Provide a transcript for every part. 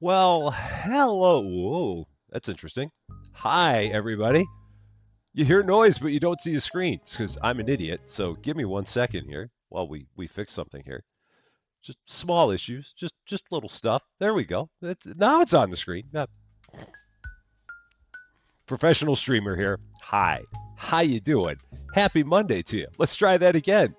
Well, hello. Whoa, that's interesting. Hi, everybody. You hear noise, but you don't see the screen. It's because I'm an idiot. So give me 1 second here while we fix something here. Just small issues, just little stuff. There we go. Now it's on the screen. Professional streamer here. Hi. How you doing? Happy Monday to you. Let's try that again.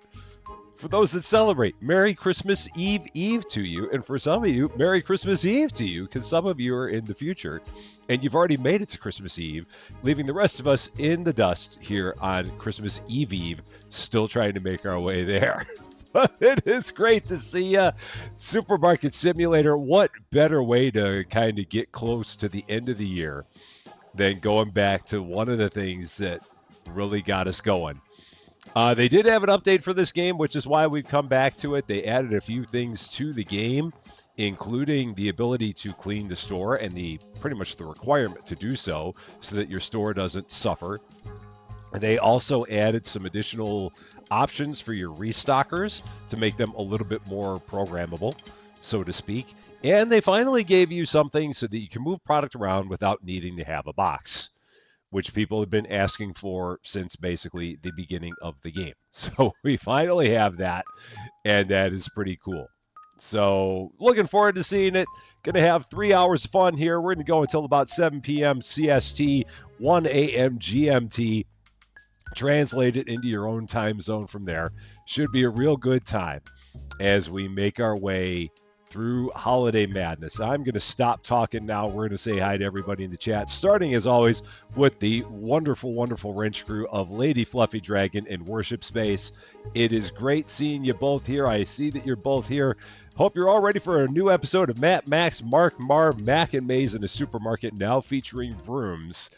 For those that celebrate, Merry Christmas Eve to you. And for some of you, Merry Christmas Eve to you, because some of you are in the future and you've already made it to Christmas Eve, leaving the rest of us in the dust here on Christmas Eve, still trying to make our way there. But it is great to see you. Supermarket Simulator, what better way to kind of get close to the end of the year than going back to one of the things that really got us going? They did have an update for this game, which is why we've come back to it. They added a few things to the game, including the ability to clean the store and the pretty much the requirement to do so that your store doesn't suffer. They also added some additional options for your restockers to make them a little bit more programmable, so to speak. And they finally gave you something so that you can move product around without needing to have a box, which people have been asking for since basically the beginning of the game. So we finally have that, and that is pretty cool. So looking forward to seeing it. Going to have 3 hours of fun here. We're going to go until about 7 p.m. CST, 1 a.m. GMT. Translate it into your own time zone from there. Should be a real good time as we make our way through holiday madness. I'm going to stop talking now. We're going to say hi to everybody in the chat, starting as always with the wonderful, wonderful wrench crew of Lady Fluffy Dragon and Worship Space. It is great seeing you both here. I see that you're both here. Hope you're all ready for a new episode of Matt, Max, Mark, Marv, Mac, and Maze in a Supermarket, now featuring Vrooms.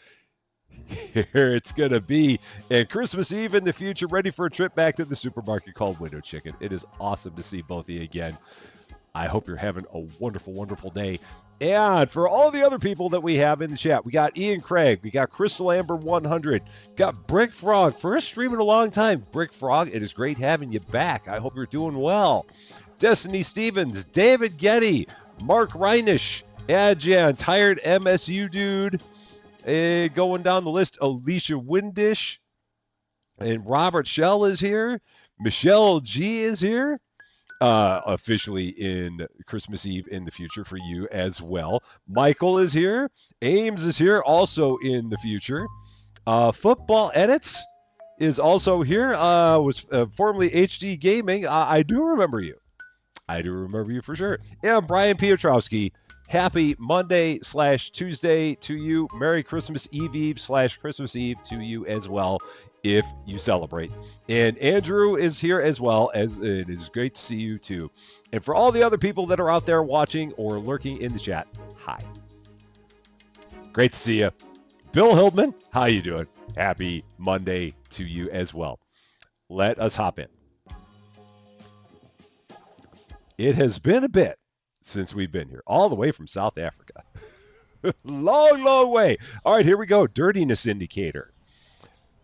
Here it's going to be. And Christmas Eve in the future, ready for a trip back to the supermarket called Window Chicken. It is awesome to see both of you again. I hope you're having a wonderful, wonderful day. And for all the other people that we have in the chat, we got Ian Craig, we got Crystal Amber 100, got Brick Frog, first stream in a long time. Brick Frog, it is great having you back. I hope you're doing well. Destiny Stevens, David Getty, Mark Reinish, Adjan, Tired MSU Dude, going down the list, Alicia Windish, and Robert Shell is here. Michelle G is here. Officially in Christmas Eve in the future for you as well. Michael is here. Ames is here, also in the future. Football Edits is also here. Was formerly HD Gaming. I do remember you. I do remember you for sure. And Brian Piotrowski. Happy Monday/Tuesday to you. Merry Christmas Eve/Christmas Eve to you as well, if you celebrate. And Andrew is here as well, as it is great to see you too. And for all the other people that are out there watching or lurking in the chat, hi. Great to see you. Bill Hildman, how you doing? Happy Monday to you as well. Let us hop in. It has been a bit since we've been here, all the way from South Africa. Long, long way. All right, here we go. Dirtiness indicator.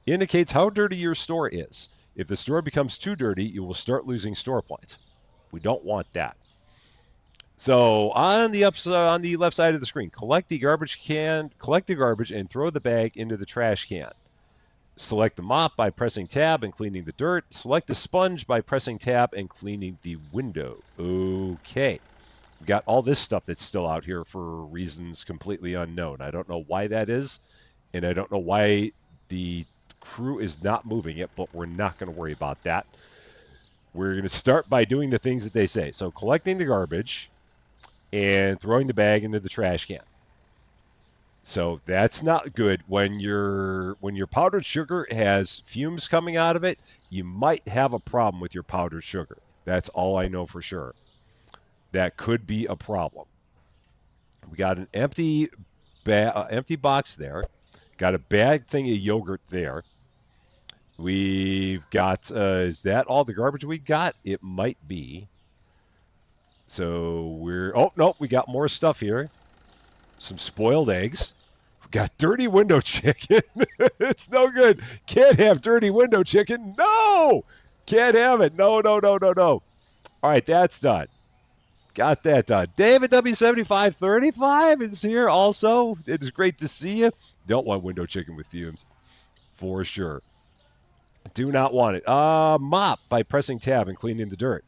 Indicates how dirty your store is. If the store becomes too dirty, you will start losing store points. We don't want that. So on the left side of the screen, collect the garbage and throw the bag into the trash can. Select the mop by pressing tab and cleaning the dirt. Select the sponge by pressing tab and cleaning the window. Okay. We got all this stuff that's still out here for reasons completely unknown. I don't know why that is, and I don't know why the crew is not moving it, but we're not going to worry about that. We're going to start by doing the things that they say. So collecting the garbage and throwing the bag into the trash can. So that's not good. When your powdered sugar has fumes coming out of it, you might have a problem with your powdered sugar. That's all I know for sure. That could be a problem. We got an empty box there. Got a bag thing of yogurt there. We've got, is that all the garbage we got? It might be. So oh, no, we got more stuff here. Some spoiled eggs. We've got dirty window chicken. It's no good. Can't have dirty window chicken. No! Can't have it. No. All right, that's done. Got that done. David W7535 is here also. It is great to see you. Don't want window chicken with fumes. For sure. Do not want it. Mop by pressing tab and cleaning the dirt.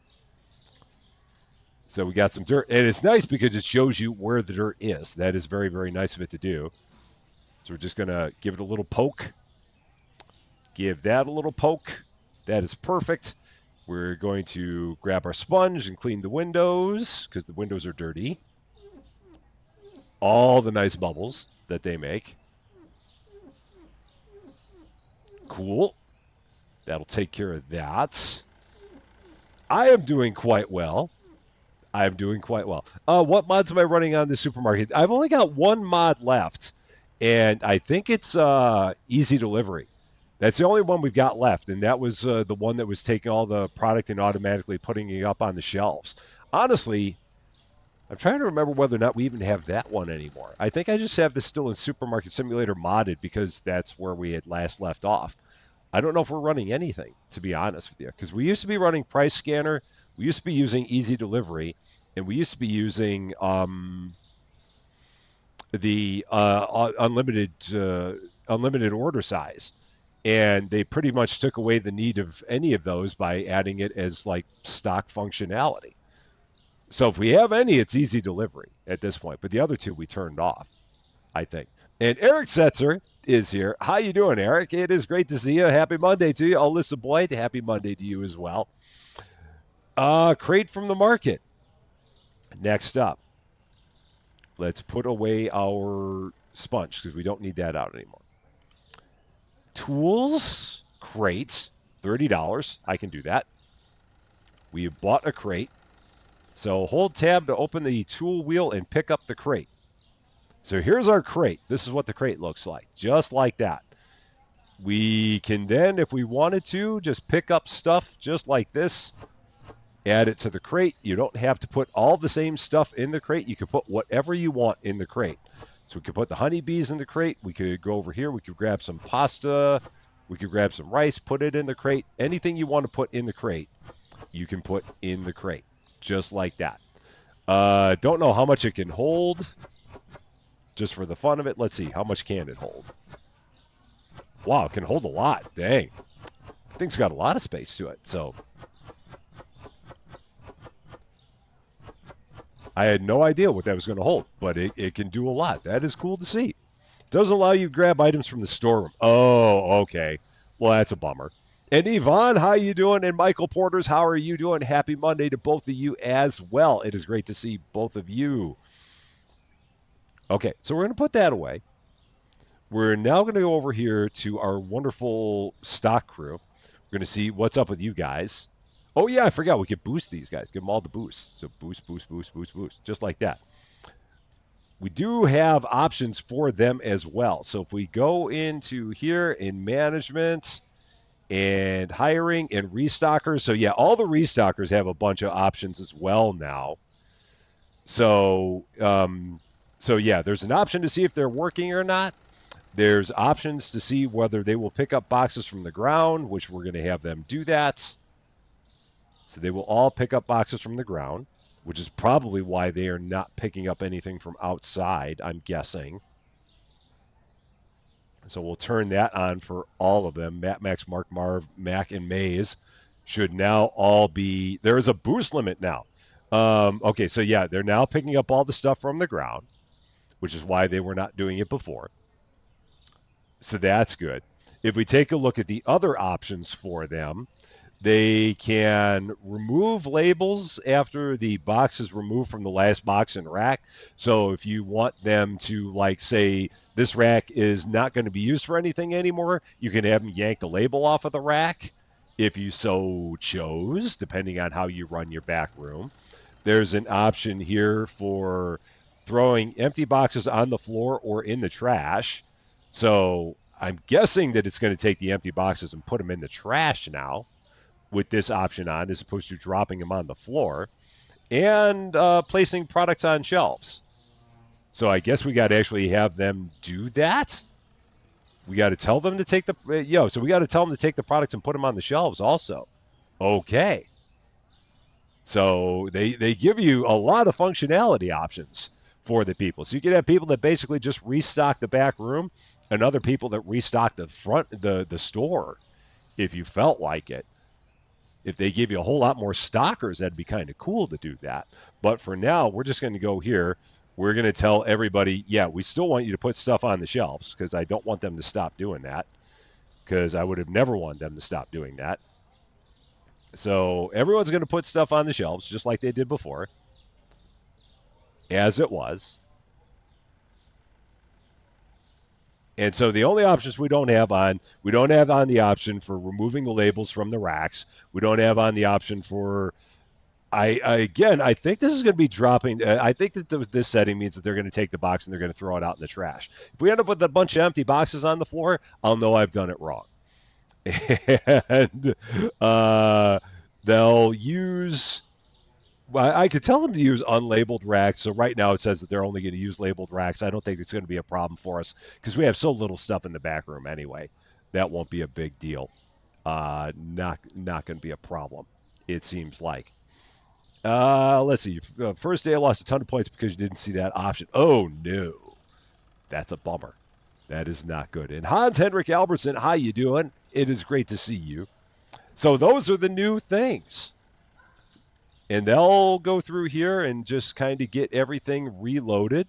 So we got some dirt. And it's nice because it shows you where the dirt is. That is very, very nice of it to do. So we're just going to give it a little poke. Give that a little poke. That is perfect. We're going to grab our sponge and clean the windows because the windows are dirty. All the nice bubbles that they make. Cool. That'll take care of that. I am doing quite well. I'm doing quite well. What mods am I running on the supermarket? I've only got one mod left, and I think it's easy delivery. That's the only one we've got left, and that was the one that was taking all the product and automatically putting it up on the shelves. Honestly, I'm trying to remember whether or not we even have that one anymore. I think I just have this still in Supermarket Simulator modded because that's where we had last left off. I don't know if we're running anything, to be honest with you, because we used to be running Price Scanner, we used to be using Easy Delivery, and we used to be using the unlimited order size. And they pretty much took away the need of any of those by adding it as like stock functionality. So if we have any, it's Easy Delivery at this point. But the other two we turned off, I think. And Eric Setzer is here. How you doing, Eric? It is great to see you. Happy Monday to you. Alyssa Boyd, happy Monday to you as well. Crate from the market. Next up. Let's put away our sponge because we don't need that out anymore. Tools, crates, $30. I can do that. We bought a crate. So hold tab to open the tool wheel and pick up the crate. So here's our crate. This is what the crate looks like, just like that. We can then, if we wanted to, just pick up stuff just like this, add it to the crate. You don't have to put all the same stuff in the crate. You can put whatever you want in the crate. So we could put the honeybees in the crate. We could go over here. We could grab some pasta. We could grab some rice, put it in the crate. Anything you want to put in the crate, you can put in the crate, just like that. Don't know how much it can hold. Just for the fun of it, let's see. How much can it hold? Wow, it can hold a lot. Dang. Thing's got a lot of space to it. So I had no idea what that was going to hold, but it can do a lot. That is cool to see. Doesn't allow you to grab items from the storeroom. Oh, okay. Well, that's a bummer. And Yvonne, how you doing? And Michael Porters, how are you doing? Happy Monday to both of you as well. It is great to see both of you. Okay, so we're going to put that away. We're now going to go over here to our wonderful stock crew. We're going to see what's up with you guys. Oh, yeah, I forgot. We could boost these guys. Give them all the boosts. So boost, boost, boost, boost, boost. Just like that. We do have options for them as well. So if we go into here in management and hiring and restockers. So, yeah, all the restockers have a bunch of options as well now. So, yeah, there's an option to see if they're working or not. There's options to see whether they will pick up boxes from the ground, which we're going to have them do that. So they will all pick up boxes from the ground, which is probably why they are not picking up anything from outside, I'm guessing. So we'll turn that on for all of them. Matt, Max, Mark, Marv, Mac, and Maze should now all be... There is a boost limit now. Okay, so yeah, they're now picking up all the stuff from the ground, which is why they were not doing it before. So that's good. If we take a look at the other options for them, they can remove labels after the box is removed from the last box and rack. So if you want them to, like, say, this rack is not going to be used for anything anymore, you can have them yank the label off of the rack if you so chose, depending on how you run your back room. There's an option here for throwing empty boxes on the floor or in the trash. So I'm guessing that it's going to take the empty boxes and put them in the trash now with this option on, as opposed to dropping them on the floor, and placing products on shelves. So I guess we got to actually have them do that. We got to tell them to take so we got to tell them to take the products and put them on the shelves also. Okay. So they give you a lot of functionality options for the people. So you can have people that basically just restock the back room, and other people that restock the front the store if you felt like it. If they give you a whole lot more stockers, that'd be kind of cool to do that. But for now, we're just going to go here. We're going to tell everybody, yeah, we still want you to put stuff on the shelves because I don't want them to stop doing that because I would have never wanted them to stop doing that. So everyone's going to put stuff on the shelves just like they did before, as it was. And so the only options we don't have on the option for removing the labels from the racks. We don't have on the option for I think this is going to be dropping. I think that this setting means that they're going to take the box and they're going to throw it out in the trash. If we end up with a bunch of empty boxes on the floor, I'll know I've done it wrong. And they'll use. I could tell them to use unlabeled racks. So right now it says that they're only going to use labeled racks. I don't think it's going to be a problem for us because we have so little stuff in the back room anyway. That won't be a big deal. Not going to be a problem. It seems like. Let's see. First day I lost a ton of points because you didn't see that option. Oh no, that's a bummer. That is not good. And Hans Henrik Albertson, how you doing? It is great to see you. So those are the new things. And they'll go through here and just kind of get everything reloaded,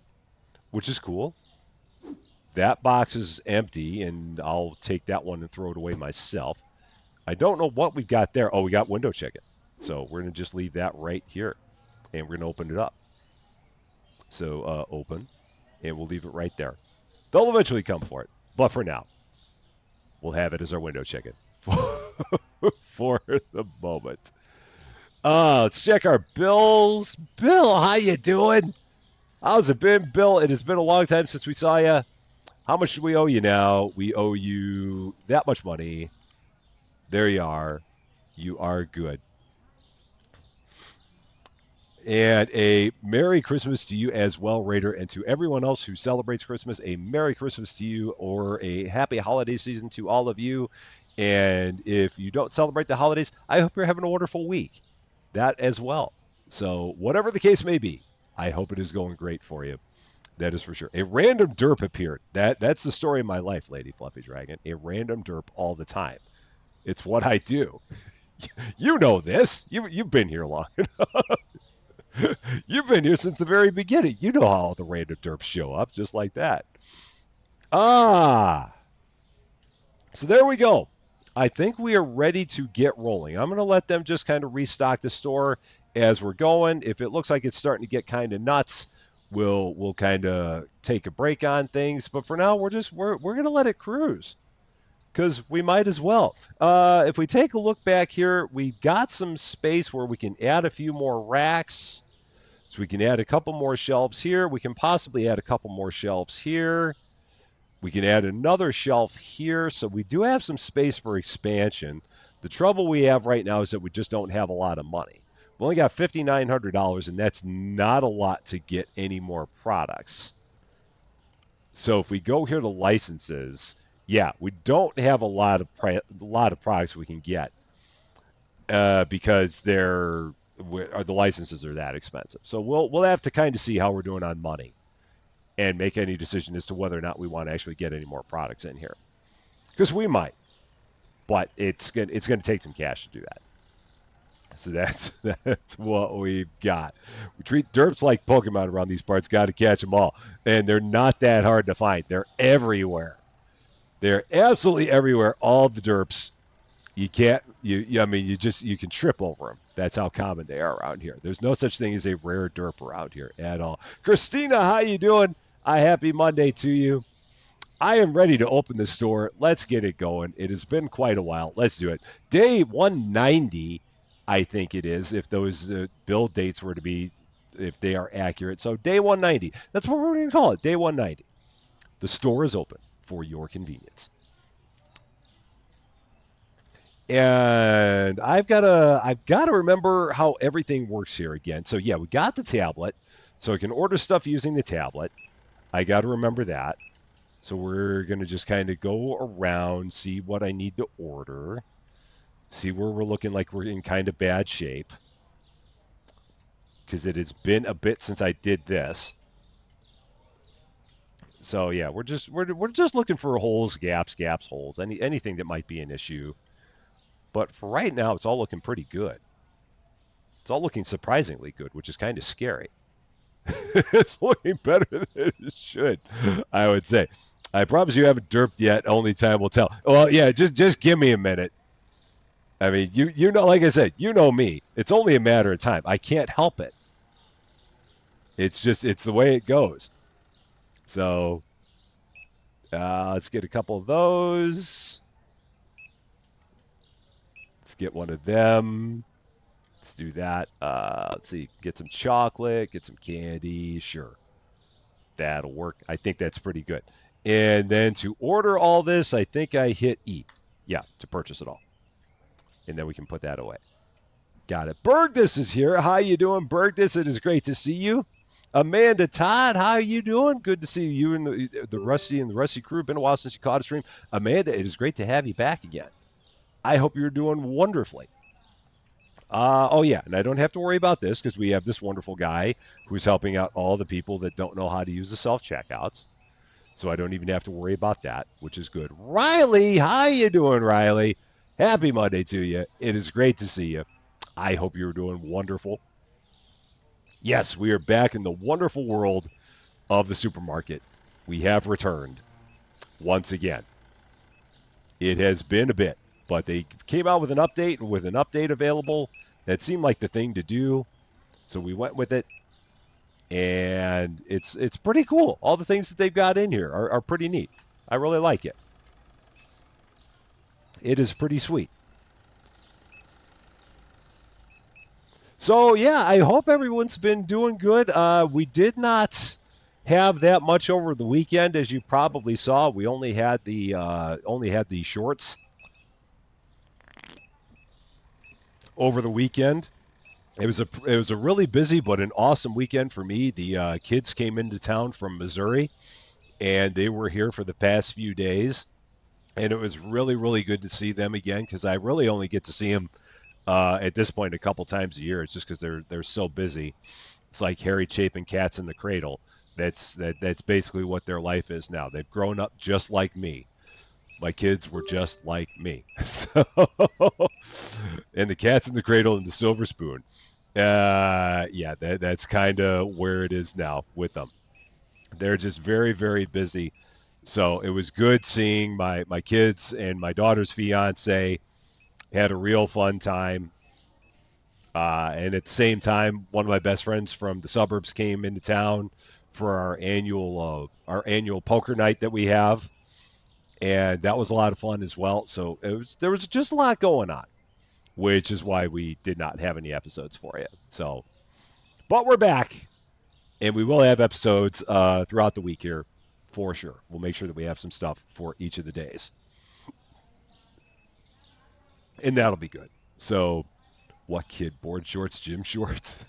which is cool. That box is empty, and I'll take that one and throw it away myself. I don't know what we've got there. Oh, we got window chicken. So we're going to just leave that right here, and we're going to open it up. So open, and we'll leave it right there. They'll eventually come for it, but for now, we'll have it as our window chicken for the moment. Let's check our bills. Bill, how you doing? How's it been, Bill? It has been a long time since we saw you. How much do we owe you now? We owe you that much money. There you are. You are good. And a Merry Christmas to you as well, Raider, and to everyone else who celebrates Christmas, a Merry Christmas to you or a Happy Holiday Season to all of you. And if you don't celebrate the holidays, I hope you're having a wonderful week. That as well. So, whatever the case may be, I hope it is going great for you. That is for sure. A random derp appeared. That's the story of my life, Lady Fluffy Dragon. A random derp all the time. It's what I do. You know this. You've been here long enough. You've been here since the very beginning. You know how all the random derps show up, just like that. Ah. So there we go. I think we are ready to get rolling. I'm going to let them just kind of restock the store as we're going. If it looks like it's starting to get kind of nuts, we'll kind of take a break on things. But for now, we're going to let it cruise because we might as well. If we take a look back here, we've got some space where we can add a few more racks. So we can add a couple more shelves here. We can possibly add a couple more shelves here. We can add another shelf here. So we do have some space for expansion. The trouble we have right now is that we just don't have a lot of money. We only got $5,900, and that's not a lot to get any more products. So if we go here to licenses, yeah, we don't have a lot of products we can get because the licenses are that expensive. So we'll have to kind of see how we're doing on money and make any decision as to whether or not we want to actually get any more products in here. Because we might, but it's gonna take some cash to do that. So that's what we've got. We treat derps like Pokemon around these parts. Got to catch them all, and they're not that hard to find. They're everywhere. They're absolutely everywhere. All the derps. You can't. I mean, you can trip over them. That's how common they are around here. There's no such thing as a rare derp around here at all. Christina, how you doing? A happy Monday to you. I am ready to open the store. Let's get it going. It has been quite a while. Let's do it. Day 190, I think it is, if those build dates were to be, if they are accurate. So day 190. That's what we're going to call it. Day 190. The store is open for your convenience. And I've got to remember how everything works here again. So yeah, we got the tablet, so I can order stuff using the tablet. I got to remember that. So we're gonna just kind of go around, see what I need to order, see where we're looking like we're in kind of bad shape. because it has been a bit since I did this. So yeah, we're just looking for holes, gaps, holes, anything that might be an issue. But for right now, it's all looking pretty good. It's all looking surprisingly good, which is kind of scary. It's looking better than it should, I would say. I promise you haven't derped yet. Only time will tell. Well, yeah, just give me a minute. I mean, you know, like I said, you know me. It's only a matter of time. I can't help it. It's the way it goes. So let's get a couple of those. Let's get one of them. Let's do that. Let's see. Get some chocolate. Get some candy. Sure, that'll work. I think that's pretty good. And then to order all this, I think I hit E. Yeah, to purchase it all. And then we can put that away. Got it. Bergdis is here. How you doing, Bergdis? It is great to see you. Amanda Todd, how are you doing? Good to see you and the Rusty crew. Been a while since you caught a stream. Amanda, it is great to have you back again. I hope you're doing wonderfully. Oh yeah, and I don't have to worry about this because we have this wonderful guy who's helping out all the people that don't know how to use the self checkouts. So I don't even have to worry about that, which is good. Riley, how you doing, Riley? Happy Monday to you. It is great to see you. I hope you're doing wonderful. Yes, we are back in the wonderful world of the supermarket. We have returned once again. It has been a bit, but they came out with an update, and with an update available, that seemed like the thing to do. So we went with it, and it's pretty cool. All the things that they've got in here are pretty neat. I really like it. It is pretty sweet. So yeah, I hope everyone's been doing good. We did not have that much over the weekend, as you probably saw. We only had the shorts over the weekend. It was a really busy but an awesome weekend for me. The kids came into town from Missouri, and they were here for the past few days, and it was really good to see them again because I really only get to see them at this point a couple times a year. It's just because they're so busy. It's like Harry Chapin cats in the cradle. That's basically what their life is now. They've grown up just like me. My kids were just like me. So, and the cat's in the cradle and the silver spoon. Yeah, that's kind of where it is now with them. They're just very busy. So it was good seeing my kids and my daughter's fiance had a real fun time. And at the same time, one of my best friends from the suburbs came into town for our annual poker night that we have, and that was a lot of fun as well. So there was just a lot going on, which is why we did not have any episodes for you. So, but we're back, and we will have episodes throughout the week here for sure. We'll make sure that we have some stuff for each of the days, and that'll be good. So, what kid? Board shorts, gym shorts.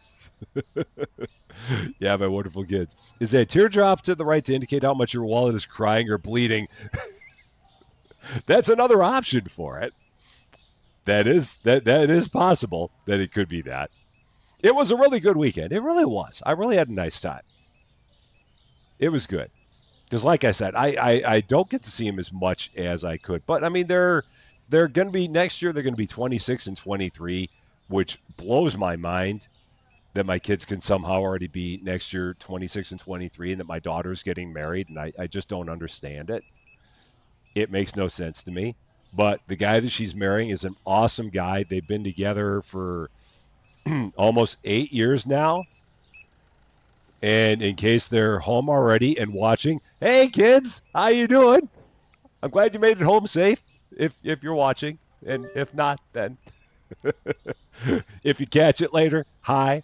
Yeah, my wonderful kids. Is a teardrop to the right to indicate how much your wallet is crying or bleeding? That's another option for it. That is possible that it could be that. It was a really good weekend. It really was. I really had a nice time. It was good because, like I said, I don't get to see them as much as I could. But I mean, they're going to be next year. They're going to be 26 and 23, which blows my mind that my kids can somehow already be next year 26 and 23 and that my daughter's getting married, and I just don't understand it. It makes no sense to me. But the guy that she's marrying is an awesome guy. They've been together for almost 8 years now. And in case they're home already and watching, hey kids, how you doing? I'm glad you made it home safe. If you're watching, and if not, then if you catch it later, hi.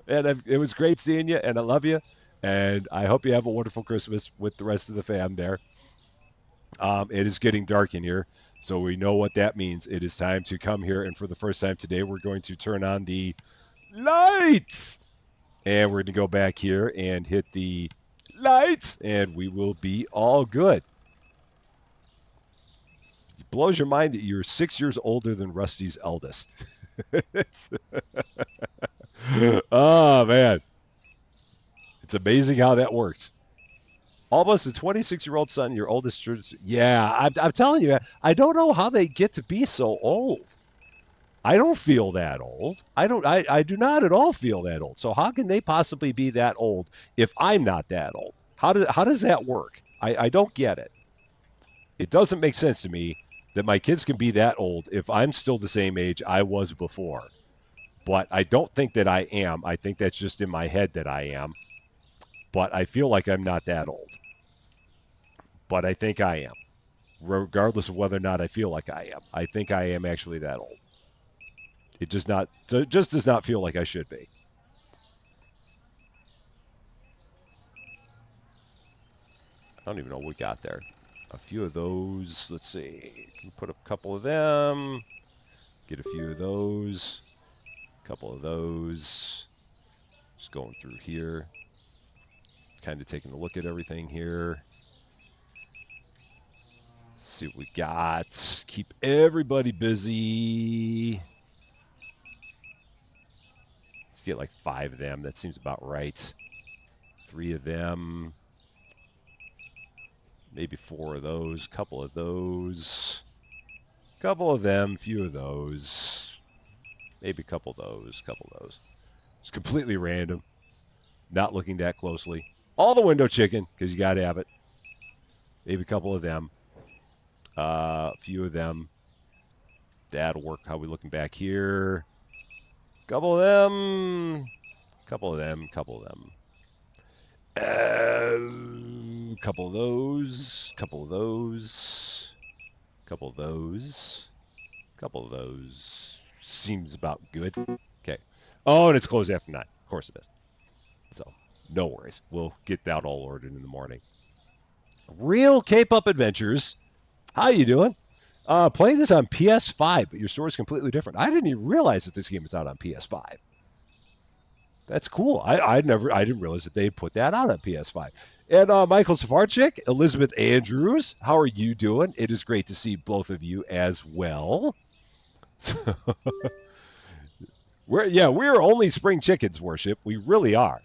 And it was great seeing you, and I love you. And I hope you have a wonderful Christmas with the rest of the fam there. It is getting dark in here, so we know what that means. It is time to come here, and for the first time today, we're going to turn on the lights. And we're going to go back here and hit the lights, and we will be all good. It blows your mind that you're 6 years older than Rusty's eldest. Oh man, it's amazing how that works. Almost a 26-year-old son, your oldest. Yeah, I'm telling you, I don't know how they get to be so old. I don't feel that old. I do not at all feel that old. So how can they possibly be that old if I'm not that old? How does that work? I don't get it. It doesn't make sense to me that my kids can be that old if I'm still the same age I was before. But I don't think that I am. I think that's just in my head that I am. But I feel like I'm not that old. But I think I am, regardless of whether or not I feel like I am. I think I am actually that old. It just does not feel like I should be. I don't even know what we got there. A few of those. Let's see. Can put a couple of them. Get a few of those. A couple of those. Just going through here. Kind of taking a look at everything here. See what we got. Keep everybody busy. Let's get like 5 of them. That seems about right. 3 of them. Maybe 4 of those. Couple of those. Couple of them. Few of those. Maybe a couple of those. Couple of those. It's completely random. Not looking that closely. All the window chicken, because you got to have it. Maybe a couple of them. A few of them. That'll work. How we looking back here? Couple of them. Couple of them. Couple of them. Couple of those. Couple of those. Couple of those. Couple of those. Seems about good. Okay. Oh, and it's closed after 9. Of course it is. So, no worries. We'll get that all ordered in the morning. Real Cape-Up Adventures. How you doing? Playing this on PS5, but your store is completely different. I didn't even realize that this game is out on PS5. That's cool. I didn't realize that they put that out on PS5. And Michael Safarchik, Elizabeth Andrews, how are you doing? It is great to see both of you as well. So, we're only spring chickens, worship. We really are.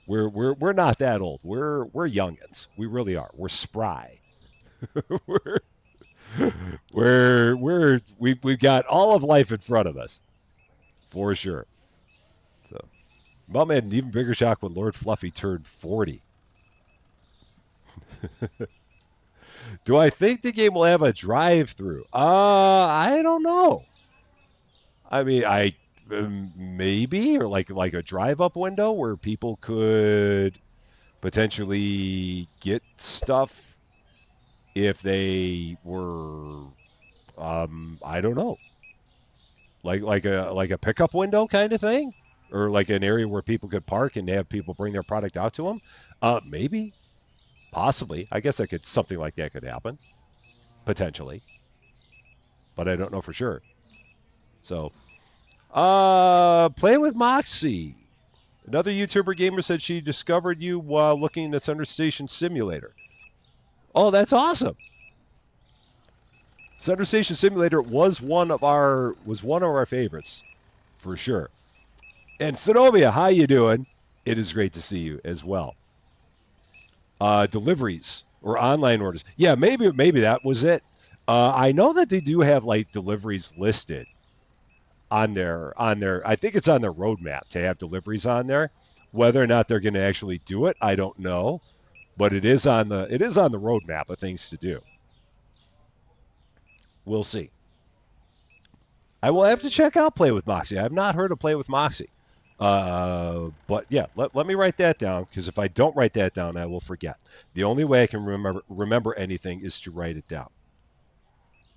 We're not that old. We're youngins. We really are. We're spry. We've got all of life in front of us, for sure. So, Mom had an even bigger shock when Lord Fluffy turned 40. Do I think the game will have a drive-through? I don't know. I mean, maybe, or like a drive-up window where people could potentially get stuff if they were, I don't know, like a pickup window kind of thing, or like an area where people could park and have people bring their product out to them. Maybe, possibly. I guess something like that could happen potentially, but I don't know for sure. So, playing with Moxie. Another YouTuber gamer said she discovered you while looking at Center Station Simulator. Oh, that's awesome. Center Station Simulator was one of our favorites, for sure. And Sonovia, how you doing? It is great to see you as well. Deliveries or online orders. Yeah, maybe that was it. I know that they do have like deliveries listed on their I think it's on their roadmap to have deliveries on there. Whether or not they're going to actually do it, I don't know, but it is on the roadmap of things to do. We'll see. I will have to check out Play with Moxie. I have not heard of Play with Moxie. But yeah, let me write that down, because if I don't write that down, I will forget. The only way I can remember anything is to write it down.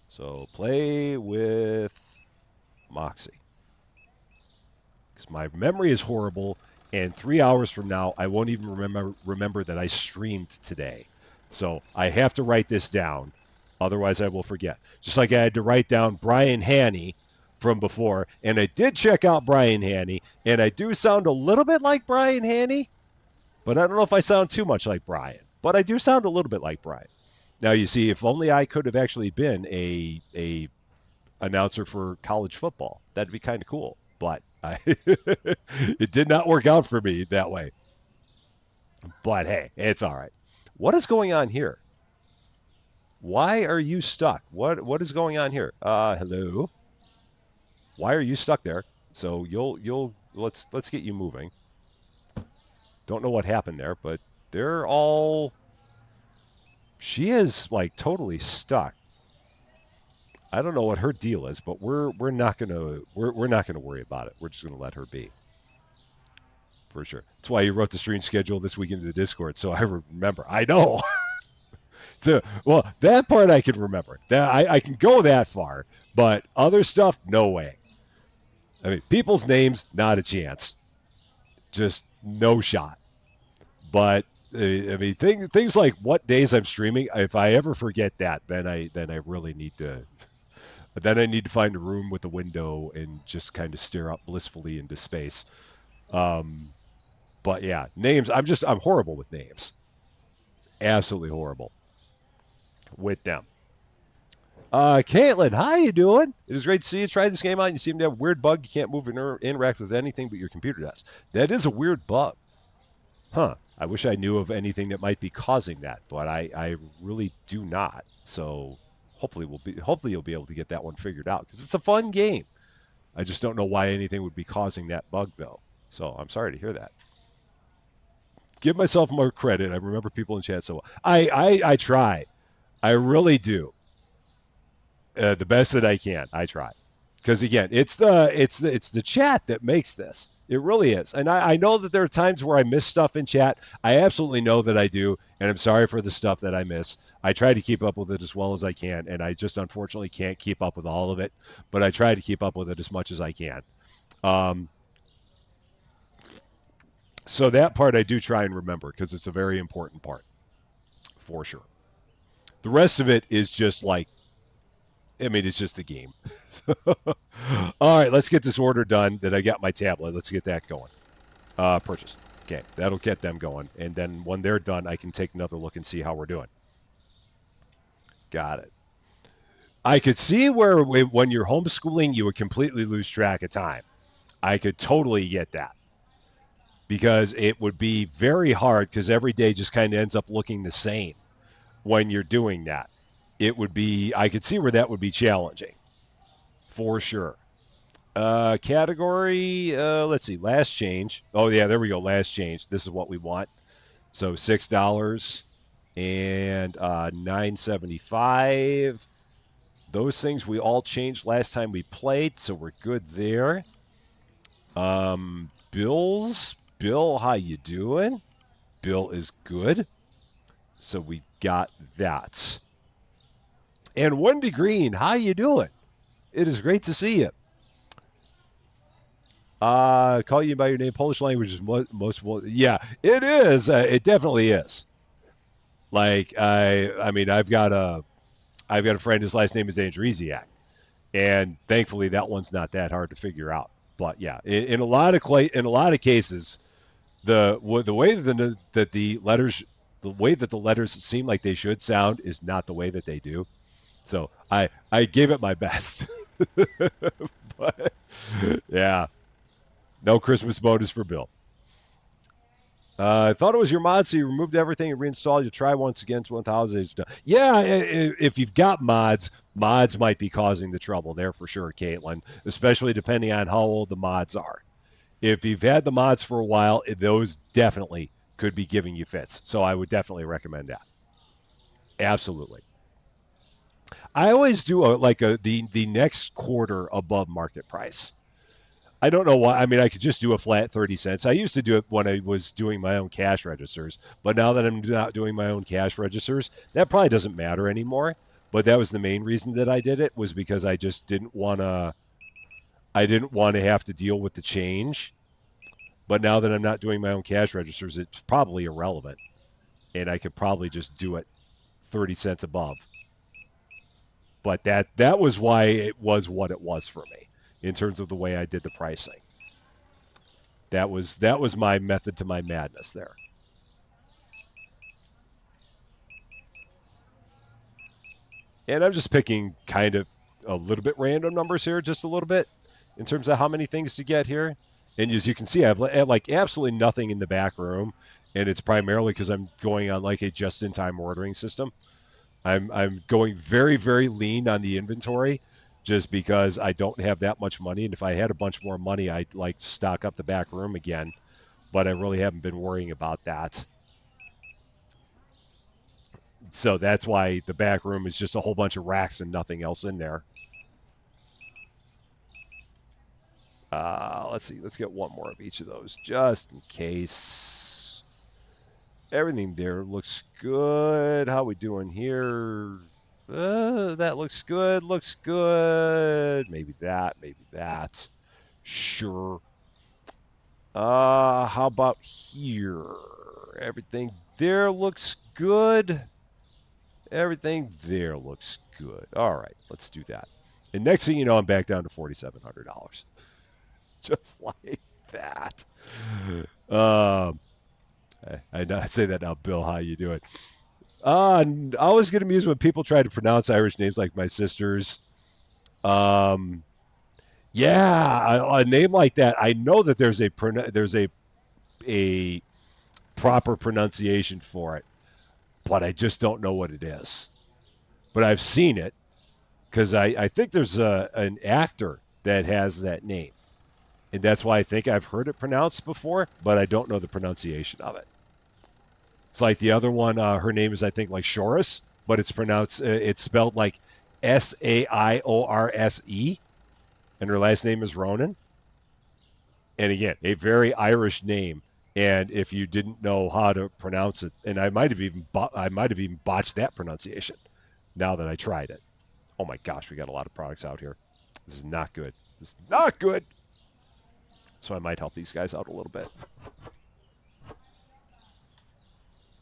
So Play with Moxie. Because my memory is horrible, and 3 hours from now, I won't even remember that I streamed today. So I have to write this down. Otherwise, I will forget. Just like I had to write down Brian Haney from before, and I did check out Brian Haney, and I do sound a little bit like Brian Haney, but I don't know if I sound too much like Brian. But I do sound a little bit like Brian. Now, you see, if only I could have actually been a announcer for college football. That'd be kind of cool, but it did not work out for me that way. But hey, it's all right. What is going on here? Why are you stuck? What is going on here? Hello. Why are you stuck there? So you'll let's get you moving. Don't know what happened there, but they're all. She is like totally stuck. I don't know what her deal is, but we're not gonna worry about it. We're just gonna let her be for sure. That's why you wrote the stream schedule this week into the Discord, so I remember. I know. So well, that part I can remember. That I can go that far, but other stuff, no way. I mean, people's names, not a chance. Just no shot. But I mean, things like what days I'm streaming. If I ever forget that, then I really need to. Then I need to find a room with a window and just kind of stare up blissfully into space. Um, but yeah, names. I'm horrible with names. Absolutely horrible with them. Caitlin, how you doing? It is great to see you. Try this game out. You seem to have a weird bug. You can't move or interact with anything but your computer does. That is a weird bug. Huh. I wish I knew of anything that might be causing that, but I really do not. So hopefully you'll be able to get that one figured out because it's a fun game. I just don't know why anything would be causing that bug though. So I'm sorry to hear that. Give myself more credit. I remember people in chat so well. I try. I really do. The best that I can. I try. Because again, it's the chat that makes this. It really is. And I know that there are times where I miss stuff in chat. I absolutely know that I do, and I'm sorry for the stuff that I miss. I try to keep up with it as well as I can, and I just unfortunately can't keep up with all of it, but I try to keep up with it as much as I can. Um, so that part I do try and remember because it's a very important part, for sure. The rest of it is just like, I mean, it's just a game. All right, let's get this order done. That I got my tablet. Let's get that going. Purchase. Okay, that'll get them going. And then when they're done, I can take another look and see how we're doing. Got it. I could see where when you're homeschooling, you would completely lose track of time. I could totally get that because it would be very hard because every day just kind of ends up looking the same when you're doing that. It would be, I could see where that would be challenging for sure. Category, let's see, last change. Oh, yeah, there we go. Last change. This is what we want. So $6 and $9.75. Those things we all changed last time we played, so we're good there. Bills. Bill, how you doing? Bill is good. So we got that. And Wendy Green, how you doing? It is great to see you. Call you by your name. Polish language is most yeah, it is. It definitely is. Like I mean, I've got a friend. His last name is Andresiak, and thankfully that one's not that hard to figure out. But yeah, in a lot of cases, the way that the letters seem like they should sound is not the way that they do. So I gave it my best. But yeah, no Christmas bonus for Bill. I thought it was your mod, so you removed everything and reinstalled. You try once again to 1,000. Yeah, if you've got mods might be causing the trouble there for sure, Caitlin, especially depending on how old the mods are. If you've had the mods for a while, those definitely could be giving you fits. So I would definitely recommend that. Absolutely. I always do the next quarter above market price. I don't know why. I mean, I could just do a flat 30 cents. I used to do it when I was doing my own cash registers, but now that I'm not doing my own cash registers, that probably doesn't matter anymore. But that was the main reason that I did it was because I just didn't want to. I didn't want to have to deal with the change. But now that I'm not doing my own cash registers, it's probably irrelevant, and I could probably just do it 30 cents above. But that was why it was what it was for me in terms of the way I did the pricing. That was my method to my madness there. And I'm just picking kind of a little bit random numbers here, just a little bit, in terms of how many things to get here. And as you can see, I have like absolutely nothing in the back room, and it's primarily because I'm going on like a just-in-time ordering system. I'm going very lean on the inventory, just because I don't have that much money. And if I had a bunch more money, I'd like stock up the back room again. But I really haven't been worrying about that. So that's why the back room is just a whole bunch of racks and nothing else in there. Let's see. Let's get one more of each of those, just in case. Everything there looks good. How we doing here? That looks good. Looks good. Maybe that. Maybe that. Sure. How about here? Everything there looks good. Everything there looks good. All right, let's do that. And next thing you know, I'm back down to $4,700. Just like that. I say that now, Bill. How you doing? I always get amused when people try to pronounce Irish names like my sister's. Yeah, a name like that. I know that there's a proper pronunciation for it, but I just don't know what it is. But I've seen it because I think there's an actor that has that name. And that's why I think I've heard it pronounced before, but I don't know the pronunciation of it. It's like the other one, her name is, I think, like Shorus, but it's spelled like Saiorse, and her last name is Ronan. And again, a very Irish name. And if you didn't know how to pronounce it, and I might have even botched that pronunciation now that I tried it. Oh my gosh, we got a lot of products out here. This is not good. This is not good. So I might help these guys out a little bit.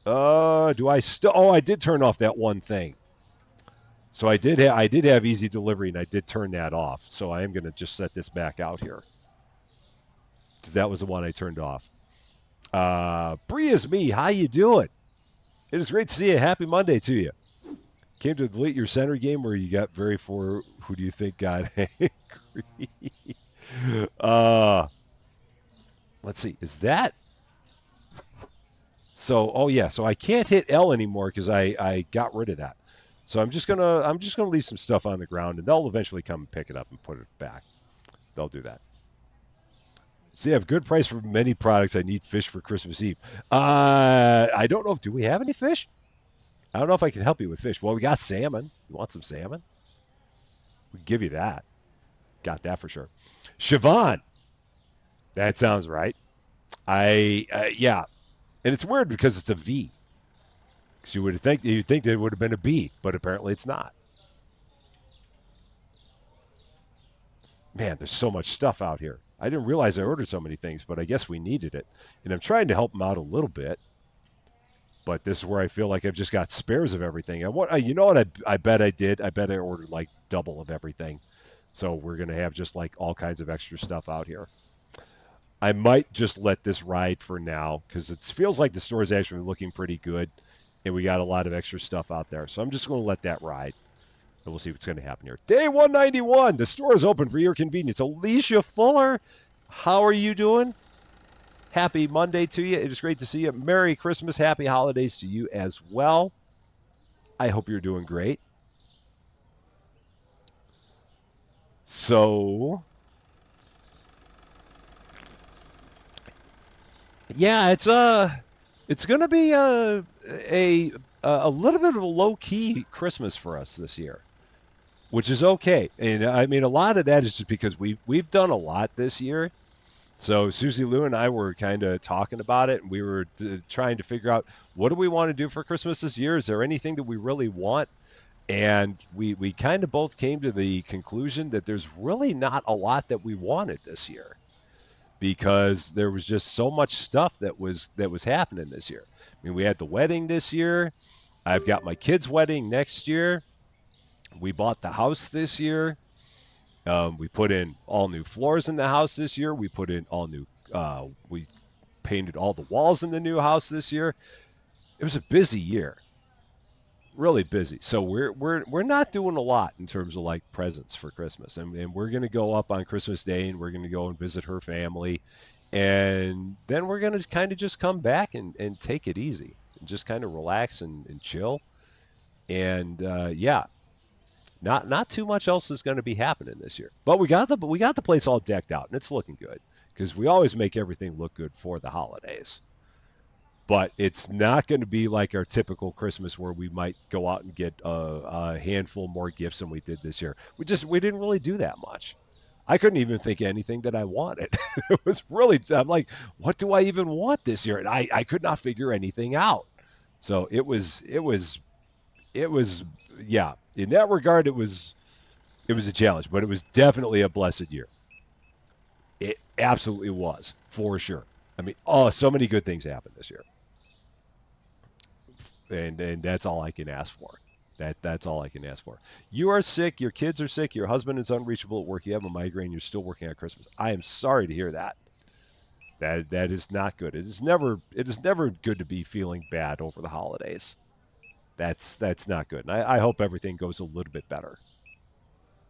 Do I still? Oh, I did turn off that one thing. So I did have easy delivery, and I did turn that off. So I am going to just set this back out here, because that was the one I turned off. Bree is me. How you doing? It is great to see you. Happy Monday to you. Came to delete your center game where you got very for who do you think got angry? Let's see. Is that so? Oh yeah. So I can't hit L anymore because I got rid of that. So I'm just gonna leave some stuff on the ground, and they'll eventually come and pick it up and put it back. They'll do that. So you have good price for many products. I need fish for Christmas Eve. I don't know if do we have any fish? I don't know if I can help you with fish. Well, we got salmon. You want some salmon? We can give you that. Got that for sure. Siobhan. That sounds right. Yeah, and it's weird because it's a V. Because you'd think that it would have been a B, but apparently it's not. Man, there's so much stuff out here. I didn't realize I ordered so many things, but I guess we needed it, and I'm trying to help them out a little bit. But this is where I feel like I've just got spares of everything. You know what? I bet I did. I bet I ordered like double of everything. So we're gonna have just like all kinds of extra stuff out here. I might just let this ride for now because it feels like the store is actually looking pretty good, and we got a lot of extra stuff out there. So I'm just going to let that ride, and we'll see what's going to happen here. Day 191. The store is open for your convenience. Alicia Fuller, how are you doing? Happy Monday to you. It is great to see you. Merry Christmas. Happy holidays to you as well. I hope you're doing great. So, yeah, it's going to be a little bit of a low key Christmas for us this year, which is okay. And I mean, a lot of that is just because we've done a lot this year. So Susie Lou and I were kind of talking about it, and we were trying to figure out what do we want to do for Christmas this year. Is there anything that we really want? And we kind of both came to the conclusion that there's really not a lot that we wanted this year, because there was just so much stuff that was happening this year. I mean, we had the wedding this year. I've got my kid's wedding next year. We bought the house this year. We put in all new floors in the house this year. We put in all new. We painted all the walls in the new house this year. It was a busy year. really busy. So we're not doing a lot in terms of like presents for Christmas, and we're gonna go up on Christmas Day, and we're gonna go and visit her family, and then we're gonna kind of just come back and take it easy, and just kind of relax and chill, and yeah, not too much else is going to be happening this year. But we got the place all decked out, and it's looking good because we always make everything look good for the holidays. But it's not going to be like our typical Christmas where we might go out and get a handful more gifts than we did this year. We didn't really do that much. I couldn't even think of anything that I wanted. It was really I'm like, what do I even want this year? And I could not figure anything out. So it was yeah. In that regard, it was a challenge, but it was definitely a blessed year. It absolutely was for sure. I mean, oh, so many good things happened this year, and that's all I can ask for. That's all I can ask for. You are sick. Your kids are sick. Your husband is unreachable at work. You have a migraine. You're still working on Christmas. I am sorry to hear that. That is not good. It is never good to be feeling bad over the holidays. That's not good. And I hope everything goes a little bit better.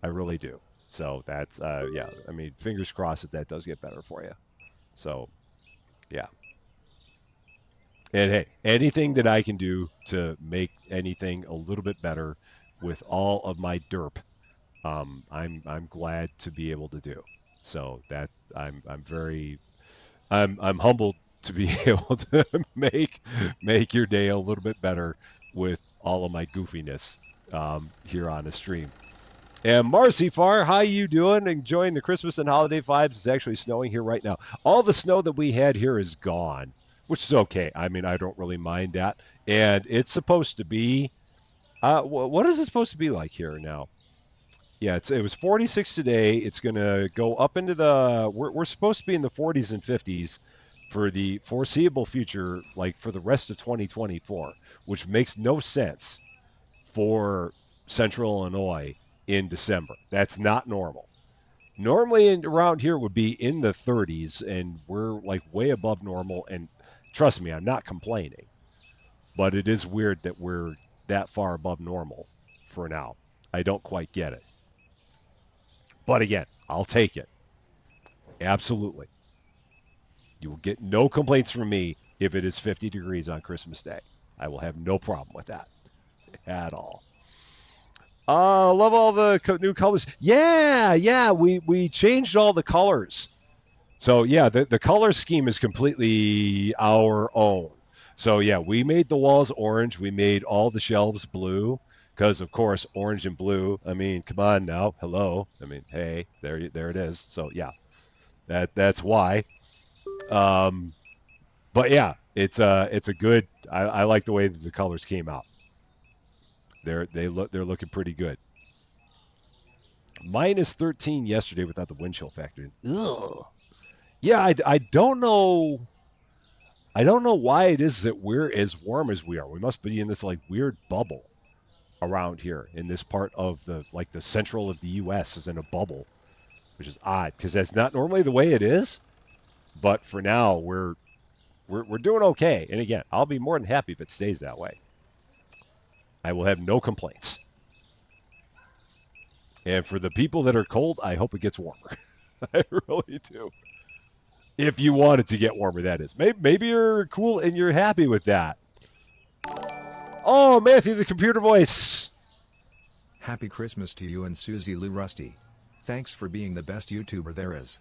I really do. So that's yeah. I mean, fingers crossed that does get better for you. So yeah. And hey, anything that I can do to make anything a little bit better with all of my derp, I'm glad to be able to do. So that I'm very I'm humbled to be able to make your day a little bit better with all of my goofiness here on the stream. And Marcy Farr, how you doing? Enjoying the Christmas and holiday vibes? It's actually snowing here right now. All the snow that we had here is gone, which is okay. I mean, I don't really mind that. And it's supposed to be, what is it supposed to be like here now? Yeah, it was 46 today. It's going to go up into we're supposed to be in the 40s and 50s for the foreseeable future, like for the rest of 2024, which makes no sense for Central Illinois in December. That's not normal. Normally, around here would be in the 30s, and we're like way above normal. And trust me, I'm not complaining, but it is weird that we're that far above normal for now. I don't quite get it. But again, I'll take it. Absolutely. You will get no complaints from me if it is 50 degrees on Christmas Day. I will have no problem with that at all. Love all the new colors. Yeah, yeah, we changed all the colors. So yeah, the color scheme is completely our own. So yeah, we made the walls orange. We made all the shelves blue because of course orange and blue. I mean, come on now, hello. I mean, hey, there it is. So yeah, that's why. Um, but yeah, it's a good. I like the way that the colors came out. They're looking pretty good. Minus 13 yesterday without the wind chill factor in. Ugh. Yeah, I don't know. I don't know why it is that we're as warm as we are. We must be in this like weird bubble around here in this part of the central of the U.S. is in a bubble, which is odd because that's not normally the way it is. But for now, we're doing okay. And again, I'll be more than happy if it stays that way. I will have no complaints. And for the people that are cold, I hope it gets warmer. I really do. If you want it to get warmer, that is. Maybe you're cool and you're happy with that. Oh, Matthew, the computer voice. Happy Christmas to you and Susie Lou Rusty. Thanks for being the best YouTuber there is.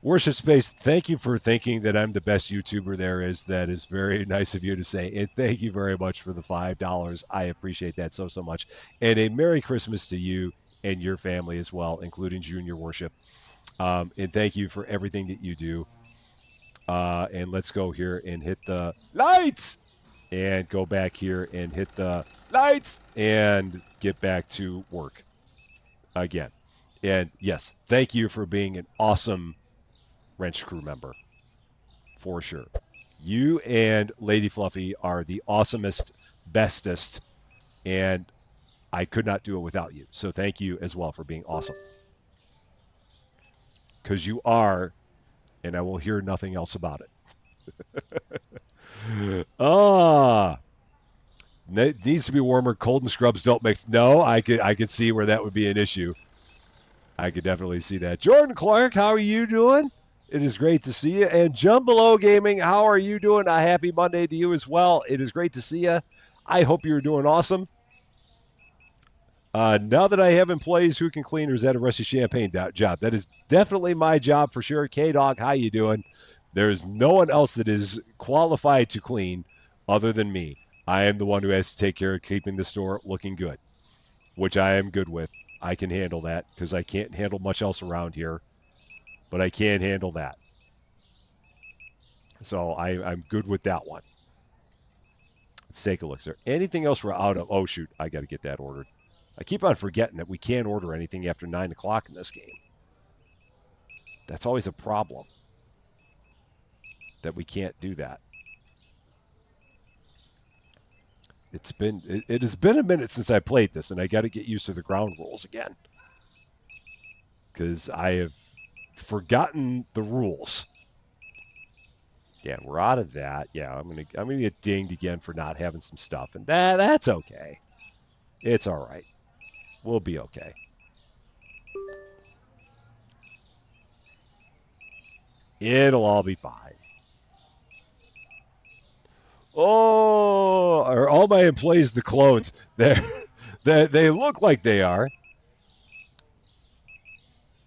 Worship Space, thank you for thinking that I'm the best YouTuber there is. That is very nice of you to say. And thank you very much for the $5. I appreciate that so much. And a Merry Christmas to you and your family as well, including Junior Worship. And thank you for everything that you do. And let's go here and hit the lights and go back here and hit the lights and get back to work again. And yes, thank you for being an awesome wrench crew member for sure. You and Lady Fluffy are the awesomest, bestest, and I could not do it without you. So thank you as well for being awesome. Because you are, and I will hear nothing else about it. It needs to be warmer. Cold and scrubs don't mix. No, I could see where that would be an issue. I could definitely see that. Jordan Clark, how are you doing? It is great to see you. And Jump Below Gaming, how are you doing? A happy Monday to you as well. It is great to see you. I hope you're doing awesome. Now that I have employees who can clean, or is that a Rusty Champagne job? That is definitely my job for sure. K-Dog, how you doing? There's no one else that is qualified to clean other than me. I am the one who has to take care of keeping the store looking good, which I am good with. I can handle that because I can't handle much else around here, but I can handle that. So I'm good with that one. Let's take a look. Is there anything else we're out of? Oh, shoot. I got to get that ordered. I keep on forgetting that we can't order anything after 9 o'clock in this game. That's always a problem, that we can't do that. It has been a minute since I played this, and I got to get used to the ground rules again, because I have forgotten the rules. Yeah, we're out of that. Yeah, I'm gonna get dinged again for not having some stuff, and that's okay. It's all right. We'll be okay. It'll all be fine. Oh, are all my employees the clones? They look like they are.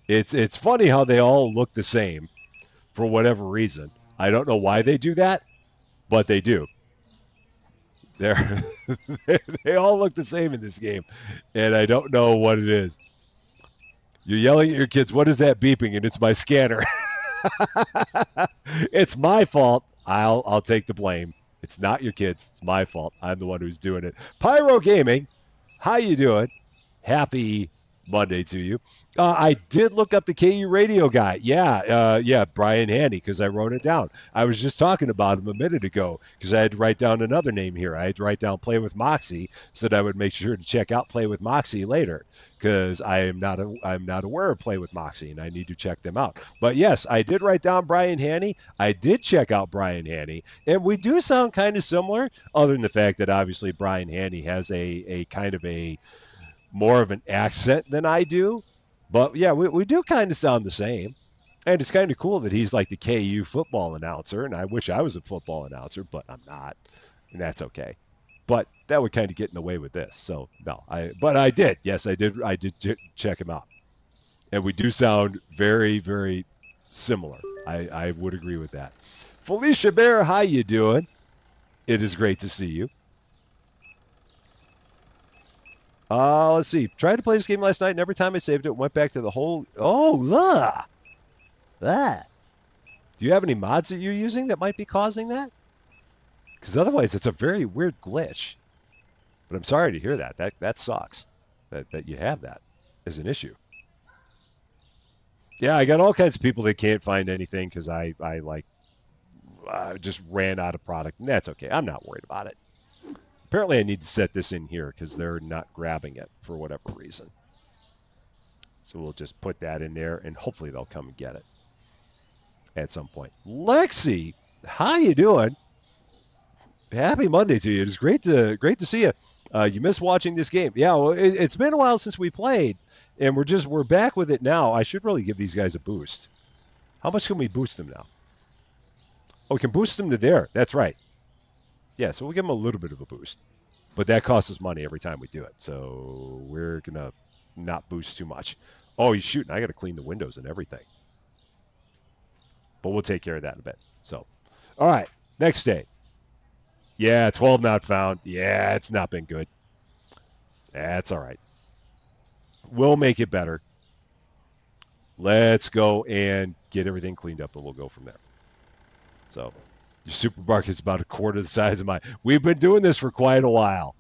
It's funny how they all look the same for whatever reason. I don't know why they do that, but they do. They're they all look the same in this game, and I don't know what it is. You're yelling at your kids, "What is that beeping?" And it's my scanner. It's my fault. I'll take the blame. It's not your kids. It's my fault. I'm the one who's doing it. Pyro Gaming, how you doing? Happy Monday to you. I did look up the KU radio guy. Yeah, Brian Handy, because I wrote it down. I was just talking about him a minute ago because I had to write down another name here. I had to write down Play with Moxie so that I would make sure to check out Play with Moxie later, because I'm not aware of Play with Moxie, and I need to check them out. But yes, I did write down Brian Hanny. I did check out Brian Hanny, and we do sound kind of similar, other than the fact that obviously Brian Hanny has a kind of a more of an accent than I do. But yeah, we do kind of sound the same. And it's kind of cool that he's like the KU football announcer, and I wish I was a football announcer, but I'm not, and that's okay. But that would kind of get in the way with this. So no, but I did. Yes, I did. I did check him out, and we do sound very, very similar. I would agree with that. Felicia Bear, how you doing? It is great to see you. Let's see. Tried to play this game last night, and every time I saved it, went back to the whole. Oh, ah. Do you have any mods that you're using that might be causing that? Because otherwise, it's a very weird glitch. But I'm sorry to hear that. That sucks. That you have that as an issue. Yeah, I got all kinds of people that can't find anything because I just ran out of product, and that's okay. I'm not worried about it. Apparently, I need to set this in here because they're not grabbing it for whatever reason. So we'll just put that in there, and hopefully they'll come and get it at some point. Lexi, how you doing? Happy Monday to you. It's great to see you. You missed watching this game. Yeah, well, it's been a while since we played, and we're back with it now. I should really give these guys a boost. How much can we boost them now? Oh, we can boost them to there. That's right. Yeah, so we'll give them a little bit of a boost. But that costs us money every time we do it. So we're going to not boost too much. Oh, you're shooting. I got to clean the windows and everything. But we'll take care of that in a bit. So, all right, next day. Yeah, 12 not found. Yeah, it's not been good. That's all right. We'll make it better. Let's go and get everything cleaned up, and we'll go from there. So your supermarket's about a quarter the size of mine. We've been doing this for quite a while,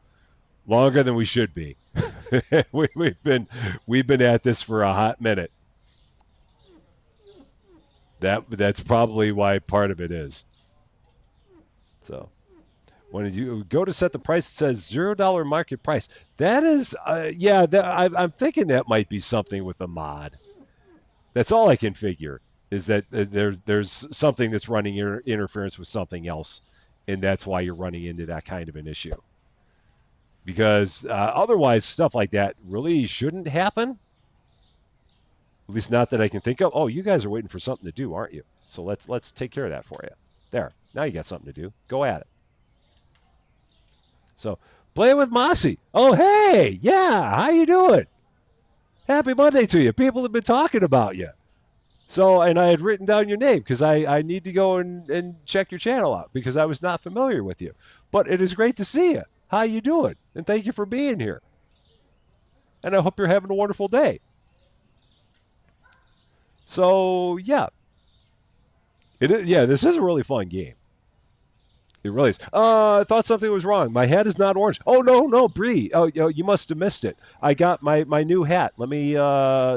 longer than we should be. we've been at this for a hot minute. That's probably why part of it is. So when you go to set the price, it says $0 market price. That is, I'm thinking that might be something with a mod. That's all I can figure. Is that there's something that's running interference with something else, and that's why you're running into that kind of an issue. because otherwise stuff like that really shouldn't happen. At least not that I can think of. Oh, you guys are waiting for something to do, aren't you? So let's take care of that for you. There. Now you got something to do. Go at it. So playing with Moxie. Oh, hey, yeah, how you doing? Happy Monday to you. People have been talking about you. So, and I had written down your name because I need to go and check your channel out because I was not familiar with you. But it is great to see you. How you doing? And thank you for being here. And I hope you're having a wonderful day. So, yeah, yeah, this is a really fun game. It really is. I thought something was wrong. My hat is not orange. Oh no, Bree. Oh, you must have missed it. I got my new hat. Let me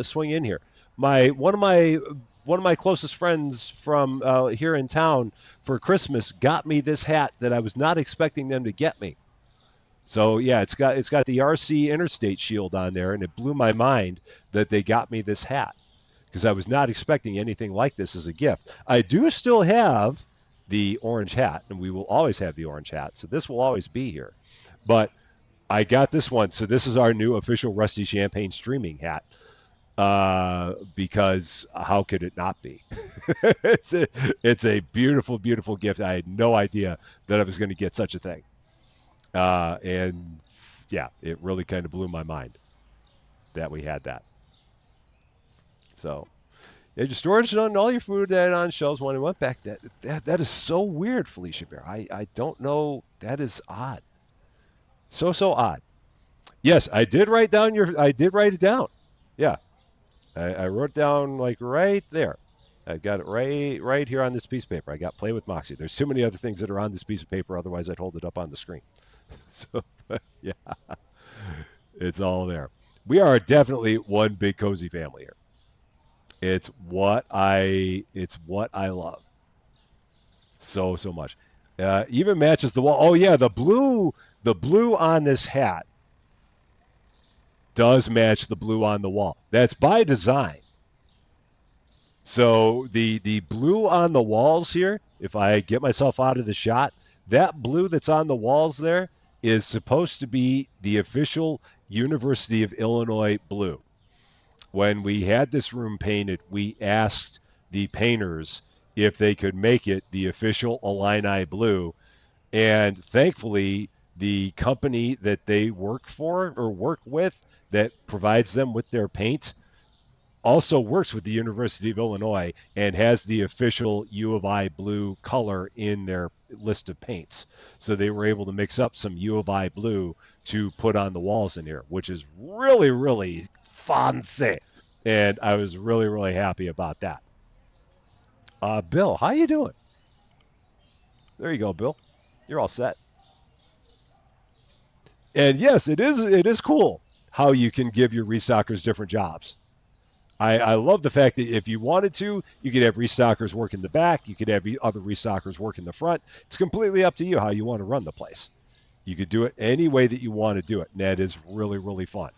swing in here. My one of my closest friends from here in town for Christmas got me this hat that I was not expecting them to get me. So yeah, it's got the RC Interstate shield on there, and it blew my mind that they got me this hat because I was not expecting anything like this as a gift. I do still have the orange hat, and we will always have the orange hat, so this will always be here. But I got this one, so this is our new official Rusty Champagne streaming hat. Because how could it not be? it's a beautiful, beautiful gift. I had no idea that I was going to get such a thing, and yeah, it really kind of blew my mind that we had that. So yeah, your storage on all your food that on shelves when it went back. That is so weird, Felicia Bear. I don't know. That is odd. So odd. Yes, I did write down your. I did write it down. Yeah, I wrote down like right there. I got it right here on this piece of paper. I got play with Moxie. There's too many other things that are on this piece of paper. Otherwise, I'd hold it up on the screen. So yeah, it's all there. We are definitely one big cozy family here. It's what I love so much. Even matches the wall. Oh yeah, the blue on this hat does match the blue on the wall. That's by design. So the blue on the walls here, if I get myself out of the shot, that blue that's on the walls there is supposed to be the official University of Illinois blue. When we had this room painted, we asked the painters if they could make it the official Illini blue. And thankfully, the company that they work for or work with that provides them with their paint also works with the University of Illinois and has the official U of I blue color in their list of paints. So they were able to mix up some U of I blue to put on the walls in here, which is really, really fancy. And I was really, really happy about that. Bill, how you doing? There you go, Bill. You're all set. And yes, it is cool how you can give your restockers different jobs. I love the fact that if you wanted to, you could have restockers work in the back. You could have other restockers work in the front. It's completely up to you how you want to run the place. You could do it any way that you want to do it. And that is really, really fun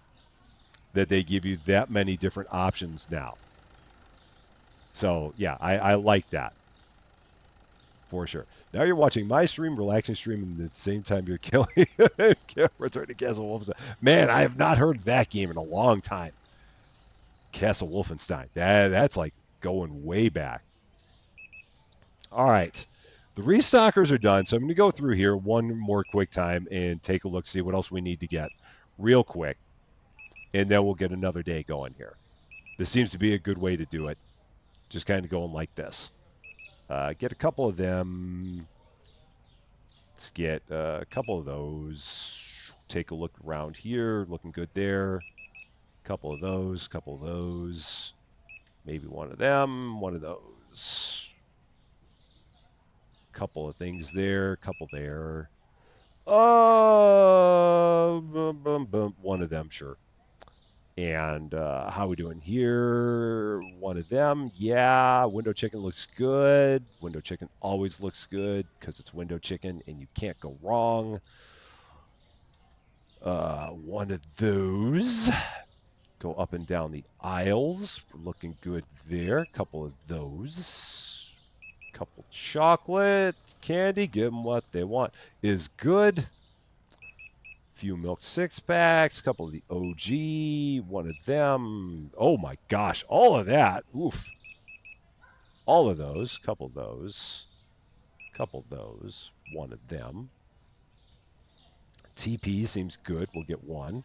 that they give you that many different options now. So, yeah, I like that for sure. Now you're watching my stream, relaxing stream, and at the same time you're killing Return to Castle Wolfenstein. Man, I have not heard that game in a long time. Castle Wolfenstein. That's like going way back. All right. The restockers are done, so I'm going to go through here one more quick time and take a look, see what else we need to get real quick, and then we'll get another day going here. This seems to be a good way to do it, just kind of going like this. Get a couple of them. Let's get a couple of those. Take a look around here, looking good there. Couple of those, couple of those. Maybe one of them, one of those. Couple of things there, couple there. One of them, sure. And how are we doing here? One of them, yeah. Window chicken looks good. Window chicken always looks good because it's window chicken and you can't go wrong. One of those. Go up and down the aisles. We're looking good there. Couple of those. Couple chocolate candy. Give them what they want. Is good. Few milk 6-packs, couple of the OG, one of them. Oh my gosh, all of that. Oof. All of those, couple of those, one of them. TP seems good. We'll get one.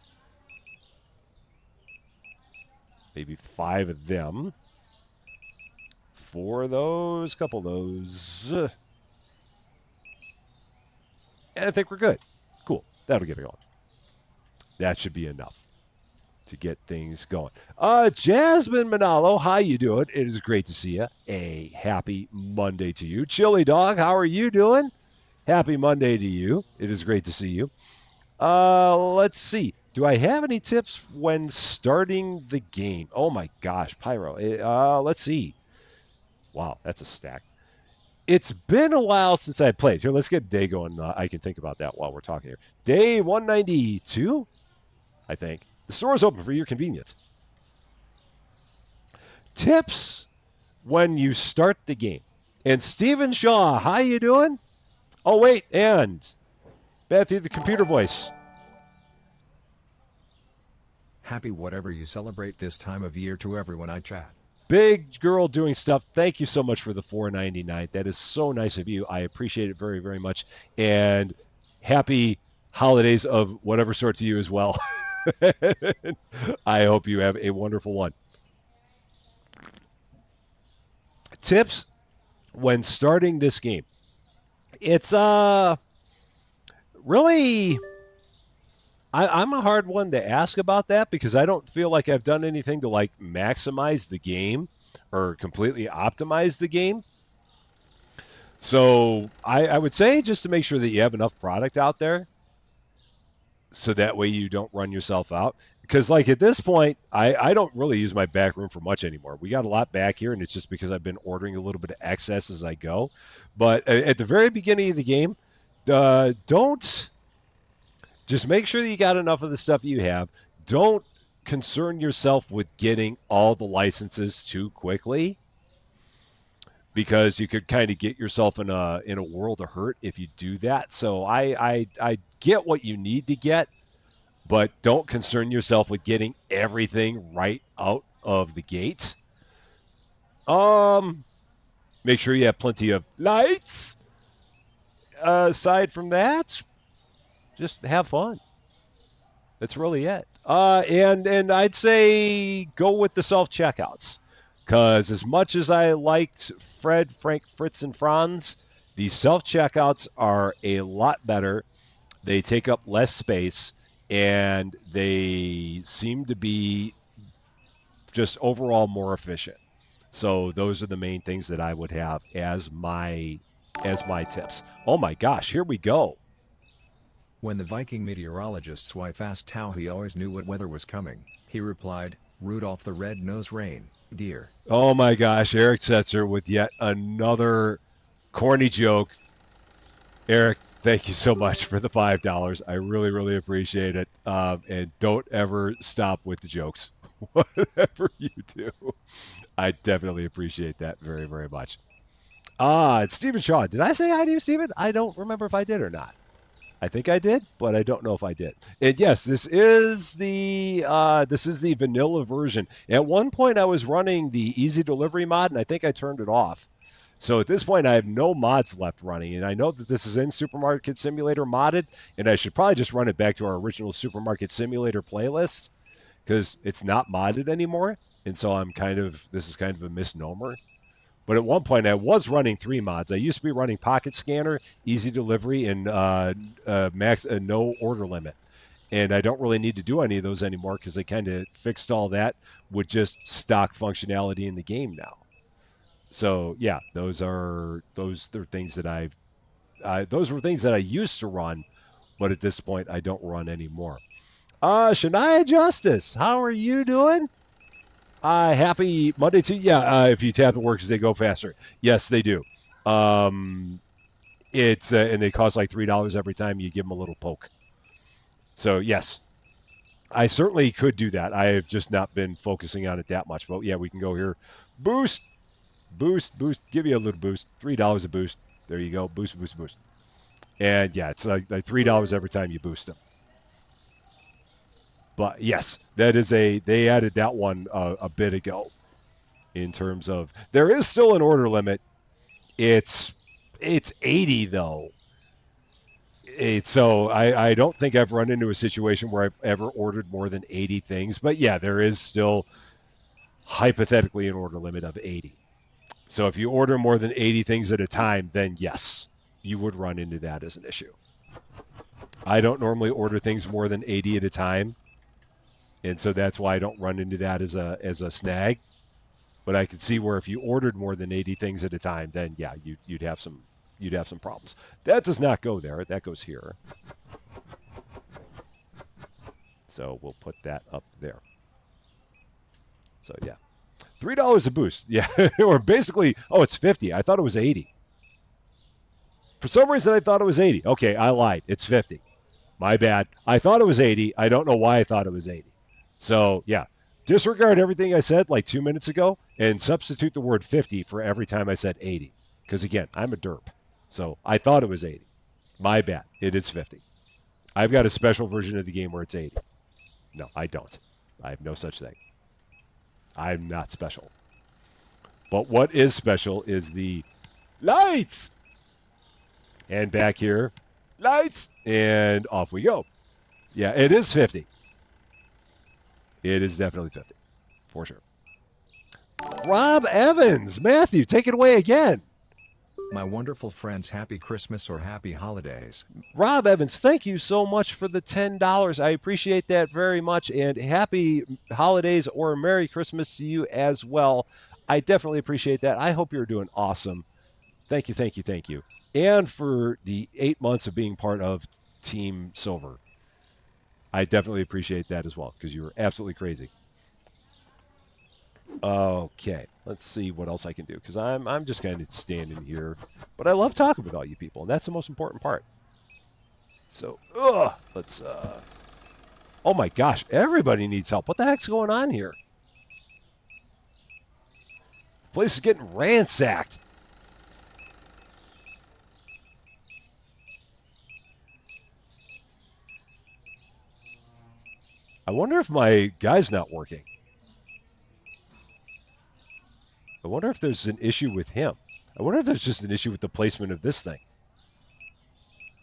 Maybe 5 of them. 4 of those, couple of those. And I think we're good. Cool. That'll get it going. That should be enough to get things going. Jasmine Manalo, how you doing? It is great to see you. A happy Monday to you. Chili Dog, how are you doing? Happy Monday to you. It is great to see you. Let's see. Do I have any tips when starting the game? Oh my gosh, Pyro. Let's see. Wow, that's a stack. It's been a while since I played. Here, let's get a day going. I can think about that while we're talking here. Day 192, I think. The store is open for your convenience. Tips when you start the game. And Stephen Shaw, how you doing? Oh, wait, and Matthew, the computer voice. Happy whatever you celebrate this time of year to everyone I chat. Big girl doing stuff. Thank you so much for the $4.99. That is so nice of you. I appreciate it very, very much. And happy holidays of whatever sort to you as well. I hope you have a wonderful one. Tips when starting this game. It's really, I'm a hard one to ask about that because I don't feel like I've done anything to like maximize the game or completely optimize the game. So I would say just to make sure that you have enough product out there so that way you don't run yourself out. Because like at this point, I don't really use my back room for much anymore. We got a lot back here, and it's just because I've been ordering a little bit of excess as I go. But at the very beginning of the game, don't just make sure that you got enough of the stuff you have. Don't concern yourself with getting all the licenses too quickly because you could kind of get yourself in a world of hurt if you do that. So I get what you need to get, but don't concern yourself with getting everything right out of the gates. Make sure you have plenty of lights. Aside from that, just have fun. That's really it. And I'd say go with the self checkouts, because as much as I liked Fred, Frank, Fritz, and Franz, the self checkouts are a lot better. They take up less space, and they seem to be just overall more efficient. So those are the main things that I would have as my tips. Oh my gosh, here we go. When the Viking meteorologist's wife asked how he always knew what weather was coming, he replied, Rudolph the Red-Nosed Reindeer. Oh my gosh, Eric Setzer with yet another corny joke. Eric, thank you so much for the $5. I really, really appreciate it. And don't ever stop with the jokes. Whatever you do, I definitely appreciate that very, very much. It's Stephen Shaw. Did I say hi to you, Stephen? I don't remember if I did or not. I think I did, but I don't know if I did. And yes, this is the vanilla version. At one point, I was running the easy delivery mod, and I think I turned it off. So at this point, I have no mods left running, and I know that this is in Supermarket Simulator modded, and I should probably just run it back to our original Supermarket Simulator playlist because it's not modded anymore, and so this is kind of a misnomer. But at one point, I was running 3 mods. I used to be running Pocket Scanner, Easy Delivery, and no order limit. And I don't really need to do any of those anymore because they kind of fixed all that with just stock functionality in the game now. So yeah, those are things that those were things that I used to run, but at this point I don't run anymore. Shania Justice, how are you doing? Happy Monday to you. Yeah, if you tap the works, they go faster. Yes, they do. It's and they cost like $3 every time you give them a little poke. So yes, I certainly could do that. I have just not been focusing on it that much. But yeah, we can go here. Boost. Give you a little boost. $3 a boost. There you go. Boost. And yeah, it's like $3 every time you boost them. But yes, that is they added that one a bit ago. In terms of, there is still an order limit. It's 80 though. So I don't think I've run into a situation where I've ever ordered more than 80 things. But yeah, there is still hypothetically an order limit of 80. So if you order more than 80 things at a time, then yes, you would run into that as an issue. I don't normally order things more than 80 at a time, and so that's why I don't run into that as a snag. But I could see where if you ordered more than 80 things at a time, then yeah, you'd have some problems. That does not go there. That goes here. So we'll put that up there. So yeah, $3 a boost. Yeah, or basically, oh, it's 50. I thought it was 80. For some reason, I thought it was 80. Okay, I lied. It's 50. My bad. I thought it was 80. I don't know why I thought it was 80. So yeah, disregard everything I said like 2 minutes ago and substitute the word 50 for every time I said 80. Because again, I'm a derp. So I thought it was 80. My bad. It is 50. I've got a special version of the game where it's 80. No, I don't. I have no such thing. I'm not special. But what is special is the lights. And back here, lights. And off we go. Yeah, it is 50. It is definitely 50. For sure. Rob Evans. Matthew, take it away again. My wonderful friends, happy Christmas or happy holidays. Rob Evans, thank you so much for the $10. I appreciate that very much. And happy holidays or Merry Christmas to you as well. I definitely appreciate that. I hope you're doing awesome. Thank you, thank you, thank you. And for the 8 months of being part of Team Silver. I definitely appreciate that as well because you were absolutely crazy. Okay, let's see what else I can do because I'm just kind of standing here, but I love talking with all you people, and that's the most important part. So, let's. Oh my gosh, everybody needs help. What the heck's going on here? The place is getting ransacked. I wonder if my guy's not working. I wonder if there's an issue with him. I wonder if there's just an issue with the placement of this thing.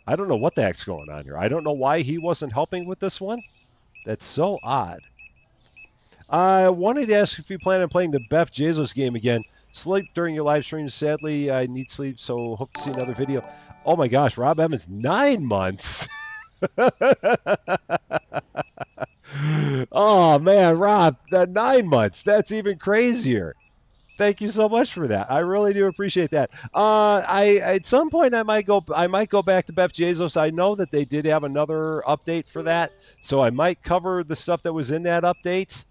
I don't know what the heck's going on here. I don't know why he wasn't helping with this one. That's so odd. I wanted to ask if you plan on playing the Beth Jesus game again. Sleep during your live stream. Sadly, I need sleep, so hope to see another video. Oh my gosh, Rob Evans, 9 months. Oh man, Rob, the 9 months. That's even crazier. Thank you so much for that. I really do appreciate that. I at some point I might go back to Beth Jesus. I know that they did have another update for that, so I might cover the stuff that was in that update.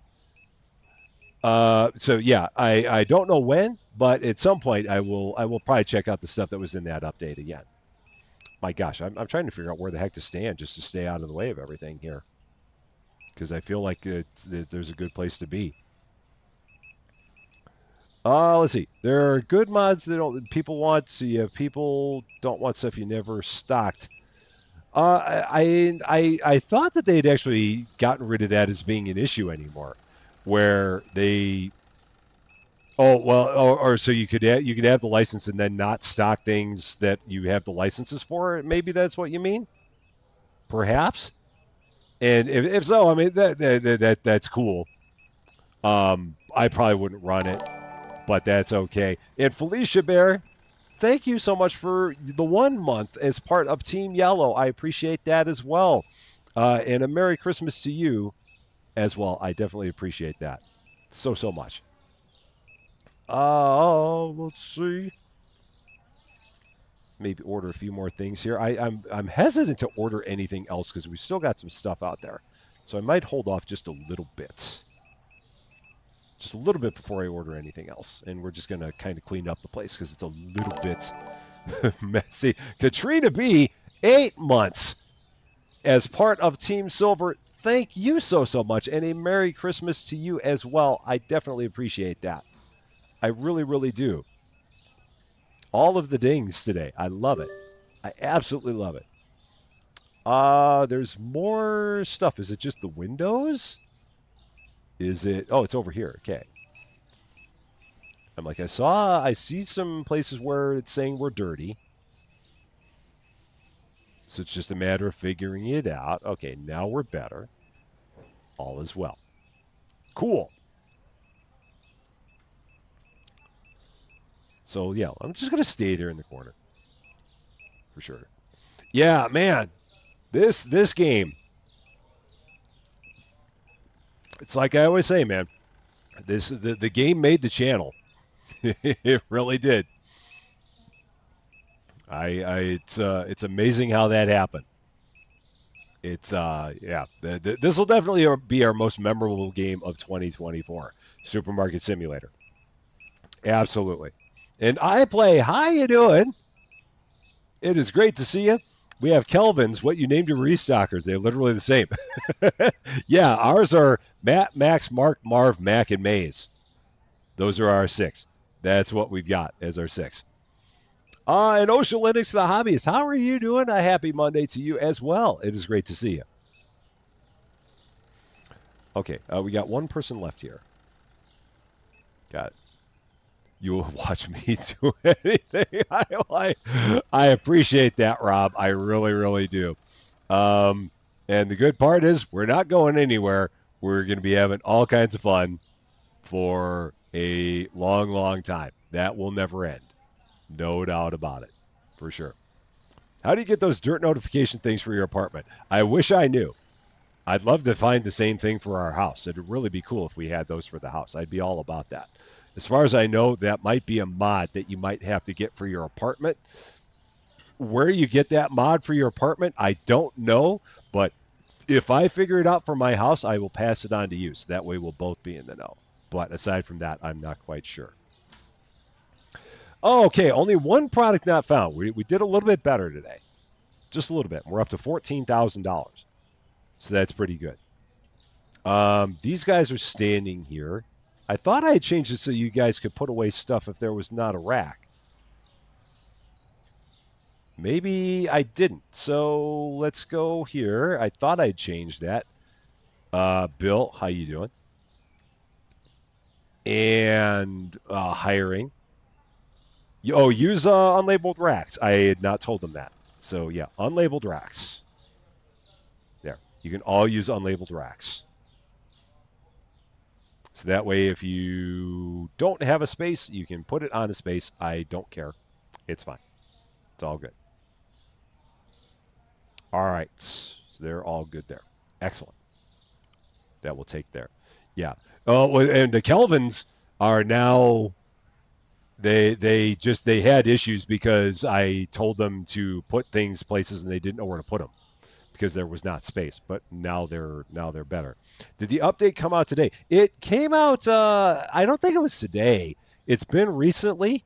So yeah, I don't know when, but at some point I will probably check out the stuff that was in that update again. My gosh, I'm trying to figure out where the heck to stand just to stay out of the way of everything here, because I feel like there's a good place to be. Let's see. There are good mods that people want. So you have people don't want stuff you never stocked. I thought that they'd actually gotten rid of that as being an issue anymore, where they. Oh well, or so you could have the license and then not stock things that you have the licenses for. Maybe that's what you mean. Perhaps. And if so, I mean that's cool. I probably wouldn't run it, but that's okay. And Felicia Bear, thank you so much for the 1 month as part of Team Yellow. I appreciate that as well. And a Merry Christmas to you as well. I definitely appreciate that so much. Let's see. Maybe order a few more things here. I'm hesitant to order anything else because we've still got some stuff out there. So I might hold off just a little bit. Just a little bit before I order anything else. And we're just going to kind of clean up the place because it's a little bit messy. Katrina B, 8 months as part of Team Silver. Thank you so much. And a Merry Christmas to you as well. I definitely appreciate that. I really, really do. All of the dings today. I love it. I absolutely love it. There's more stuff. Is it just the windows? Is it? Oh, it's over here. Okay. I'm like, I see some places where it's saying we're dirty. So it's just a matter of figuring it out. Okay, now we're better. All is well. Cool. So yeah, I'm just gonna stay there in the corner for sure. Yeah, man, this game. It's like I always say, man. The game made the channel. It really did. It's amazing how that happened. It's yeah. This will definitely be our most memorable game of 2024. Supermarket Simulator. Absolutely. And I play. How you doing? It is great to see you. We have Kelvin's. What you named your restockers? They're literally the same. Yeah, ours are Matt, Max, Mark, Marv, Mac, and Maze. Those are our six. That's what we've got as our six. And Ocean Linux, the hobbyist. How are you doing? A happy Monday to you as well. It is great to see you. Okay, we got one person left here. Got it. You will watch me do anything. I appreciate that, Rob. I really, really do. And the good part is we're not going anywhere. We're going to be having all kinds of fun for a long, long time. That will never end. No doubt about it, for sure. How do you get those dirt notification things for your apartment? I wish I knew. I'd love to find the same thing for our house. It'd really be cool if we had those for the house. I'd be all about that. As far as I know, that might be a mod that you might have to get for your apartment. Where you get that mod for your apartment, I don't know. But if I figure it out for my house, I will pass it on to you. So that way we'll both be in the know. But aside from that, I'm not quite sure. Oh, okay, only one product not found. We did a little bit better today. Just a little bit. We're up to $14,000. So that's pretty good. These guys are standing here. I thought I had changed it so you guys could put away stuff if there was not a rack. Maybe I didn't. So let's go here. I thought I'd changed that. Bill, how you doing? And hiring. Use unlabeled racks. I had not told them that. So yeah, unlabeled racks. There. You can all use unlabeled racks. So that way, if you don't have a space, you can put it on a space. I don't care. It's fine. It's all good. All right. So they're all good there. Excellent. That will take there. Yeah. Oh, and the Kelvins are now. They had issues because I told them to put things places and they didn't know where to put them because there was not space. But now they're better. Did the update come out today? It came out. I don't think it was today. It's been recently.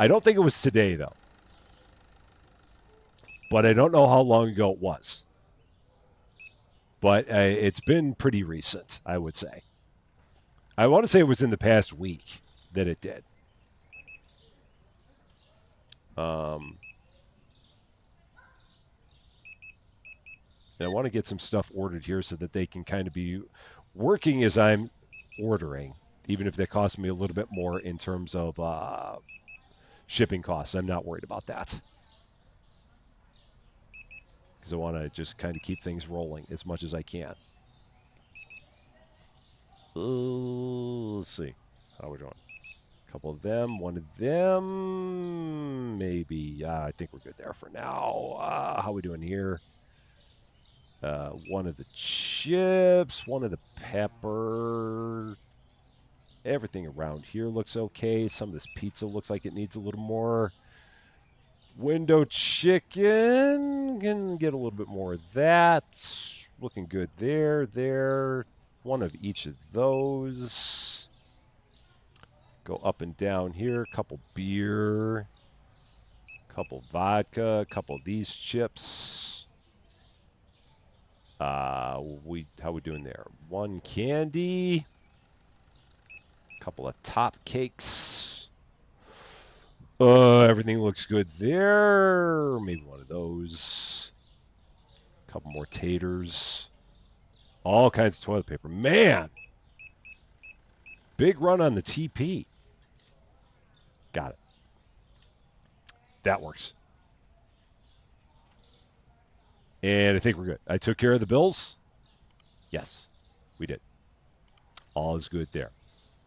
I don't think it was today though. But I don't know how long ago it was. But it's been pretty recent, I would say. I want to say it was in the past week that it did. And I want to get some stuff ordered here so that they can kind of be working as I'm ordering, even if they cost me a little bit more in terms of shipping costs. I'm not worried about that because I want to just kind of keep things rolling as much as I can. Let's see. How are we doing? A couple of them, one of them, maybe. I think we're good there for now. How are we doing here? One of the chips, one of the pepper. Everything around here looks okay. Some of this pizza looks like it needs a little more. Window chicken. Can get a little bit more of that. Looking good there. There. One of each of those. Go up and down here. Couple beer. Couple vodka. Couple of these chips. How we doing there? One candy. Couple of top cakes. Everything looks good there. Maybe one of those. couple more taters. All kinds of toilet paper. Man! Big run on the TP. Got it. That works. And I think we're good. I took care of the bills. Yes, we did. All is good there.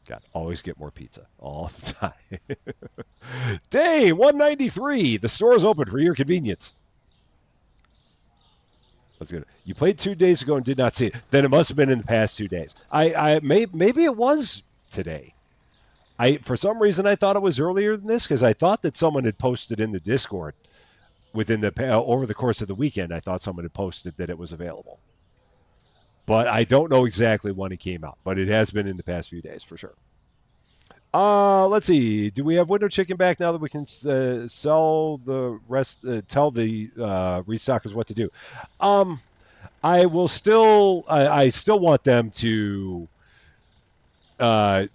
Got always get more pizza all the time. Day 193. The store is open for your convenience. That's good. You played 2 days ago and did not see it. Then it must have been in the past 2 days. Maybe it was today. For some reason I thought it was earlier than this because I thought that someone had posted in the Discord within over the course of the weekend. I thought someone had posted that it was available, but I don't know exactly when it came out. But it has been in the past few days for sure. Let's see. Do we have window chicken back now that we can sell the rest? Tell the restockers what to do. I will still. I still want them to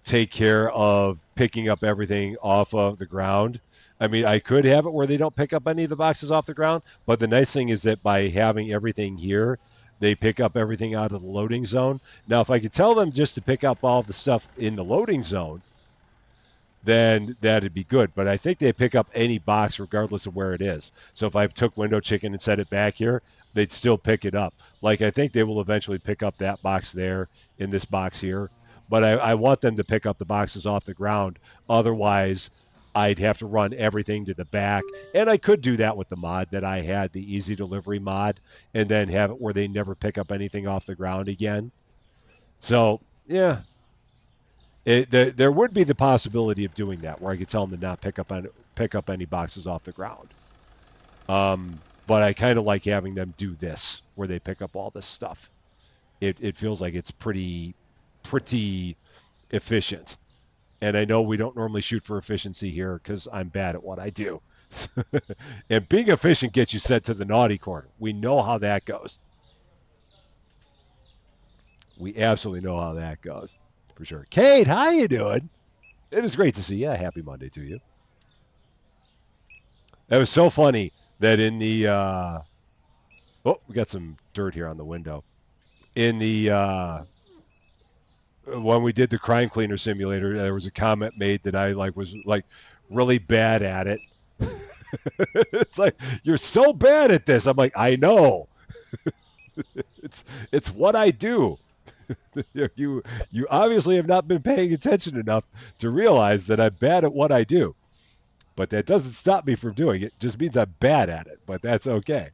take care of picking up everything off of the ground. I mean, I could have it where they don't pick up any of the boxes off the ground, but the nice thing is that by having everything here, they pick up everything out of the loading zone. Now, if I could tell them just to pick up all of the stuff in the loading zone, then that'd be good. But I think they pick up any box regardless of where it is. So if I took window chicken and set it back here, they'd still pick it up. Like I think they will eventually pick up that box there in this box here. But I want them to pick up the boxes off the ground. Otherwise, I'd have to run everything to the back. And I could do that with the mod that I had, the easy delivery mod, and then have it where they never pick up anything off the ground again. So, yeah. There would be the possibility of doing that, where I could tell them to not pick up any boxes off the ground. But I kind of like having them do this, where they pick up all this stuff. It feels like it's pretty efficient. And I know we don't normally shoot for efficiency here because I'm bad at what I do. And being efficient gets you sent to the naughty corner. We know how that goes. We absolutely know how that goes. For sure. Kate, how you doing? It is great to see you. Happy Monday to you. That was so funny that in the oh, we got some dirt here on the window. In the when we did the crime cleaner simulator, there was a comment made that I was really bad at it. It's like, you're so bad at this. I'm like, I know. it's what I do. You obviously have not been paying attention enough to realize that I'm bad at what I do. But that doesn't stop me from doing it. It just means I'm bad at it. But that's okay.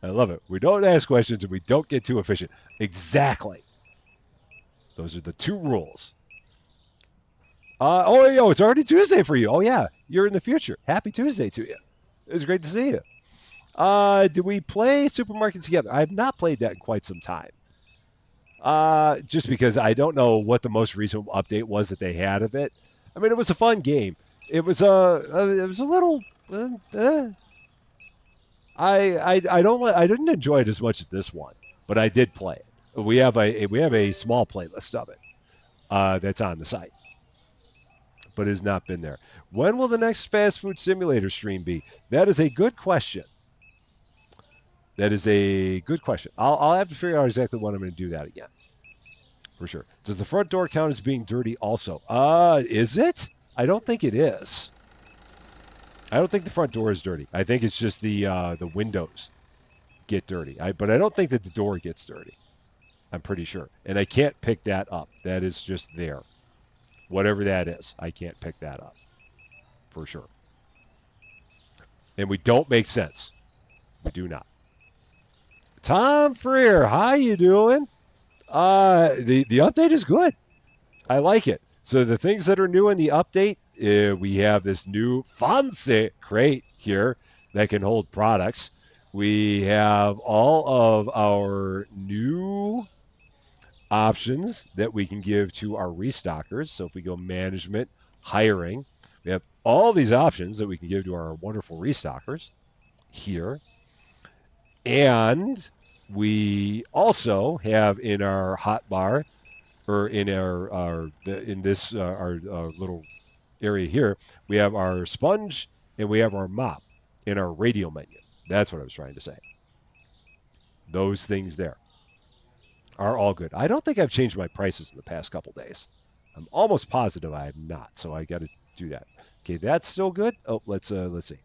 I love it. We don't ask questions and we don't get too efficient. Exactly. Those are the two rules. It's already Tuesday for you. Oh, yeah. You're in the future. Happy Tuesday to you. It was great to see you. Do we play Supermarket together? I have not played that in quite some time. Just because I don't know what the most recent update was that they had of it. I mean, it was a fun game. It was a little. I didn't enjoy it as much as this one, but I did play it. We have a small playlist of it that's on the site, but it has not been there. When will the next fast food simulator stream be? That is a good question. That is a good question. I'll have to figure out exactly when I'm going to do that again. For sure. Does the front door count as being dirty also? Is it? I don't think it is. I don't think the front door is dirty. I think it's just the windows get dirty. But I don't think that the door gets dirty. I'm pretty sure. And I can't pick that up. That is just there. Whatever that is, I can't pick that up. For sure. And we don't make sense. We do not. Tom Freer, how you doing? The update is good. I like it. So the things that are new in the update, we have this new fancy crate here that can hold products. We have all of our new options that we can give to our restockers. So if we go management, hiring, we have all these options that we can give to our wonderful restockers here. And we also have in our hot bar, or in our little area here, we have our sponge and we have our mop in our radio menu. That's what I was trying to say. Those things there are all good. I don't think I've changed my prices in the past couple days. I'm almost positive I have not, so I got to do that. Okay, that's still good. Oh, let's see.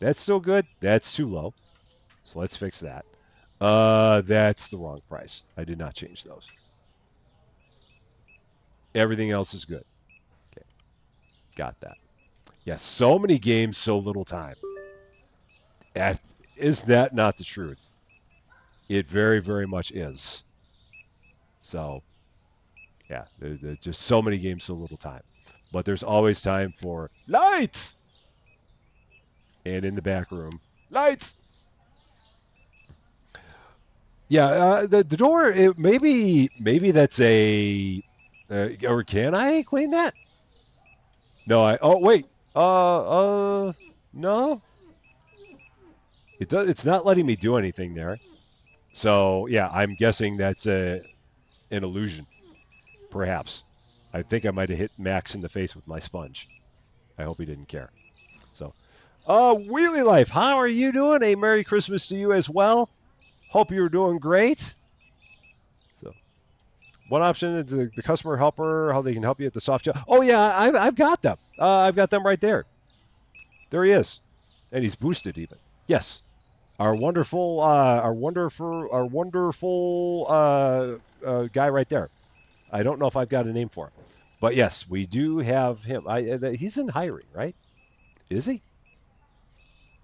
That's still good. That's too low. So let's fix that. That's the wrong price. I did not change those. Everything else is good. Okay, got that. Yes, so many games, so little time. Is that not the truth? It very, very much is. So, yeah, there's just so many games, so little time. But there's always time for lights! And in the back room, lights! Yeah, the door, maybe that's a... or can I clean that? No, oh, wait. No. It's not letting me do anything there. So, yeah, I'm guessing that's an illusion. Perhaps. I think I might have hit Max in the face with my sponge. I hope he didn't care. So, Wheelie Life, how are you doing? A Merry Christmas to you as well. Hope you're doing great. So, one option is the customer helper, how they can help you at the soft gel. Oh yeah, I've got them. I've got them right there. There he is, and he's boosted even. Yes, our wonderful guy right there. I don't know if I've got a name for him, but yes, we do have him. He's in hiring, right? Is he?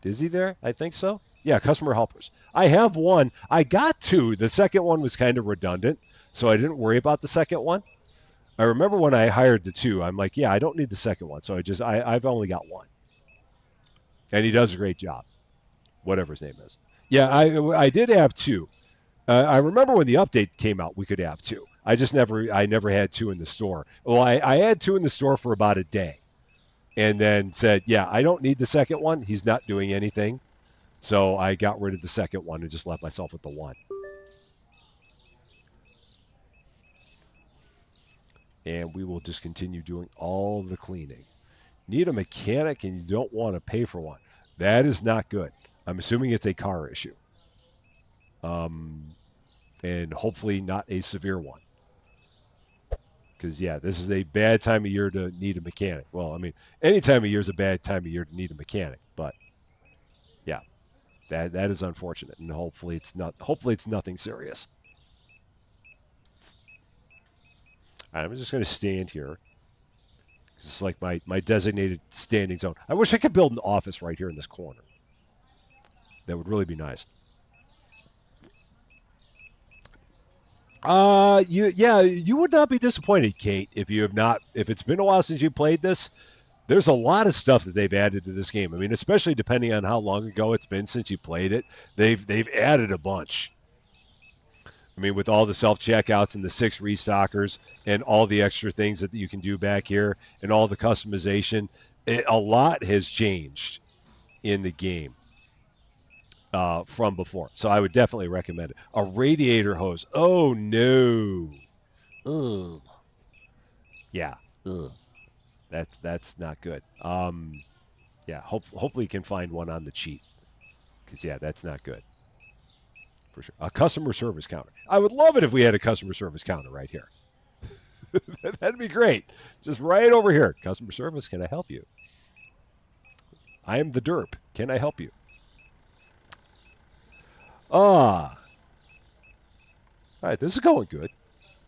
Is he there? I think so. Yeah, customer helpers. I have one. I got two. The second one was kind of redundant, so I didn't worry about the second one. I remember when I hired the two, I'm like, yeah, I don't need the second one, so I've only got one, and he does a great job, whatever his name is. Yeah, I did have two. I remember when the update came out, we could have two. I never had two in the store. Well, I had two in the store for about a day, and then said, yeah, I don't need the second one. He's not doing anything. So I got rid of the second one and just left myself with the one. And we will just continue doing all the cleaning. Need a mechanic and you don't want to pay for one. That is not good. I'm assuming it's a car issue. And hopefully not a severe one. Because, yeah, this is a bad time of year to need a mechanic. Well, I mean, any time of year is a bad time of year to need a mechanic. But, yeah, that is unfortunate. And hopefully it's nothing serious. I'm just going to stand here. It's like my designated standing zone. I wish I could build an office right here in this corner. That would really be nice. You would not be disappointed, Kate, if it's been a while since you played this. There's a lot of stuff that they've added to this game. I mean, especially depending on how long ago it's been since you played it, they've added a bunch. I mean, with all the self-checkouts and the 6 restockers and all the extra things that you can do back here and all the customization, a lot has changed in the game from before. So I would definitely recommend it. A radiator hose. Oh, no. Ugh. Yeah. Ugh. That's not good. Yeah, hopefully you can find one on the cheap. Because, yeah, that's not good. For sure. A customer service counter. I would love it if we had a customer service counter right here. That'd be great. Just right over here. Customer service, can I help you? I am the derp. Can I help you? All right, this is going good.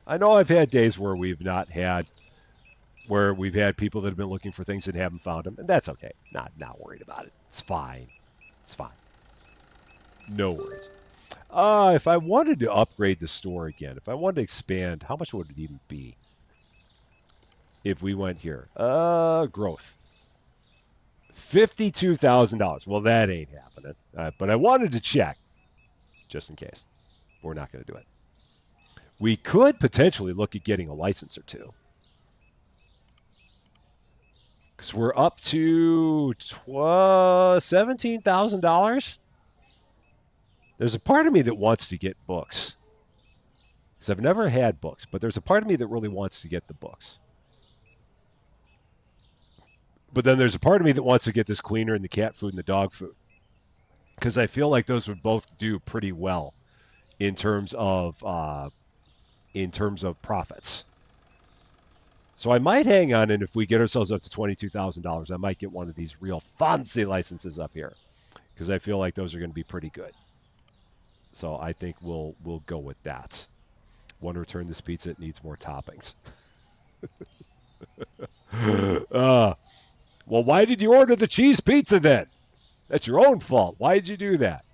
I know I've had days where we've had people that have been looking for things and haven't found them, and that's okay. Not worried about it. It's fine. It's fine. No worries. If I wanted to upgrade the store again, if I wanted to expand, how much would it even be? If we went here. Growth. $52,000. Well, that ain't happening. But I wanted to check, just in case. We're not going to do it. We could potentially look at getting a license or two. Because we're up to $17,000. There's a part of me that wants to get books. Because I've never had books, but there's a part of me that really wants to get the books. But then there's a part of me that wants to get this cleaner and the cat food and the dog food. because I feel like those would both do pretty well in terms of profits. So I might hang on, and if we get ourselves up to $22,000, I might get one of these real fancy licenses up here because I feel like those are going to be pretty good. So I think we'll go with that. Want to return this pizza? It needs more toppings. Well, why did you order the cheese pizza then? That's your own fault. Why did you do that?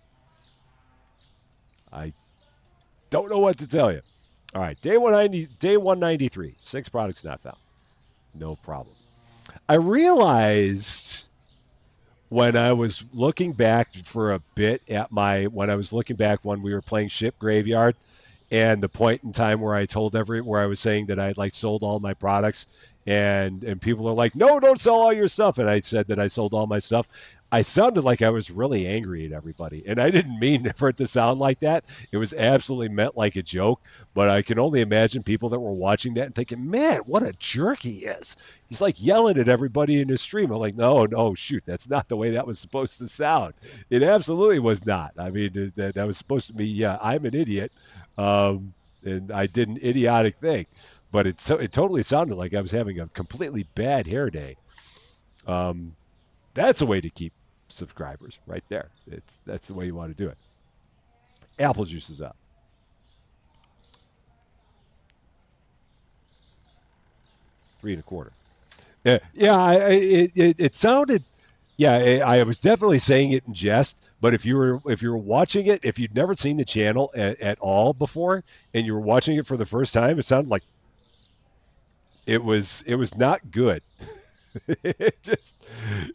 I don't know what to tell you. All right, day 190, day 193. 6 products not found. No problem. I realized when I was looking back for a bit at when I was looking back when we were playing Ship Graveyard, and the point in time where I told where I was saying that I'd like sold all my products, and people are like, no, don't sell all your stuff, and I said that I sold all my stuff. I sounded like I was really angry at everybody, and I didn't mean for it to sound like that. It was absolutely meant like a joke, but I can only imagine people that were watching that and thinking, man, what a jerk he is. He's like yelling at everybody in his stream. I'm like, no, shoot, that's not the way that was supposed to sound. It absolutely was not. I mean, that was supposed to be, yeah, I'm an idiot, and I did an idiotic thing, but it totally sounded like I was having a completely bad hair day. Um, that's a way to keep subscribers right there. That's the way you want to do it. Apple juice is up. 3 1/4. It sounded. Yeah, I was definitely saying it in jest. But if you were watching it, if you'd never seen the channel at all before, and you were watching it for the first time, it sounded like it was not good. it just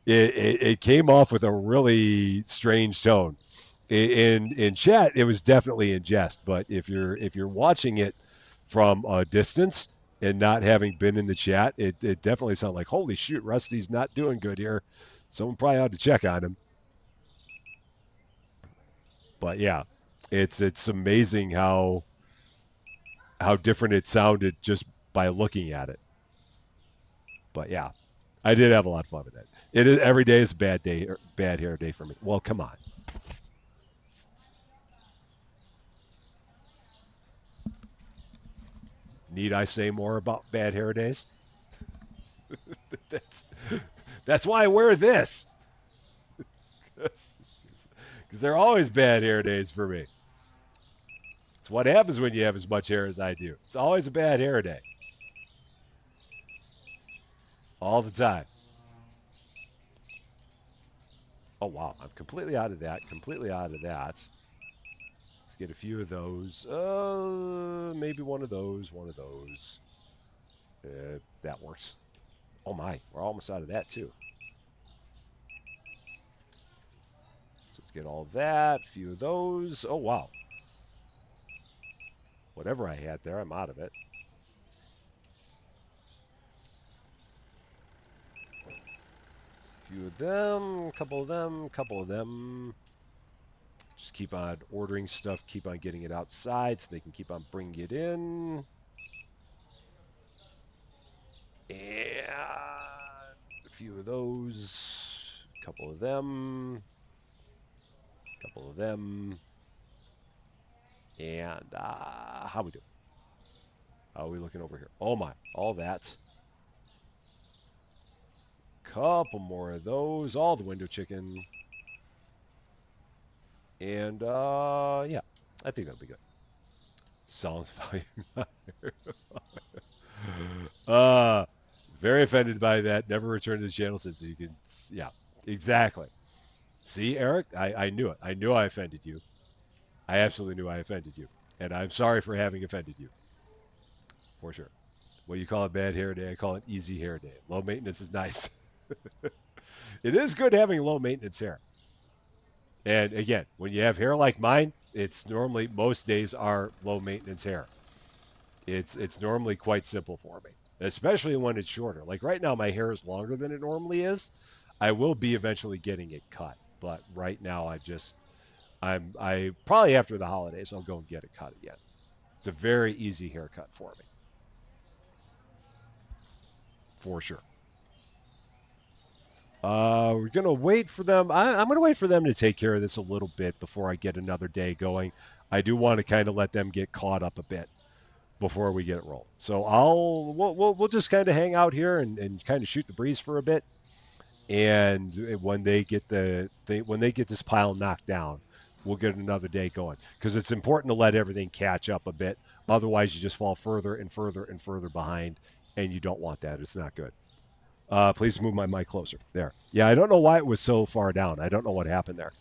it came off with a really strange tone. In chat, it was definitely in jest. But if you're watching it from a distance and not having been in the chat, it definitely sounded like, holy shoot, Rusty's not doing good here. Someone probably ought to check on him. But yeah, it's amazing how different it sounded just by looking at it. But yeah, I did have a lot of fun with it. It is every day is a bad day or bad hair day for me. Well, come on. Need I say more about bad hair days? that's that's why I wear this. Because they're always bad hair days for me. It's what happens when you have as much hair as I do. It's always a bad hair day. All the time. Oh wow, I'm completely out of that. Completely out of that. Let's get a few of those. Maybe one of those. One of those. That works. Oh my, we're almost out of that too. So let's get all of that. A few of those. Oh wow. Whatever I had there, I'm out of it. A few of them. A couple of them. A couple of them. Just keep on ordering stuff. Keep on getting it outside so they can keep on bringing it in. And a few of those. A couple of them. A couple of them. And how we doing? How are we looking over here? Oh my, all that. Couple more of those. All the window chicken. And yeah, I think that'll be good. Sound volume. uh, very offended by that. Never returned to the channel since you can. Yeah, exactly. See, Eric, I knew it. I knew I offended you. I absolutely knew I offended you. And I'm sorry for having offended you. For sure. What do you call a bad hair day? I call it easy hair day. Low maintenance is nice. It is good having low maintenance hair. And again, when you have hair like mine, it's normally most days are low maintenance hair. It's normally quite simple for me, especially when it's shorter. Like right now, my hair is longer than it normally is. I will be eventually getting it cut, but right now I probably after the holidays I'll go and get it cut again. It's a very easy haircut for me, for sure. We're gonna wait for them. I'm gonna wait for them to take care of this a little bit before I get another day going. I do want to kind of let them get caught up a bit before we get it rolling. So we'll just kind of hang out here and kind of shoot the breeze for a bit. And when they get when they get this pile knocked down, we'll get another day going because it's important to let everything catch up a bit. Otherwise, you just fall further and further and further behind, and you don't want that. It's not good. Please move my mic closer. There. Yeah, I don't know why it was so far down. I don't know what happened there.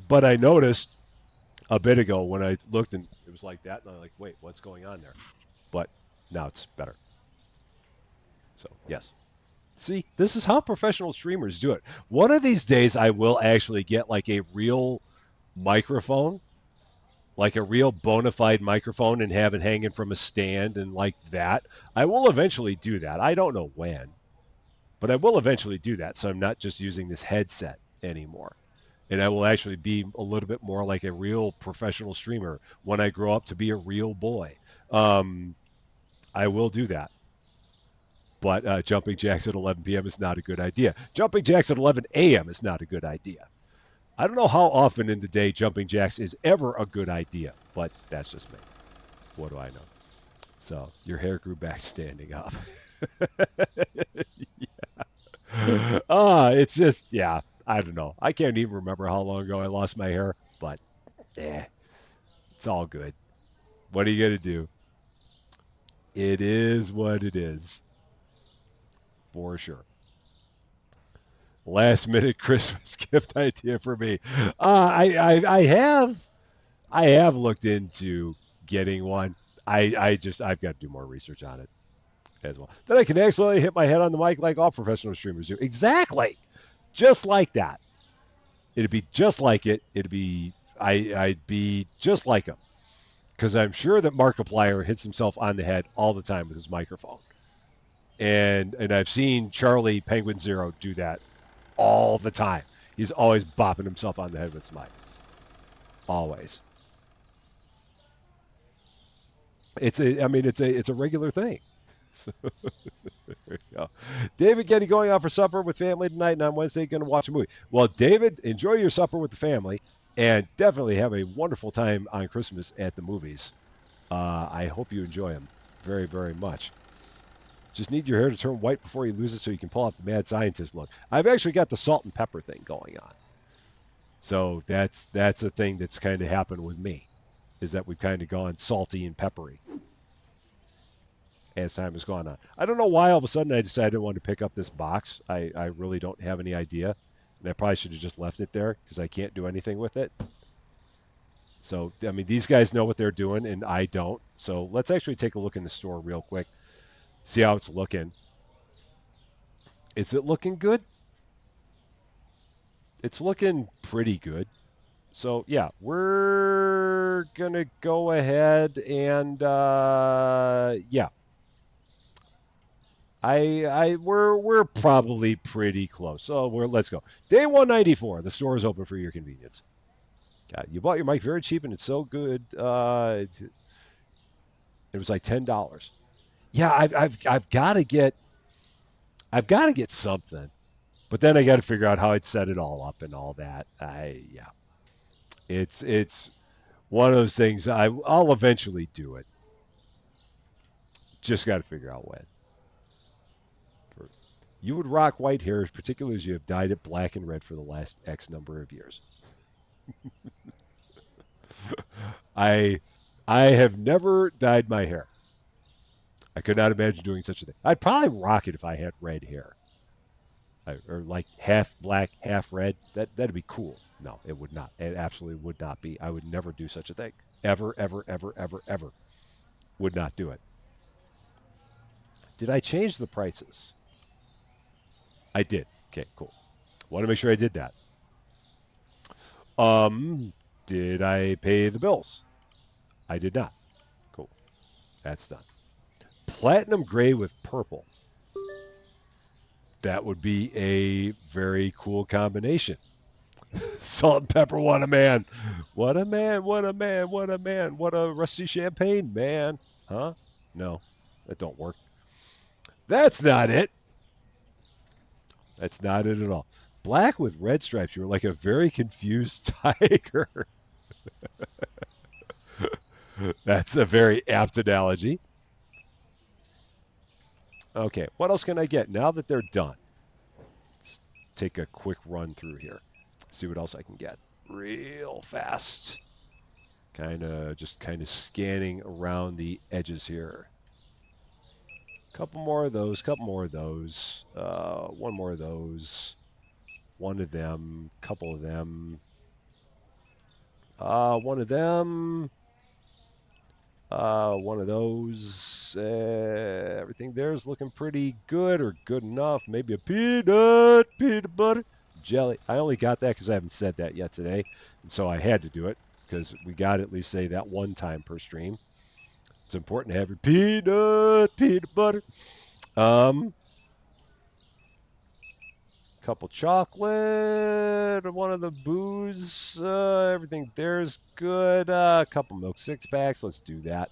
But I noticed a bit ago when I looked and it was like that, and I'm like, wait, what's going on there? But now it's better. So, yes. See, this is how professional streamers do it. One of these days, I will actually get like a real microphone, like a real bona fide microphone, and have it hanging from a stand and like that. I will eventually do that. I don't know when, but I will eventually do that. So I'm not just using this headset anymore. And I will actually be a little bit more like a real professional streamer when I grow up to be a real boy. Um, I will do that. But jumping jacks at 11 p.m. is not a good idea. Jumping jacks at 11 a.m. is not a good idea. I don't know how often in the day jumping jacks is ever a good idea, but that's just me. What do I know? So your hair grew back standing up. It's just, yeah, I don't know. I can't even remember how long ago I lost my hair, but eh, it's all good. What are you going to do? It is what it is, for sure. Last minute Christmas gift idea for me. I have looked into getting one. I've got to do more research on it as well. Then I can accidentally hit my head on the mic like all professional streamers do. Exactly, just like that. It'd be just like it. It'd be I'd be just like him because I'm sure that Markiplier hits himself on the head all the time with his microphone, and I've seen Charlie Penguin Zero do that all the time. He's always bopping himself on the head with his mic. Always. It's a regular thing. So, there you go. David getting going out for supper with family tonight, and on Wednesday going to watch a movie. Well, David, enjoy your supper with the family, and definitely have a wonderful time on Christmas at the movies. I hope you enjoy them very, very much. Just need your hair to turn white before you lose it so you can pull off the mad scientist look. I've actually got the salt and pepper thing going on. So that's a thing that's kind of happened with me, is that we've kind of gone salty and peppery as time has gone on. I don't know why all of a sudden I decided I wanted to pick up this box. I really don't have any idea. And I probably should have just left it there because I can't do anything with it. So, I mean, these guys know what they're doing and I don't. So let's actually take a look in the store real quick, see how it's looking. Is it looking good? It's looking pretty good. So yeah, we're gonna go ahead and yeah, we're probably pretty close. So let's go. Day 194. The store is open for your convenience. You bought your mic very cheap and it's so good. It was like $10. Yeah, I've got to get something, but then I got to figure out how I'd set it all up and all that. Yeah, it's one of those things. I'll eventually do it. Just got to figure out when. You would rock white hair, particularly as you have dyed it black and red for the last X number of years. I I have never dyed my hair. I could not imagine doing such a thing. I'd probably rock it if I had red hair, or like half black, half red. That'd be cool. No, it would not. It absolutely would not be. I would never do such a thing. Ever, ever, ever, ever, ever. Would not do it. Did I change the prices? I did. Okay, cool. Want to make sure I did that. Um, did I pay the bills? I did not. Cool. That's done. Platinum gray with purple. That would be a very cool combination. Salt and pepper, what a man. What a man, what a man, what a man. What a rusty champagne man. Huh? No, that don't work. That's not it. That's not it at all. Black with red stripes. You're like a very confused tiger. That's a very apt analogy. Okay, what else can I get now that they're done? Let's take a quick run through here. See what else I can get real fast. Just kind of scanning around the edges here. Couple more of those, couple more of those. One more of those. One of them, couple of them. One of them. One of those. Everything there's looking pretty good or good enough. Maybe a peanut butter, jelly. I only got that because I haven't said that yet today. And so I had to do it because we got to at least say that one time per stream. It's important to have your peanut butter. Couple chocolate, one of the booze, everything there's good. A couple milk six packs, let's do that.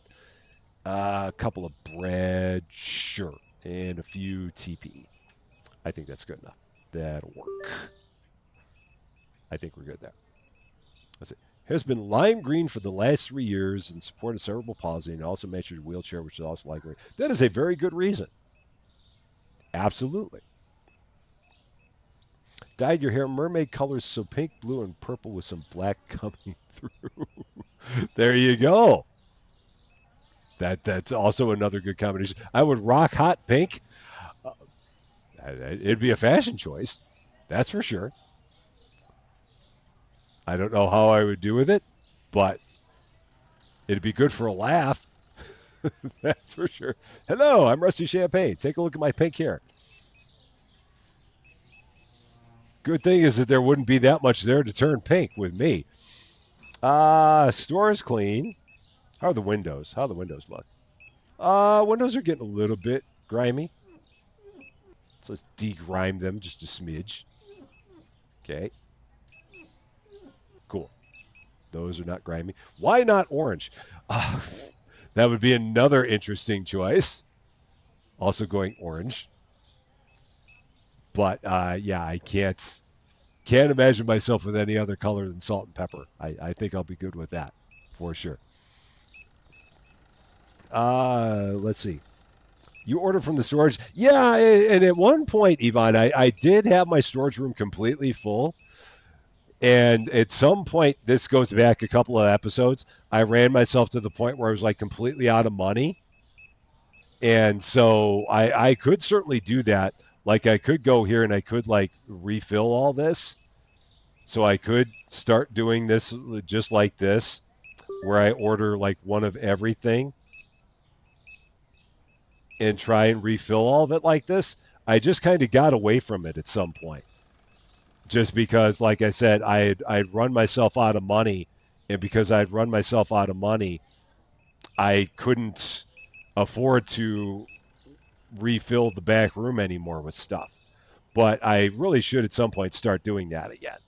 A couple of bread, sure, and a few TP. I think that's good enough. That'll work. I think we're good there. Let's see. Has been lime green for the last 3 years in support of cerebral palsy and also mentioned wheelchair, which is also likely. That is a very good reason. Absolutely. Dyed your hair mermaid colors, so pink, blue, and purple with some black coming through. There you go. That's also another good combination. I would rock hot pink. It'd be a fashion choice. That's for sure. I don't know how I would do with it, but it'd be good for a laugh. That's for sure. Hello, I'm Rusty Champaign. Take a look at my pink hair. Good thing is that there wouldn't be that much there to turn pink with me. Store's clean. How are the windows? How do the windows look? Windows are getting a little bit grimy. So let's degrime them just a smidge. Okay. Cool. Those are not grimy. Why not orange? That would be another interesting choice. Also going orange. But yeah, I can't imagine myself with any other color than salt and pepper. I think I'll be good with that for sure. Let's see. You ordered from the storage. Yeah, and at one point, Yvonne, I did have my storage room completely full. And at some point, this goes back a couple of episodes, I ran myself to the point where I was like completely out of money. And so I could certainly do that. Like I could go here and I could like refill all this. So I could start doing this just like this, where I order like one of everything and try and refill all of it like this. I just kind of got away from it at some point. Just because, like I said, I'd run myself out of money. And because I'd run myself out of money, I couldn't afford to refill the back room anymore with stuff. But I really should at some point start doing that again.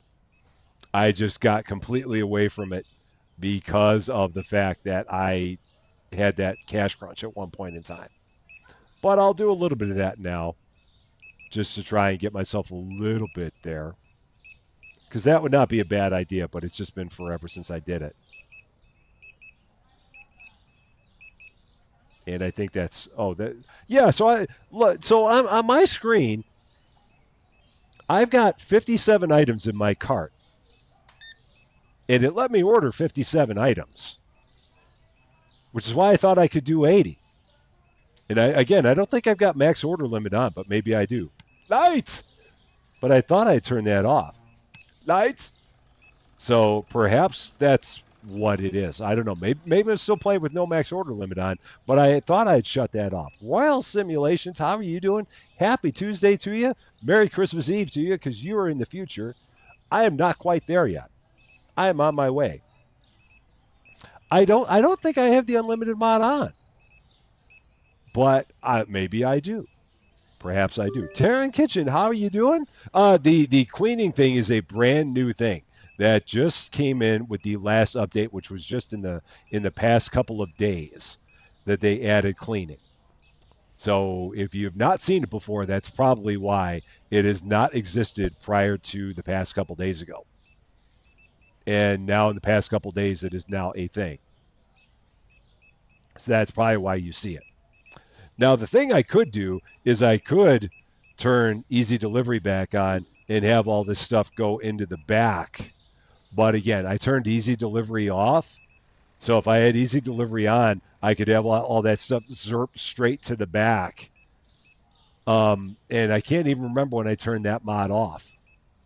I just got completely away from it because of the fact that I had that cash crunch at one point in time. But I'll do a little bit of that now just to try and get myself a little bit there. Because that would not be a bad idea, but it's just been forever since I did it. And I think that's yeah. So I'm on my screen. I've got 57 items in my cart, and it let me order 57 items, which is why I thought I could do 80. And I don't think I've got max order limit on, but maybe I do. Lights, but I thought I'd turn that off. Lights. So perhaps that's what it is. I don't know. Maybe I'm still playing with no max order limit on, but I thought I'd shut that off. Royal Simulations, how are you doing? Happy Tuesday to you. Merry Christmas Eve to you, because you are in the future. I am not quite there yet. I am on my way. I don't think I have the unlimited mod on, but maybe I do. Perhaps I do. Terran Kitchen, how are you doing? The cleaning thing is a brand new thing that just came in with the last update, which was just in the past couple of days that they added cleaning. So if you have not seen it before, that's probably why it has not existed prior to the past couple days ago. And now in the past couple days, it is now a thing. So that's probably why you see it. Now, the thing I could do is I could turn easy delivery back on and have all this stuff go into the back. But again, I turned easy delivery off. So if I had easy delivery on, I could have all that stuff zerp straight to the back. And I can't even remember when I turned that mod off.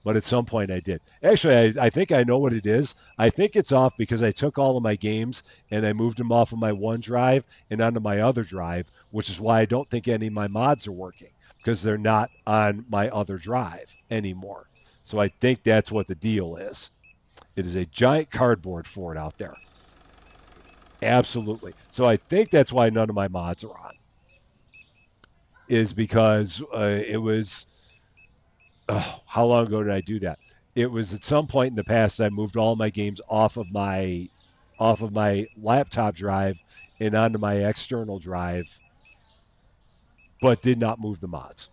But at some point I did. Actually, I think I know what it is. I think it's off because I took all of my games and I moved them off of my one drive and onto my other drive, which is why I don't think any of my mods are working because they're not on my other drive anymore. So I think that's what the deal is. It is a giant cardboard fort out there. Absolutely. So I think that's why none of my mods are on. Is because it was how long ago did I do that? It was at some point in the past I moved all my games off of my laptop drive and onto my external drive, but did not move the mods.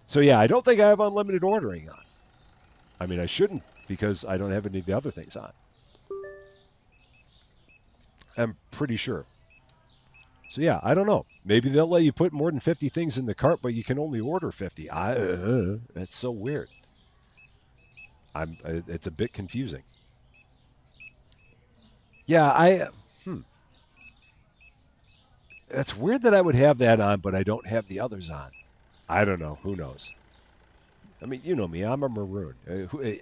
So yeah, I don't think I have unlimited ordering on. I mean, I shouldn't because I don't have any of the other things on. I'm pretty sure. So yeah, I don't know. Maybe they'll let you put more than 50 things in the cart, but you can only order 50. That's so weird. It's a bit confusing. Yeah, It's weird that I would have that on, but I don't have the others on. I don't know. Who knows? I mean, you know me. I'm a maroon.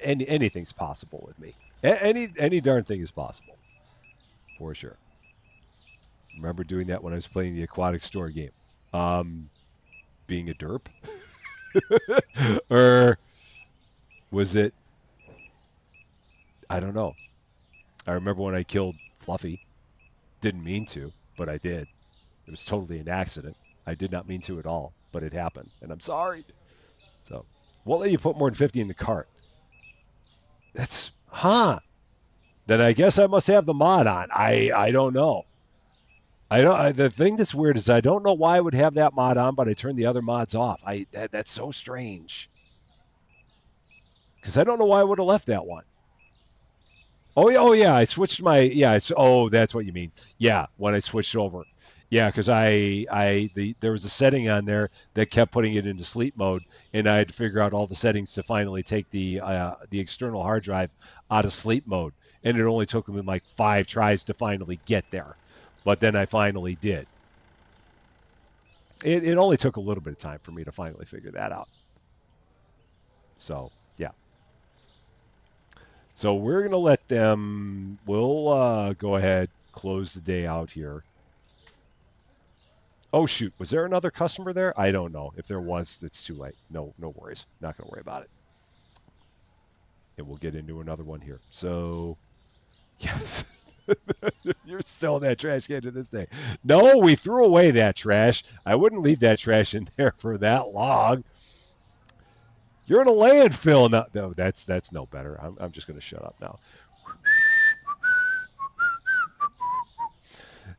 Anything's possible with me. Any darn thing is possible, for sure. Remember doing that when I was playing the aquatic store game. Being a derp, or was it? I don't know. I remember when I killed Fluffy. Didn't mean to, but I did. It was totally an accident. I did not mean to at all, but it happened, and I'm sorry. So, won't let you put more than 50 in the cart. That's Then I guess I must have the mod on. I don't know. The thing that's weird is I don't know why I would have that mod on, but I turned the other mods off. That's so strange. Because I don't know why I would have left that one. Oh yeah, I switched my that's what you mean. Yeah, when I switched over. Yeah, because there was a setting on there that kept putting it into sleep mode, and I had to figure out all the settings to finally take the external hard drive out of sleep mode, and it only took me like 5 tries to finally get there, but then I finally did. It only took a little bit of time for me to finally figure that out. So yeah. So we're gonna let them. We'll go ahead, close the day out here. Oh shoot, was there another customer there? I don't know. If there was, it's too late. No worries. Not gonna worry about it. And we'll get into another one here. So, yes, you're still in that trash can to this day. No, we threw away that trash. I wouldn't leave that trash in there for that long. You're in a landfill now. No, that's no better. I'm just gonna shut up now.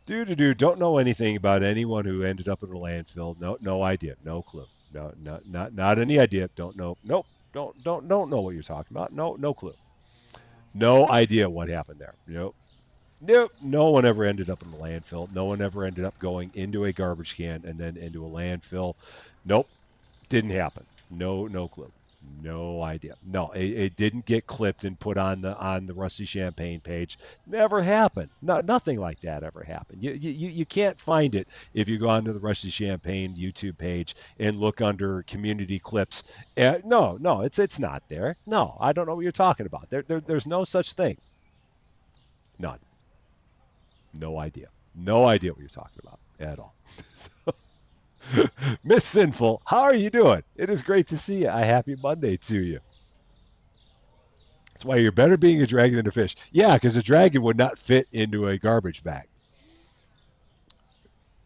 Don't know anything about anyone who ended up in a landfill. No idea. No clue. No, not any idea. Don't know. Nope. Don't know what you're talking about. No clue. No idea what happened there. Nope. No one ever ended up in a landfill. No one ever ended up going into a garbage can and then into a landfill. Nope. Didn't happen. No clue. No idea. No, it didn't get clipped and put on the Rusty Champaign page. Never happened. Nothing like that ever happened. You can't find it if you go onto the Rusty Champaign YouTube page and look under community clips. No, it's not there. No, I don't know what you're talking about. There's no such thing. None. No idea. No idea what you're talking about at all. So, Miss Sinful, how are you doing? It is great to see you. A happy Monday to you. That's why you're better being a dragon than a fish. Yeah, because a dragon would not fit into a garbage bag.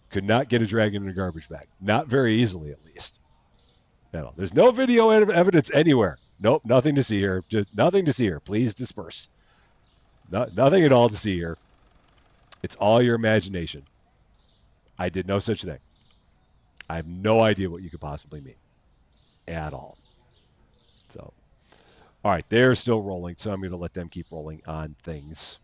Could not get a dragon in a garbage bag. Not very easily, at least. No, there's no video evidence anywhere. Nope, nothing to see here. Just nothing to see here. Please disperse. Nothing at all to see here. It's all your imagination. I did no such thing. I have no idea what you could possibly mean at all. So, all right, they're still rolling, so I'm going to let them keep rolling on things.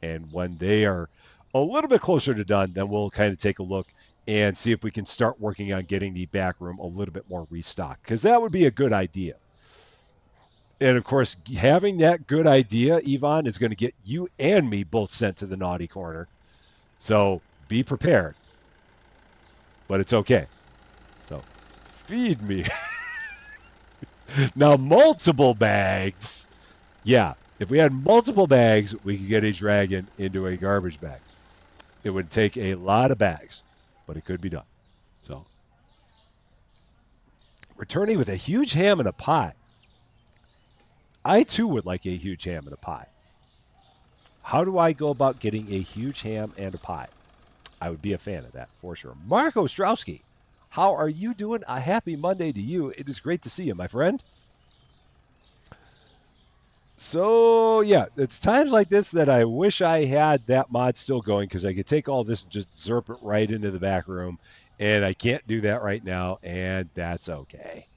And when they are a little bit closer to done, then we'll kind of take a look and see if we can start working on getting the back room a little bit more restocked, because that would be a good idea. And of course, having that good idea, Yvonne, is going to get you and me both sent to the naughty corner. So be prepared, but it's okay. So feed me. Now, multiple bags. Yeah, if we had multiple bags, we could get a dragon into a garbage bag. It would take a lot of bags, but it could be done. So, returning with a huge ham and a pie. I too would like a huge ham and a pie. How do I go about getting a huge ham and a pie? I would be a fan of that for sure. Marco Strowski, how are you doing? A happy Monday to you. It is great to see you, my friend. So, yeah, it's times like this that I wish I had that mod still going because I could take all this and just zerp it right into the back room. And I can't do that right now, and that's okay.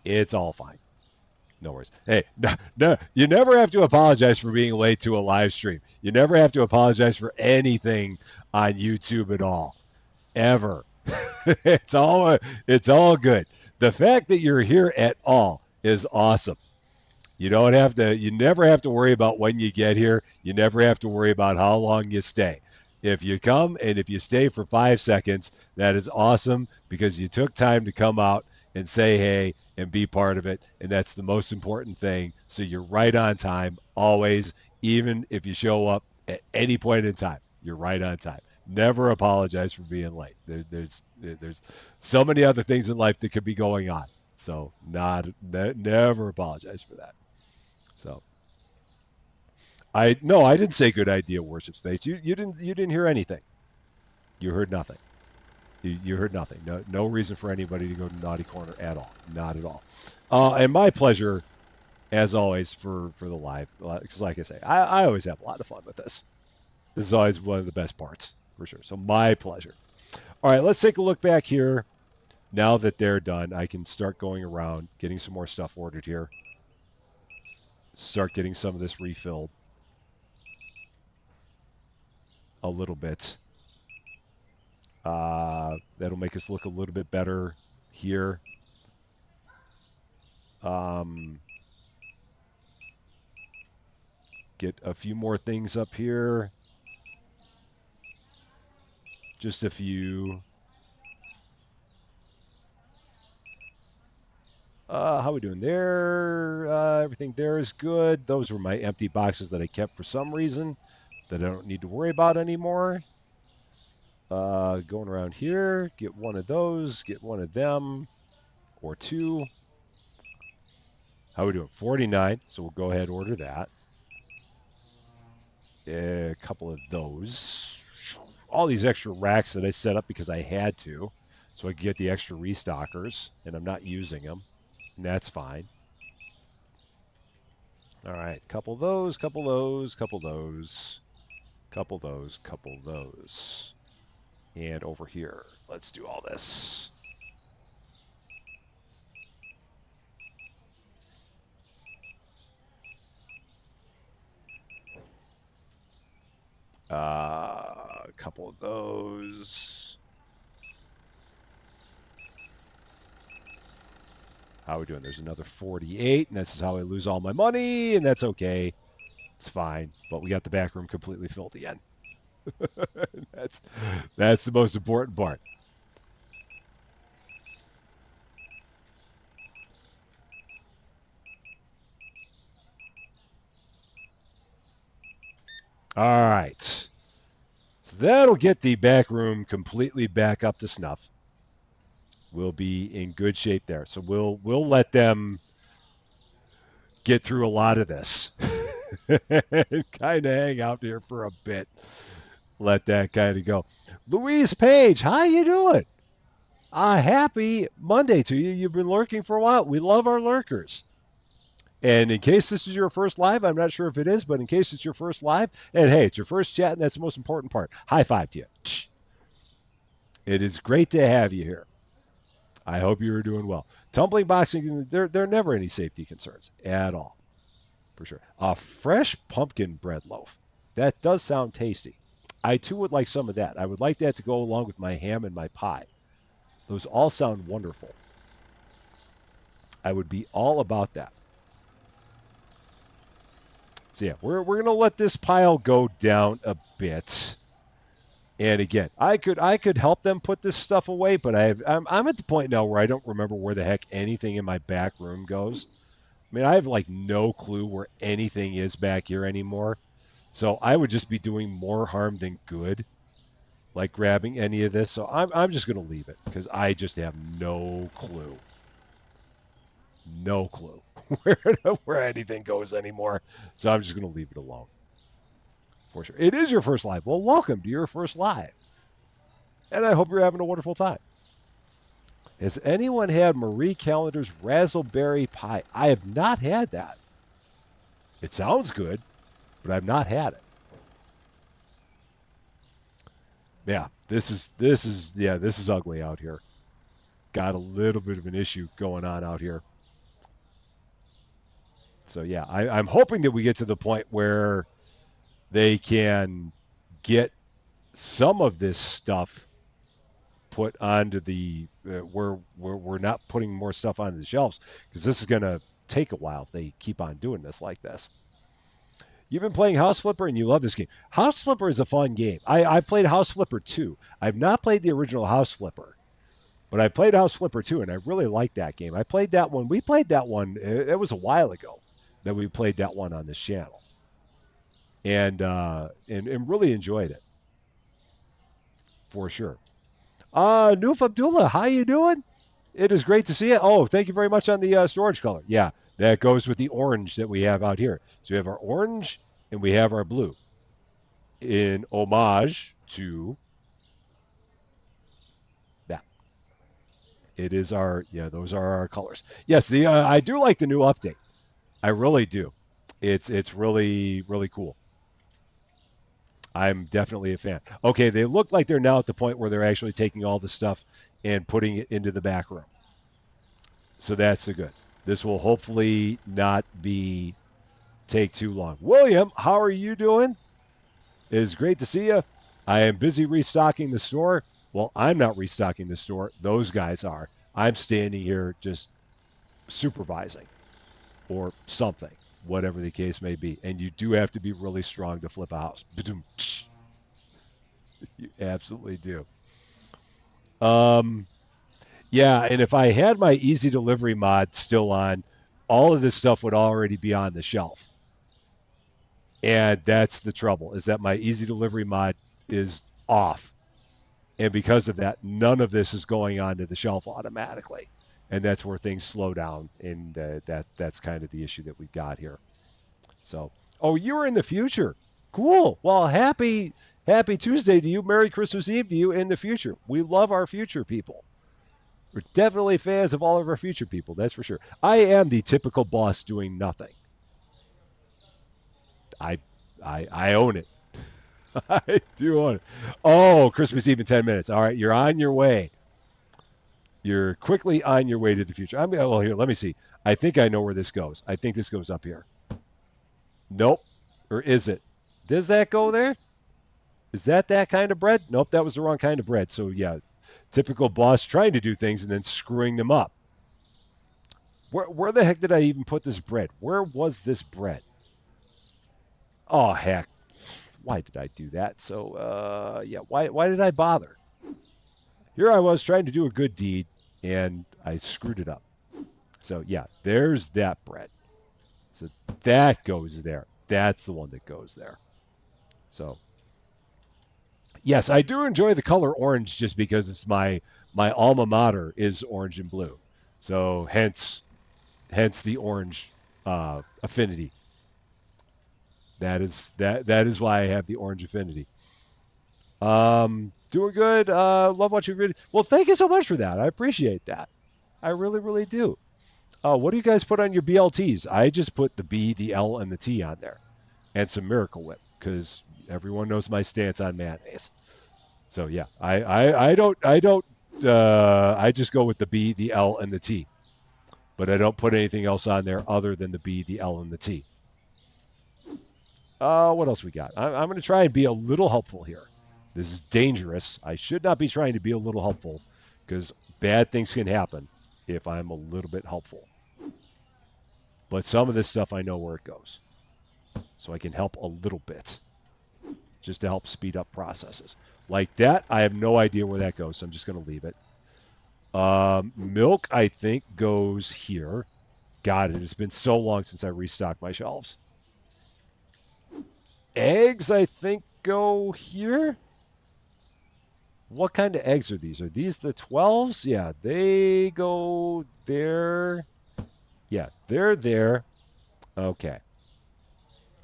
It's all fine. No worries. Hey, no, you never have to apologize for being late to a live stream. You never have to apologize for anything on YouTube at all, ever. It's all good. The fact that you're here at all is awesome. You never have to worry about when you get here. You never have to worry about how long you stay. If you come and if you stay for 5 seconds, that is awesome because you took time to come out and say hey and be part of it. And that's the most important thing. So you're right on time always, even if you show up at any point in time, you're right on time. Never apologize for being late. There's so many other things in life that could be going on. So never apologize for that. So I didn't say good idea, worship space. You didn't hear anything. You heard nothing. You heard nothing. No reason for anybody to go to naughty corner at all. Not at all. And my pleasure, as always, for the live. Because like I say, I always have a lot of fun with this. This is always one of the best parts for sure. So my pleasure. All right, let's take a look back here. Now that they're done, I can start going around, getting some more stuff ordered here. Start getting some of this refilled a little bit. That'll make us look a little bit better here. Get a few more things up here. Just a few. How are we doing there? Everything there is good. Those were my empty boxes that I kept for some reason that I don't need to worry about anymore. Going around here, get one of those, get one of them, or two. How are we doing? 49, so we'll go ahead and order that. A couple of those. All these extra racks that I set up because I had to, so I could get the extra restockers, and I'm not using them, and that's fine. All right, couple those, couple those, couple those, couple those, couple those. And over here, let's do all this. A couple of those. How are we doing? There's another 48, and this is how I lose all my money, and that's okay. It's fine, but we got the back room completely filled again. that's the most important part. All right. So that'll get the back room completely back up to snuff. We'll be in good shape there. So we'll let them get through a lot of this. Kind of hang out here for a bit. Let that kind of go. Louise Page, how you doing? Happy Monday to you. You've been lurking for a while. We love our lurkers. And in case this is your first live, I'm not sure if it is, but in case it's your first live, and hey, it's your first chat, and that's the most important part. High five to you. It is great to have you here. I hope you are doing well. Tumbling boxing, there are never any safety concerns at all, for sure. A fresh pumpkin bread loaf. That does sound tasty. I too would like some of that. I would like that to go along with my ham and my pie. Those all sound wonderful. I would be all about that. So yeah, we're gonna let this pile go down a bit. And again, I could help them put this stuff away, but I'm at the point now where I don't remember where the heck anything in my back room goes. I mean, I have like no clue where anything is back here anymore. So I would just be doing more harm than good, like grabbing any of this. So I'm just gonna leave it because I just have no clue. No clue where anything goes anymore. So I'm just gonna leave it alone. For sure. It is your first live. Well, welcome to your first live. And I hope you're having a wonderful time. Has anyone had Marie Callender's raspberry pie? I have not had that. It sounds good, but I've not had it. Yeah, this is ugly out here. Got a little bit of an issue going on out here. So yeah, I'm hoping that we get to the point where they can get some of this stuff put onto the where we're not putting more stuff onto the shelves because this is going to take a while if they keep on doing this like this. You've been playing House Flipper and you love this game. House Flipper is a fun game. I've played House Flipper 2. I've not played the original House Flipper, but I played House Flipper 2 and I really liked that game. I played that one. We played that one. It was a while ago that we played that one on this channel, and really enjoyed it for sure. Noof Abdullah, how you doing? It is great to see you. Oh, thank you very much on the storage color. Yeah, that goes with the orange that we have out here. So we have our orange and we have our blue in homage to that. It is those are our colors. Yes, I do like the new update. I really do. It's really, really cool. I'm definitely a fan. Okay, they look like they're now at the point where they're actually taking all the stuff and putting it into the back room. So that's the good. This will hopefully not take too long. William, how are you doing? It is great to see you. I am busy restocking the store. Well, I'm not restocking the store. Those guys are. I'm standing here just supervising or something, whatever the case may be. And you do have to be really strong to flip a house. You absolutely do. Yeah, and if I had my easy delivery mod still on, all of this stuff would already be on the shelf. And that's the trouble, is that my easy delivery mod is off. And because of that, none of this is going onto the shelf automatically. And that's where things slow down. And that's kind of the issue that we've got here. So, oh, you're in the future. Cool. Well, happy Tuesday to you. Merry Christmas Eve to you in the future. We love our future people. We're definitely fans of all of our future people, that's for sure. I am the typical boss doing nothing. I own it. I do own it. Oh, Christmas Eve in 10 minutes. All right, you're on your way. You're quickly on your way to the future. Well, here, let me see. I think I know where this goes. I think this goes up here. Nope. Or is it? Does that go there? Is that kind of bread? Nope, that was the wrong kind of bread. So, yeah, typical boss trying to do things and then screwing them up. Where the heck did I even put this bread? Where was this bread? Oh, heck. Why did I do that? So, yeah, why did I bother? Here I was trying to do a good deed, and I screwed it up. So, yeah, there's that bread. So that goes there. That's the one that goes there. So, yes, I do enjoy the color orange just because it's my alma mater is orange and blue. So, hence the orange affinity. That is why I have the orange affinity. Doing good. Love watching video. Well, thank you so much for that. I appreciate that. I really, really do. What do you guys put on your BLTs? I just put the B, the L, and the T on there, and some Miracle Whip because everyone knows my stance on mayonnaise. So yeah, I don't I just go with the B, the L, and the T, but I don't put anything else on there other than the B, the L, and the T. What else we got? I'm going to try and be a little helpful here. This is dangerous. I should not be trying to be a little helpful because bad things can happen if I'm a little bit helpful. But some of this stuff I know where it goes, so I can help a little bit, just to help speed up processes. Like that, I have no idea where that goes, so I'm just going to leave it. Milk, I think, goes here. God, it has been so long since I restocked my shelves. Eggs, I think, go here. What kind of eggs are these? Are these the 12s? Yeah, they go there. Yeah, they're there. Okay.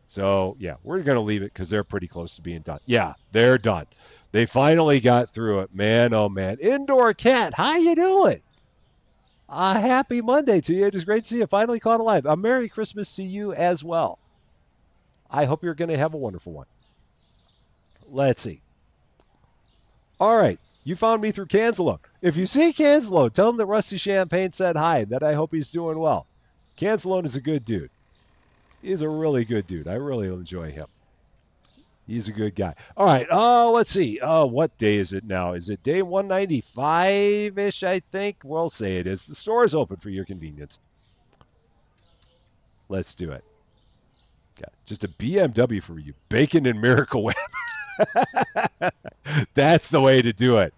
So, yeah, we're going to leave it because they're pretty close to being done. Yeah, they're done. They finally got through it. Man, oh, man. Indoor Cat, how you doing? Happy Monday to you. It is great to see you. Finally caught alive. A Merry Christmas to you as well. I hope you're going to have a wonderful one. Let's see. All right. You found me through Cancelo. If you see Cancelo, tell him that Rusty Champagne said hi and that I hope he's doing well. Cancelo is a good dude. He's a really good dude. I really enjoy him. He's a good guy. All right. Let's see. What day is it now? Is it day 195-ish, I think? We'll say it is. The store is open for your convenience. Let's do it. Got just a BMW for you. Bacon and Miracle Whip. That's the way to do it.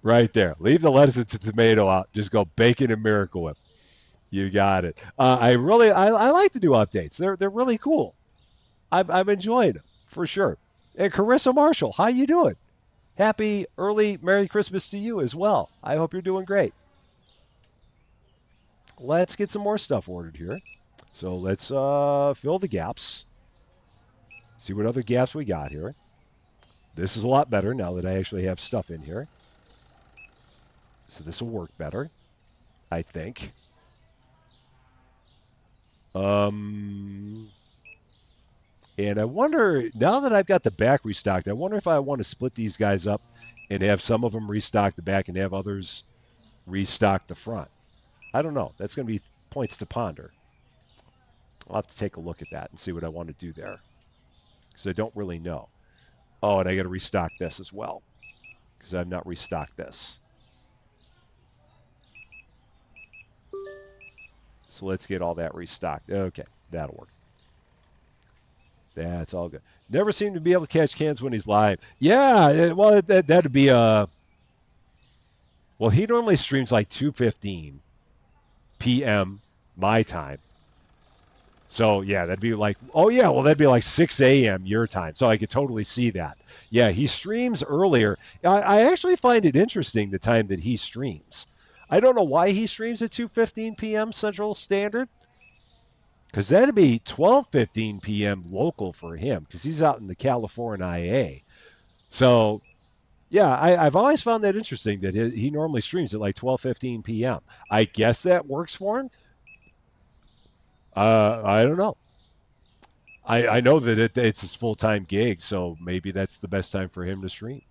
Right there. Leave the lettuce and tomato out. Just go bacon and Miracle Whip. You got it. I like to do updates. They're really cool. I'm enjoying them for sure. And Carissa Marshall, how you doing? Happy early Merry Christmas to you as well. I hope you're doing great. Let's get some more stuff ordered here. So let's fill the gaps. See what other gaps we got here. This is a lot better now that I actually have stuff in here. So this will work better, I think. And I wonder, now that I've got the back restocked, I wonder if I want to split these guys up and have some of them restock the back and have others restock the front. I don't know. That's going to be points to ponder. I'll have to take a look at that and see what I want to do there because I don't really know. Oh, and I got to restock this as well because I've not restocked this. So let's get all that restocked. Okay, that'll work. That's all good. Never seem to be able to catch Cans when he's live. Yeah, well, that'd be well, he normally streams like 2:15 p.m. my time. So yeah, that'd be like, oh yeah, well that'd be like 6 a.m. your time. So I could totally see that. Yeah, he streams earlier. I actually find it interesting the time that he streams. I don't know why he streams at 2:15 p.m. Central Standard. Because that'd be 12:15 p.m. local for him because he's out in the California IA. So, yeah, I've always found that interesting that he normally streams at like 12:15 p.m. I guess that works for him. I don't know. I know that it's his full-time gig, so maybe that's the best time for him to stream.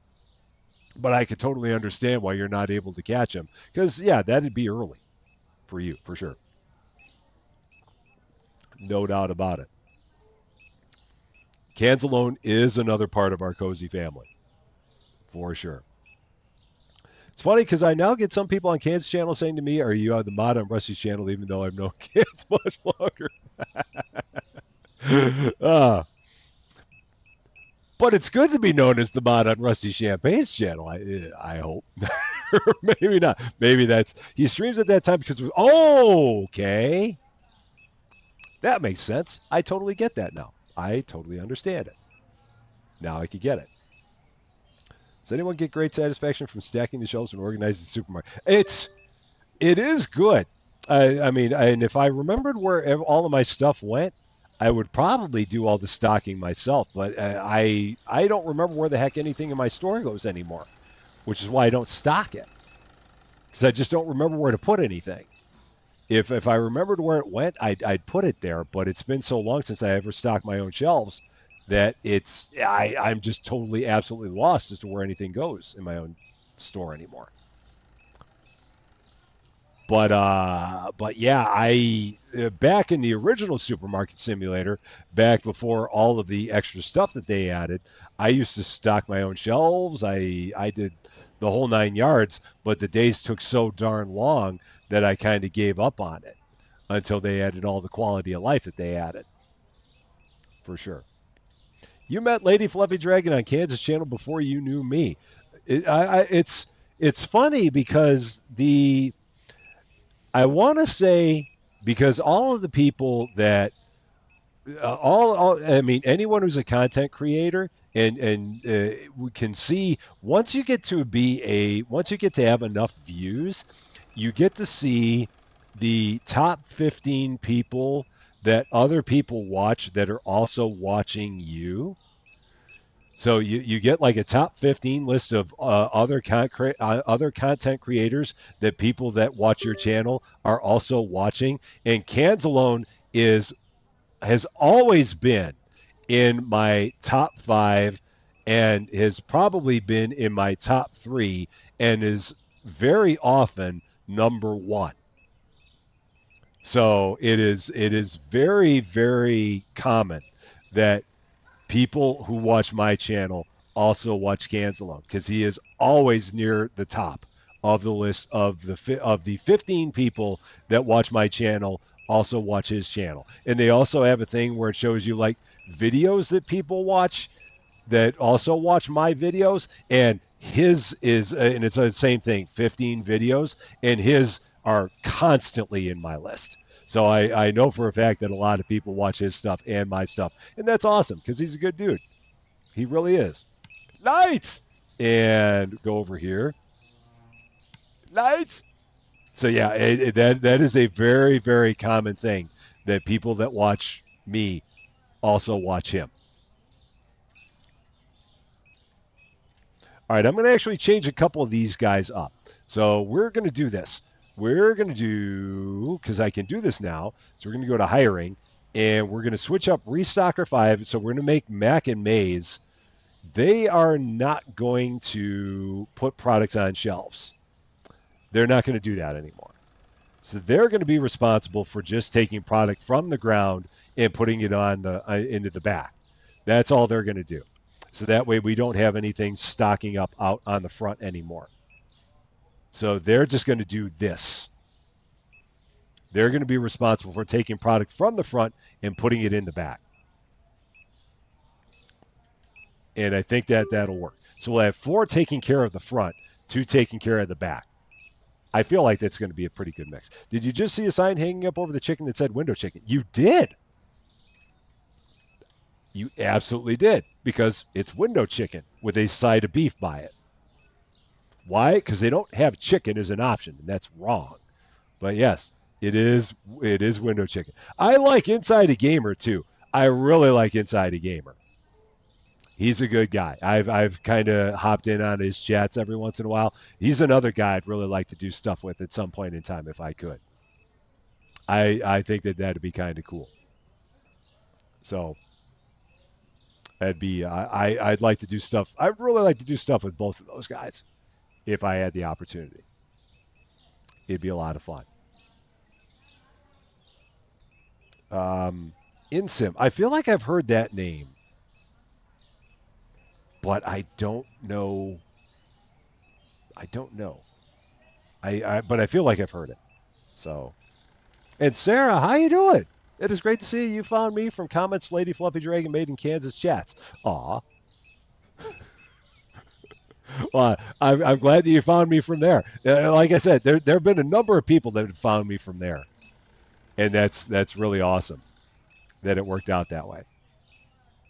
But I could totally understand why you're not able to catch him because, yeah, that'd be early for you, for sure. No doubt about it. Canzalone is another part of our cozy family, for sure. It's funny because I now get some people on Can's channel saying to me, "Are you on the mod on Rusty's channel?" Even though I've known Can's much longer. uh, but it's good to be known as the mod on Rusty Champagne's channel. I hope. Maybe not. Maybe that's he streams at that time because okay. That makes sense. I totally get that now. I totally understand it. Now I could get it. Does anyone get great satisfaction from stacking the shelves and organizing the supermarket? It is good. I mean, and if I remembered where all of my stuff went, I would probably do all the stocking myself. But I don't remember where the heck anything in my store goes anymore, which is why I don't stock it because I just don't remember where to put anything. If I remembered where it went, I'd put it there. But it's been so long since I ever stocked my own shelves. that I'm just totally absolutely lost as to where anything goes in my own store anymore. But yeah, I back in the original Supermarket Simulator, back before all of the extra stuff that they added, I used to stock my own shelves. I did the whole 9 yards, but the days took so darn long that I kind of gave up on it until they added all the quality of life that they added, for sure. You met Lady Fluffy Dragon on Kansas Channel before you knew me. It's funny because I want to say, because all of the people that I mean, anyone who's a content creator and we can see once you get to have enough views, you get to see the top 15 people that other people watch that are also watching you. So you get like a top 15 list of other content creators that people that watch your channel are also watching. And Cans Alone is has always been in my top 5 and has probably been in my top 3 and is very often number 1. So it is very, very common that people who watch my channel also watch Cans Alone because he is always near the top of the list of the 15 people that watch my channel also watch his channel. And they also have a thing where it shows you like videos that people watch that also watch my videos, and his is and it's the same thing, 15 videos, and his are constantly in my list. So I know for a fact that a lot of people watch his stuff and my stuff, and that's awesome because he's a good dude. He really is. Lights! And go over here. Lights! So yeah, that is a very, very common thing that people that watch me also watch him. All right, I'm going to actually change a couple of these guys up. So we're going to do this. We're going to do, because I can do this now, so we're going to go to hiring, and we're going to switch up Restocker 5. So we're going to make Mac and Maze. They are not going to put products on shelves. They're not going to do that anymore. So they're going to be responsible for just taking product from the ground and putting it on the into the back. That's all they're going to do. So that way we don't have anything stocking up out on the front anymore. So they're just going to do this. They're going to be responsible for taking product from the front and putting it in the back. And I think that that'll work. So we'll have 4 taking care of the front, 2 taking care of the back. I feel like that's going to be a pretty good mix. Did you just see a sign hanging up over the chicken that said window chicken? You did. You absolutely did, because it's window chicken with a side of beef by it. Why? Because they don't have chicken as an option, and that's wrong. But yes, it is window chicken. I like Inside a Gamer too. I really like Inside a Gamer. He's a good guy. I've kind of hopped in on his chats every once in a while. He's another guy I'd really like to do stuff with at some point in time if I could. I think that that'd be kind of cool. So that'd be I'd like to do stuff. I'd really like to do stuff with both of those guys if I had the opportunity. It'd be a lot of fun. Insim. I feel like I've heard that name, but I don't know. I don't know. But I feel like I've heard it. So, and Sarah, how you doing? It is great to see you. You found me from comments Lady Fluffy Dragon made in Kansas chats. Aw. Well, I'm glad that you found me from there. Like I said, there have been a number of people that have found me from there, and that's really awesome that it worked out that way.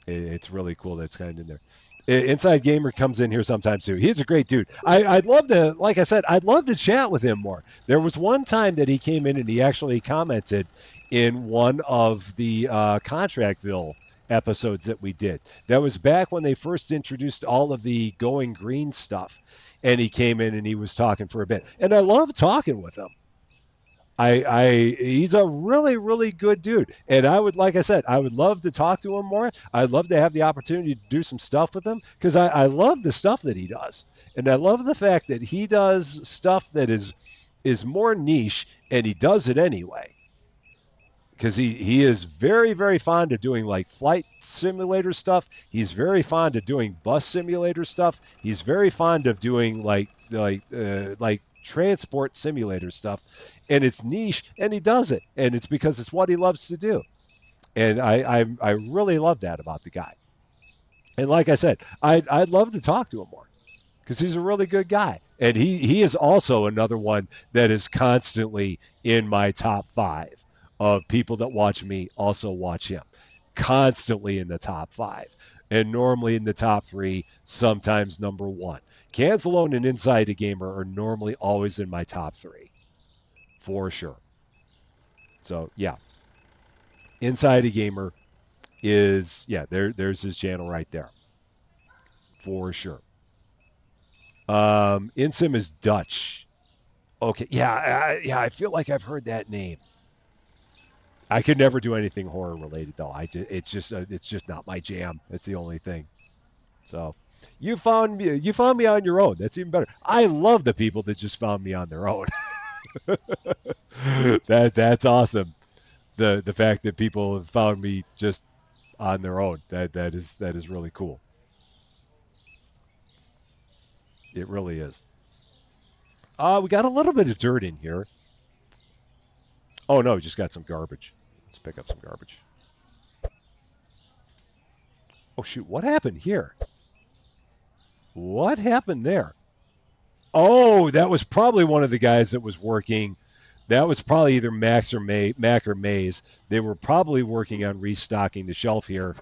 It's really cool that it's kind of in there. Inside Gamer comes in here sometimes too. He's a great dude. I'd love to, like I said, I'd love to chat with him more. There was one time that he came in and he actually commented in one of the Contractville episodes that we did. That was back when they first introduced all of the Going Green stuff. And he came in and he was talking for a bit. And I love talking with him. He's a really, really good dude. And I would, like I said, I would love to talk to him more. I'd love to have the opportunity to do some stuff with him because I love the stuff that he does. And I love the fact that he does stuff that is more niche and he does it anyway. Because he is very, very fond of doing like flight simulator stuff. He's very fond of doing bus simulator stuff. He's very fond of doing like transport simulator stuff, and it's niche, and he does it, and it's because it's what he loves to do, and I really love that about the guy. And like I said, I'd love to talk to him more because he's a really good guy, and he is also another one that is constantly in my top 5 of people that watch me also watch him, constantly in the top 5, and normally in the top 3, sometimes number 1. Cancelone and Inside a Gamer are normally always in my top 3 for sure. So yeah, Inside a Gamer is there's his channel right there for sure. Insim is Dutch. Okay, yeah, I feel like I've heard that name. I could never do anything horror related though. It's just not my jam. That's the only thing. So, you found me on your own. That's even better. I love the people that just found me on their own. That's awesome. The fact that people have found me just on their own. That is really cool. It really is. We got a little bit of dirt in here. Oh no, we just got some garbage. Let's pick up some garbage. Oh shoot, what happened here? What happened there? Oh, that was probably one of the guys that was working. That was probably either Mac or Maze. They were probably working on restocking the shelf here,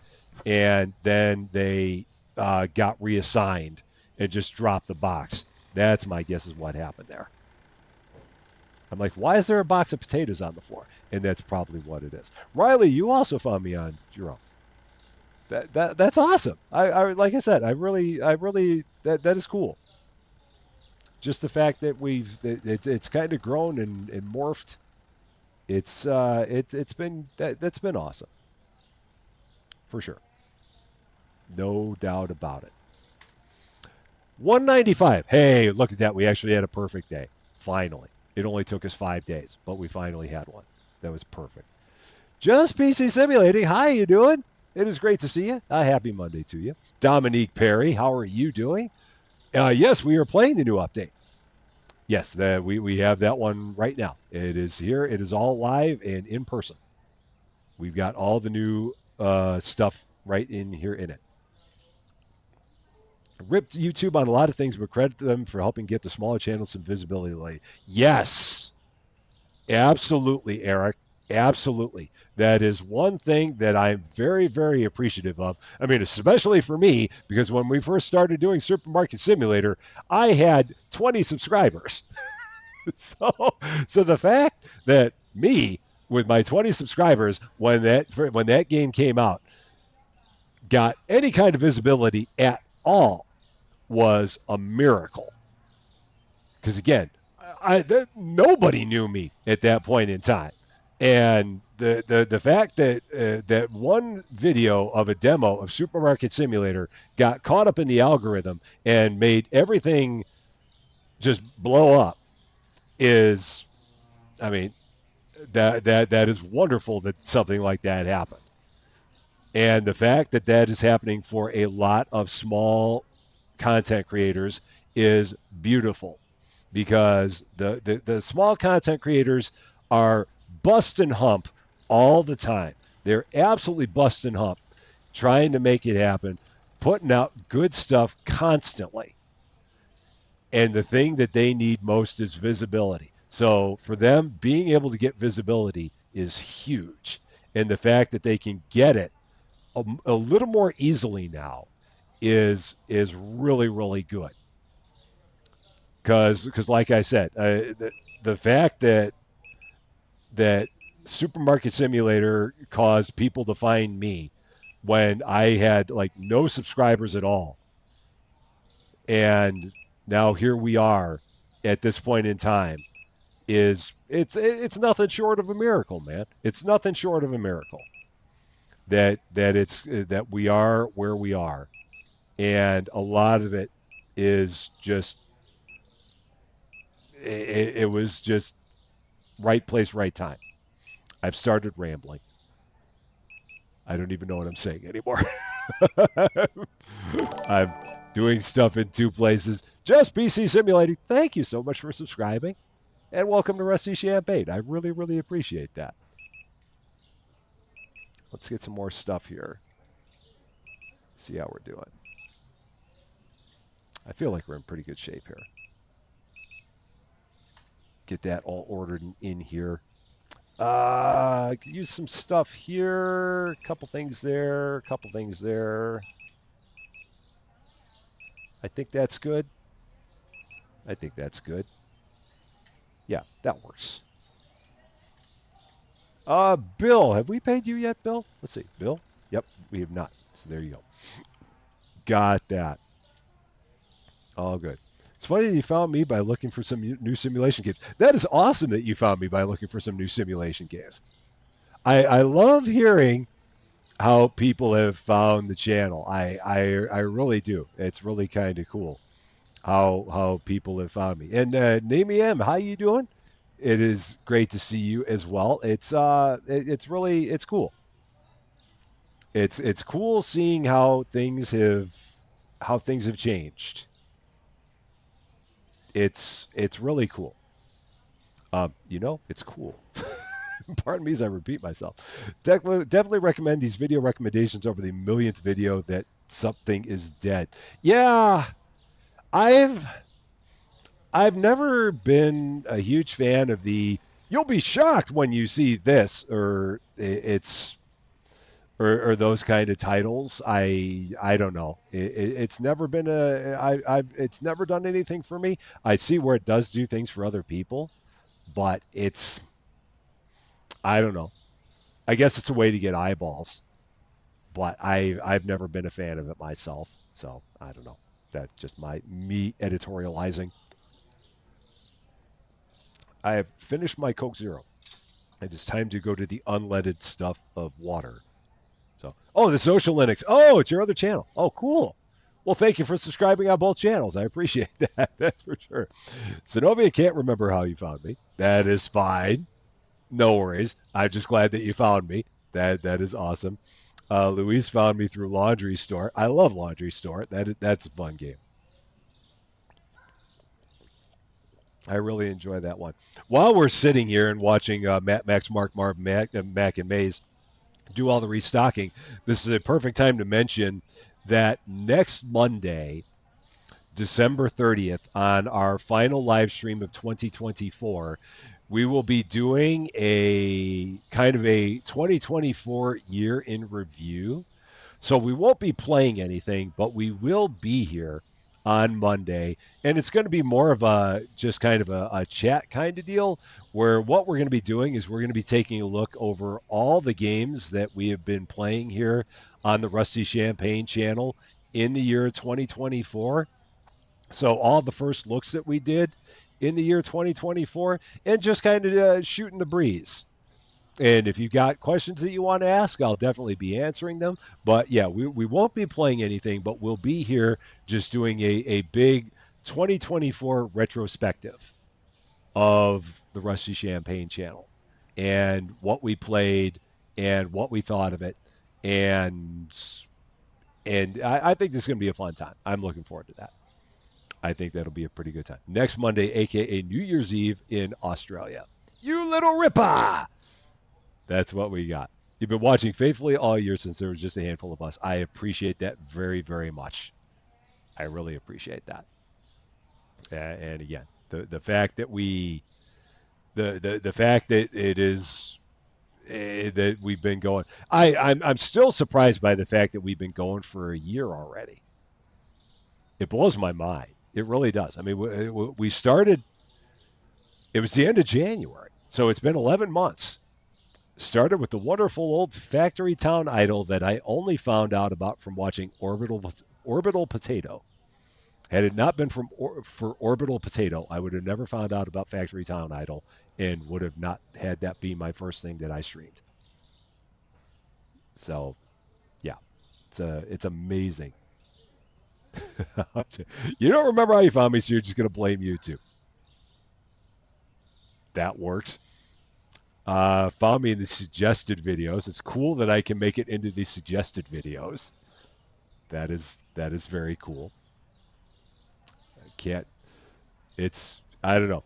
and then they got reassigned and just dropped the box. That's my guess is what happened there. I'm like, why is there a box of potatoes on the floor? And that's probably what it is. Riley, you also found me on your own. That's awesome. I like I said, I really that is cool. Just the fact that it's kind of grown and morphed. It's been that's been awesome for sure. No doubt about it. 195. Hey, look at that. We actually had a perfect day. Finally. It only took us 5 days, but we finally had one. That was perfect. Just PC Simulating. Hi, you doing? It is great to see you. Happy Monday to you. Dominique Perry, how are you doing? Yes, we are playing the new update. Yes, we have that one right now. It is here. It is all live and in person. We've got all the new stuff right in here in it. Ripped YouTube on a lot of things, but credit them for helping get the smaller channels some visibility. Yes, absolutely, Eric. Absolutely. That is one thing that I'm very, very appreciative of. I mean, especially for me, because when we first started doing Supermarket Simulator, I had 20 subscribers. so, so the fact that me, with my 20 subscribers, when that game came out, got any kind of visibility at all was a miracle. Because again, nobody knew me at that point in time, and the fact that that one video of a demo of Supermarket Simulator got caught up in the algorithm and made everything just blow up is, I mean, that is wonderful that something like that happened. And the fact that that is happening for a lot of small content creators is beautiful because the small content creators are bust and hump all the time. They're absolutely bust and hump trying to make it happen, putting out good stuff constantly. And the thing that they need most is visibility. So for them, being able to get visibility is huge. And the fact that they can get it a little more easily now is really, really good. Because like I said, the fact that Supermarket Simulator caused people to find me when I had like no subscribers at all, and now here we are at this point in time, it's nothing short of a miracle, man. It's nothing short of a miracle that we are where we are, and a lot of it is just it was just right place, right time. I've started rambling. I don't even know what I'm saying anymore. I'm doing stuff in two places. Just PC Simulating. Thank you so much for subscribing, and welcome to Rusty Champaign. I really, really appreciate that. Let's get some more stuff here. See how we're doing. I feel like we're in pretty good shape here. Get that all ordered in here. I could use some stuff here. A couple things there. A couple things there. I think that's good. I think that's good. Yeah, that works. Bill, have we paid you yet, Bill? Let's see. Bill? Yep, we have not. So there you go. Got that. All good. It's funny that you found me by looking for some new simulation games. That is awesome that you found me by looking for some new simulation games. I love hearing how people have found the channel. I really do. It's really kind of cool how people have found me. And Name M, how you doing? It is great to see you as well. It's really it's cool. It's cool seeing how things have changed. It's really cool. It's cool. Pardon me as I repeat myself. Definitely recommend these video recommendations over the millionth video that something is dead. Yeah, I've I've never been a huge fan of the you'll be shocked when you see this or those kind of titles. I don't know. It's never been it's never done anything for me. I see where it does do things for other people, but I don't know. I guess it's a way to get eyeballs, but I've never been a fan of it myself. So I don't know. That's just me editorializing. I have finished my Coke Zero. It is time to go to the unleaded stuff of water. So, oh, the Social Linux. Oh, it's your other channel. Oh, cool. Well, thank you for subscribing on both channels. I appreciate that. That's for sure. Zenobia can't remember how you found me. That is fine. No worries. I'm just glad that you found me. That is awesome. Louise found me through Laundry Store. I love Laundry Store. That's a fun game. I really enjoy that one. While we're sitting here and watching Matt, Max, Mark, Marv, Mac, and Maze do all the restocking, this is a perfect time to mention that next Monday, December 30th, on our final live stream of 2024, we will be doing a kind of a 2024 year in review. So we won't be playing anything, but we will be here on Monday. And it's going to be more of a just kind of a chat kind of deal where what we're going to be doing is we're going to be taking a look over all the games that we have been playing here on the Rusty Champaign channel in the year 2024. So all the first looks that we did in the year 2024 and just kind of shooting the breeze. And if you've got questions that you want to ask, I'll definitely be answering them. But yeah, we won't be playing anything, but we'll be here just doing a big 2024 retrospective of the Rusty Champagne channel and what we played and what we thought of it. And I think this is going to be a fun time. I'm looking forward to that. I think that'll be a pretty good time. Next Monday, aka New Year's Eve in Australia. You little ripper! That's what we got. You've been watching faithfully all year since there was just a handful of us. I appreciate that very, very much. I really appreciate that. And again, the fact that the fact that it is that we've been going. I'm still surprised by the fact that we've been going for a year already. It blows my mind. It really does. I mean, we started. It was the end of January, so it's been 11 months. Started with the wonderful old factory town idol that I only found out about from watching Orbital Potato. Had it not been for Orbital Potato, I would have never found out about Factory Town Idol and would have not had that be my first thing that I streamed. So yeah, it's amazing. You don't remember how you found me, so you're just gonna blame YouTube. That works. Found me in the suggested videos. It's cool that I can make it into the suggested videos. That is very cool. I can't. It's I don't know.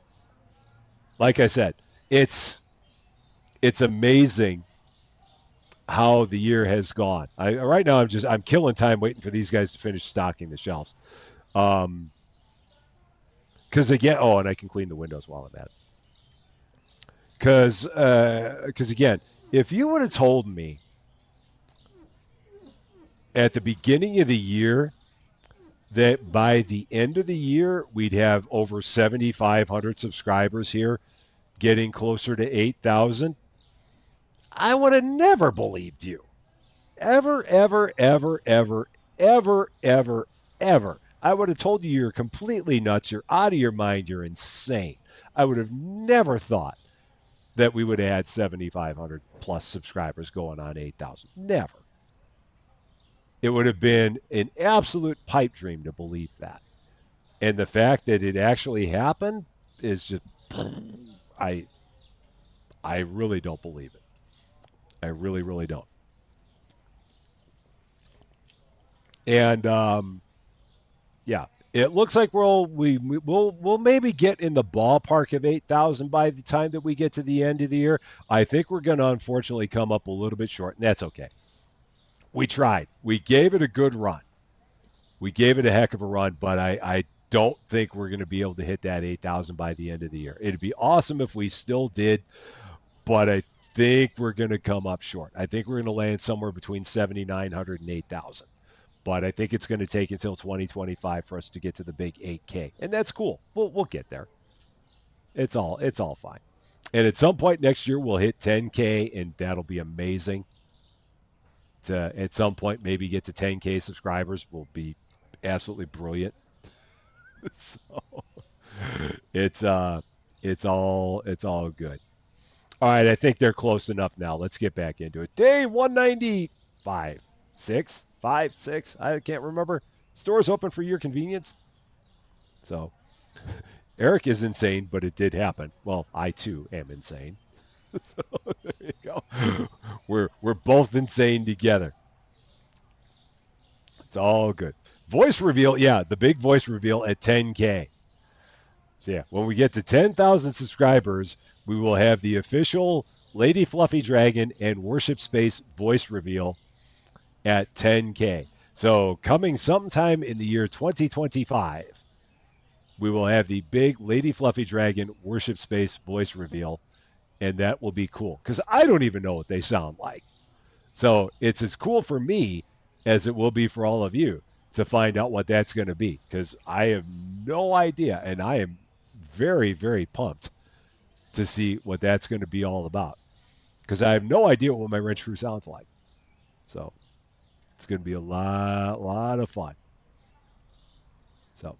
Like I said, it's it's amazing how the year has gone. Right now I'm killing time waiting for these guys to finish stocking the shelves. Um, because again, and I can clean the windows while I'm at it. Because again, if you would have told me at the beginning of the year that by the end of the year we'd have over 7,500 subscribers here, getting closer to 8,000, I would have never believed you. Ever, ever, ever, ever, ever, ever, ever. I would have told you you're completely nuts. You're out of your mind. You're insane. I would have never thought that we would have had 7,500 plus subscribers going on 8,000. Never. It would have been an absolute pipe dream to believe that. And the fact that it actually happened is just, I, I really don't believe it. I really, really don't. And yeah, it looks like we'll maybe get in the ballpark of 8,000 by the time that we get to the end of the year. I think we're going to unfortunately come up a little bit short, and that's okay. We tried. We gave it a good run. We gave it a heck of a run, but I don't think we're going to be able to hit that 8,000 by the end of the year. It'd be awesome if we still did, but I think we're going to come up short. I think we're going to land somewhere between 7,900 and 8,000. But I think it's going to take until 2025 for us to get to the big 8K, and that's cool. We'll get there. It's all fine. And at some point next year, we'll hit 10K, and that'll be amazing. To at some point maybe get to 10K subscribers will be absolutely brilliant. So it's it's all good. All right, I think they're close enough now. Let's get back into it. Day 195, 6, 5, 6. I can't remember. Stores open for your convenience. So Eric is insane, but it did happen. Well, I too am insane. So there you go. We're both insane together. It's all good. Voice reveal, yeah, the big voice reveal at 10K. So yeah, when we get to 10,000 subscribers, we will have the official Lady Fluffy Dragon and Worship Space voice reveal at 10K. So coming sometime in the year 2025, we will have the big Lady Fluffy Dragon Worship Space voice reveal, and that will be cool because I don't even know what they sound like. So it's as cool for me as it will be for all of you to find out what that's going to be because I have no idea, and I am very, very pumped to see what that's going to be all about because I have no idea what my wrench crew sounds like. So it's going to be a lot of fun. So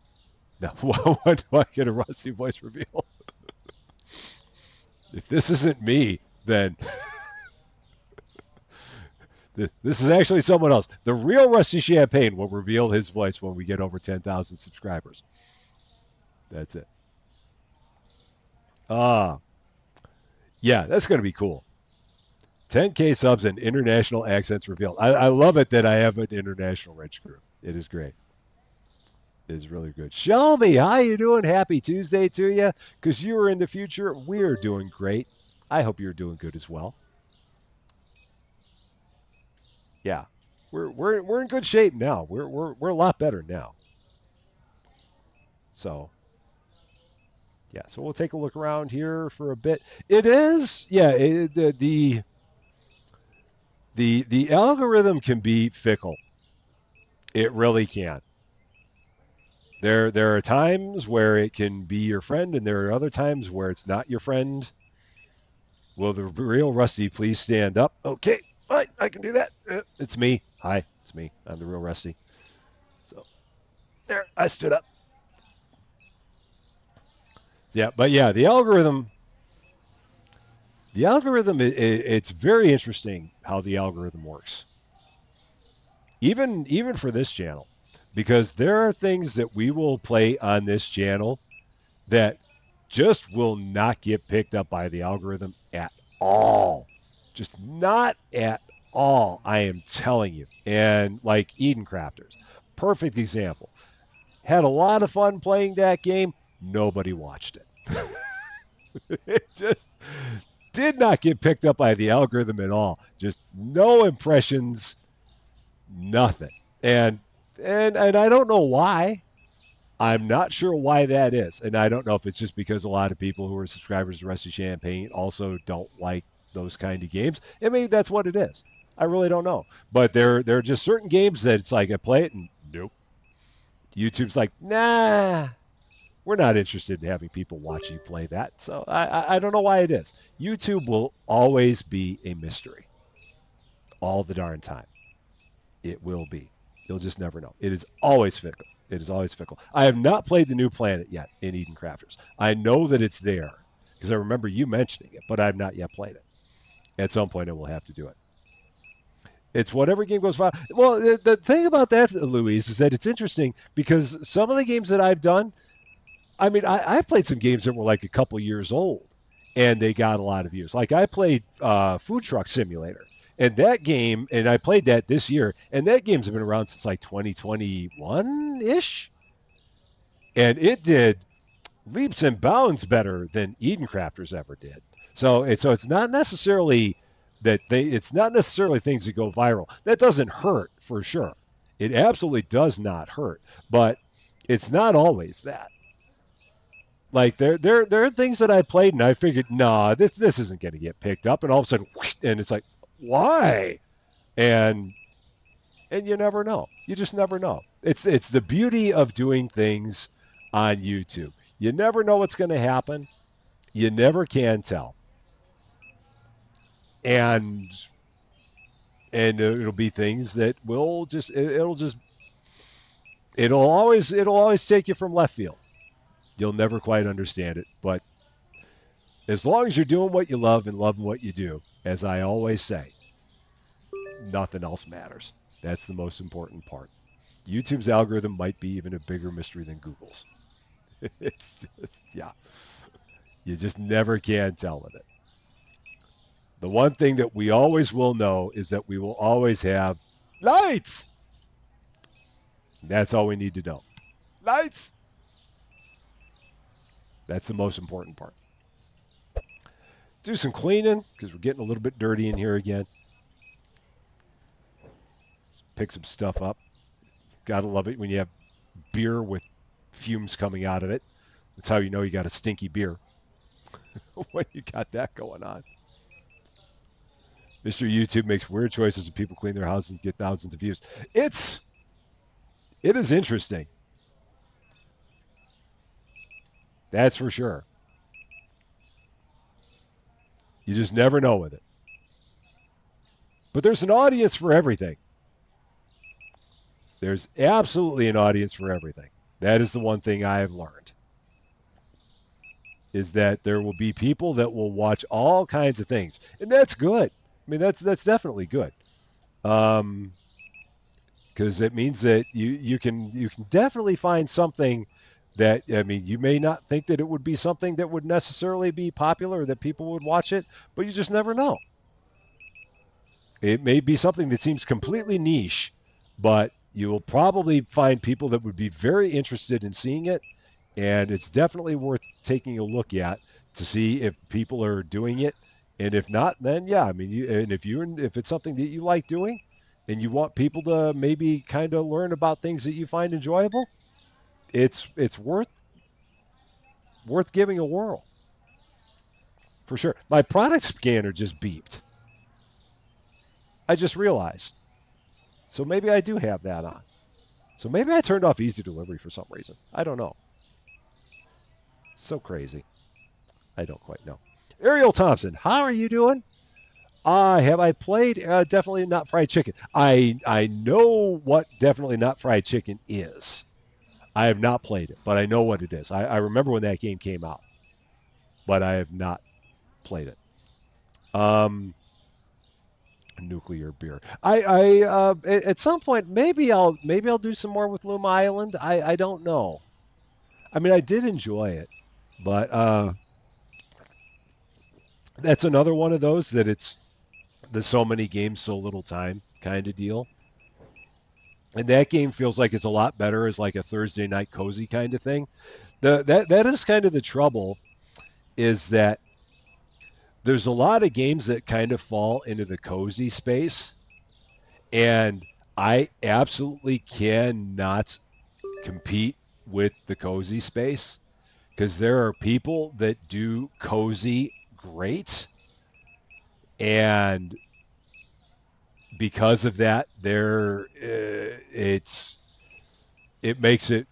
now, what do I get a rusty voice reveal? If this isn't me, then this is actually someone else. The real Rusty Champaign will reveal his voice when we get over 10,000 subscribers. That's it. Ah, yeah, that's going to be cool. 10K subs and international accents revealed. I love it that I have an international wrench crew. It is great. It is really good. Shelby, how you doing? Happy Tuesday to you. Because you are in the future. We're doing great. I hope you're doing good as well. Yeah, we're in good shape now. We're a lot better now. So yeah, so we'll take a look around here for a bit. It is, yeah, the algorithm can be fickle. It really can. There are times where it can be your friend, and there are other times where it's not your friend. Will the real Rusty please stand up? Okay, fine, I can do that. It's me. Hi, it's me. I'm the real Rusty. So There, I stood up. Yeah, but yeah, the algorithm. The algorithm. It's very interesting how the algorithm works. Even for this channel, because there are things that we will play on this channel that just will not get picked up by the algorithm at all. Just not at all. I am telling you. And like Eden Crafters, perfect example. Had a lot of fun playing that game. Nobody watched it. It just did not get picked up by the algorithm at all. Just no impressions, nothing. And and I don't know why. I'm not sure why that is. And I don't know if it's just because a lot of people who are subscribers to Rusty Champagne also don't like those kind of games. And maybe that's what it is. I really don't know. But there are just certain games that it's like I play it and nope. YouTube's like, nah, we're not interested in having people watch you play that. So I don't know why it is. YouTube will always be a mystery. All the darn time. It will be. You'll just never know. It is always fickle. It is always fickle. I have not played the new planet yet in Eden Crafters. I know that it's there because I remember you mentioning it, but I've not yet played it. At some point, I will have to do it. It's whatever game goes viral. Well, the thing about that, Louise, is that it's interesting because some of the games that I've done, I mean, I've played some games that were like a couple years old, and they got a lot of views. Like I played Food Truck Simulator, and that game, and I played that this year, and that game's been around since like 2021 ish, and it did leaps and bounds better than Eden Crafters ever did. So it's not necessarily it's not necessarily things that go viral. That doesn't hurt for sure. It absolutely does not hurt, but it's not always that. Like there are things that I played and I figured, nah, this isn't going to get picked up, and all of a sudden, whoosh, and it's like, why? And you never know. You just never know. It's the beauty of doing things on YouTube. You never know what's going to happen. You never can tell. And it'll be things that will just it'll always take you from left field. You'll never quite understand it, but as long as you're doing what you love and loving what you do, as I always say, nothing else matters. That's the most important part. YouTube's algorithm might be even a bigger mystery than Google's. It's just, yeah. You just never can tell with it. The one thing that we always will know is that we will always have lights. That's all we need to know. Lights. That's the most important part. Do some cleaning because we're getting a little bit dirty in here again. Pick some stuff up. Gotta love it when you have beer with fumes coming out of it. That's how you know you got a stinky beer. When you got that going on. Mr. YouTube makes weird choices and people clean their houses and get thousands of views. It is interesting. That's for sure. You just never know with it. But there's an audience for everything. There's absolutely an audience for everything. That is the one thing I have learned. Is that there will be people that will watch all kinds of things. And that's good. I mean, that's definitely good. Because it means that you can definitely find something that, I mean, you may not think that it would be something that would necessarily be popular or that people would watch it, but you just never know. It may be something that seems completely niche, but you will probably find people that would be very interested in seeing it, and it's definitely worth taking a look at to see if people are doing it. And if not, then yeah, I mean, if it's something that you like doing, and you want people to maybe kind of learn about things that you find enjoyable, it's worth giving a whirl for sure. My product scanner just beeped. I just realized. So maybe I do have that on. So maybe I turned off easy delivery for some reason. I don't know. So crazy. I don't quite know. Ariel Thompson, how are you doing? Have I played Definitely Not Fried Chicken? I know what Definitely Not Fried Chicken is. I have not played it, but I know what it is. I remember when that game came out, but I have not played it. Nuclear beer. At some point maybe I'll do some more with Loom Island. I don't know. I mean, I did enjoy it, but that's another one of those that it's the so many games, so little time kind of deal. And that game feels like it's a lot better as like a Thursday night cozy kind of thing. That is kind of the trouble is that there's a lot of games that kind of fall into the cozy space, and I absolutely cannot compete with the cozy space because there are people that do cozy great, and because of that, it makes it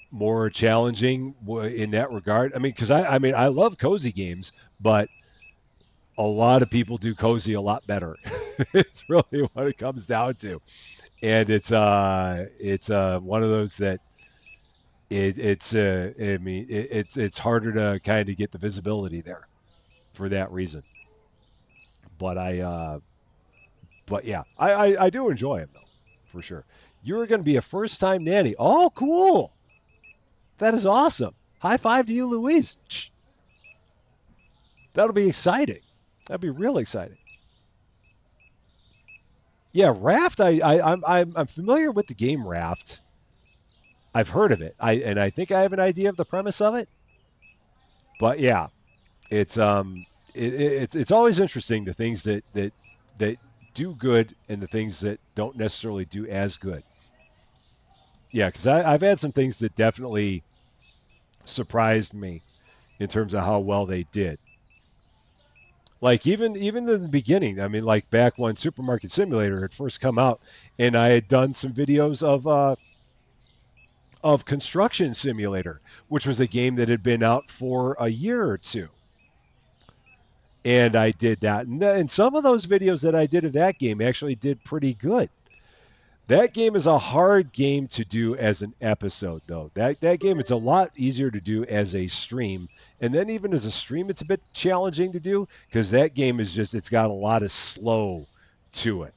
more challenging in that regard. I mean, because I mean I love cozy games, but a lot of people do cozy a lot better. It's really what it comes down to, and it's one of those that I mean it's harder to kind of get the visibility there for that reason. But but yeah, I do enjoy them though, for sure. You're going to be a first time nanny. Oh, cool! That is awesome. High five to you, Louise. That'll be exciting. That'd be real exciting. Yeah, Raft. I'm familiar with the game Raft. I've heard of it. I think I have an idea of the premise of it. But yeah, it's it's always interesting the things that do good and the things that don't necessarily do as good. Yeah, because I've had some things that definitely surprised me in terms of how well they did. Like even in the beginning, I mean, like back when Supermarket Simulator had first come out, and I had done some videos of Construction Simulator, which was a game that had been out for a year or two. And I did that. And some of those videos that I did of that game actually did pretty good. That game is a hard game to do as an episode, though. That game, it's a lot easier to do as a stream. And then even as a stream, it's a bit challenging to do because that game is just, it's got a lot of slow to it.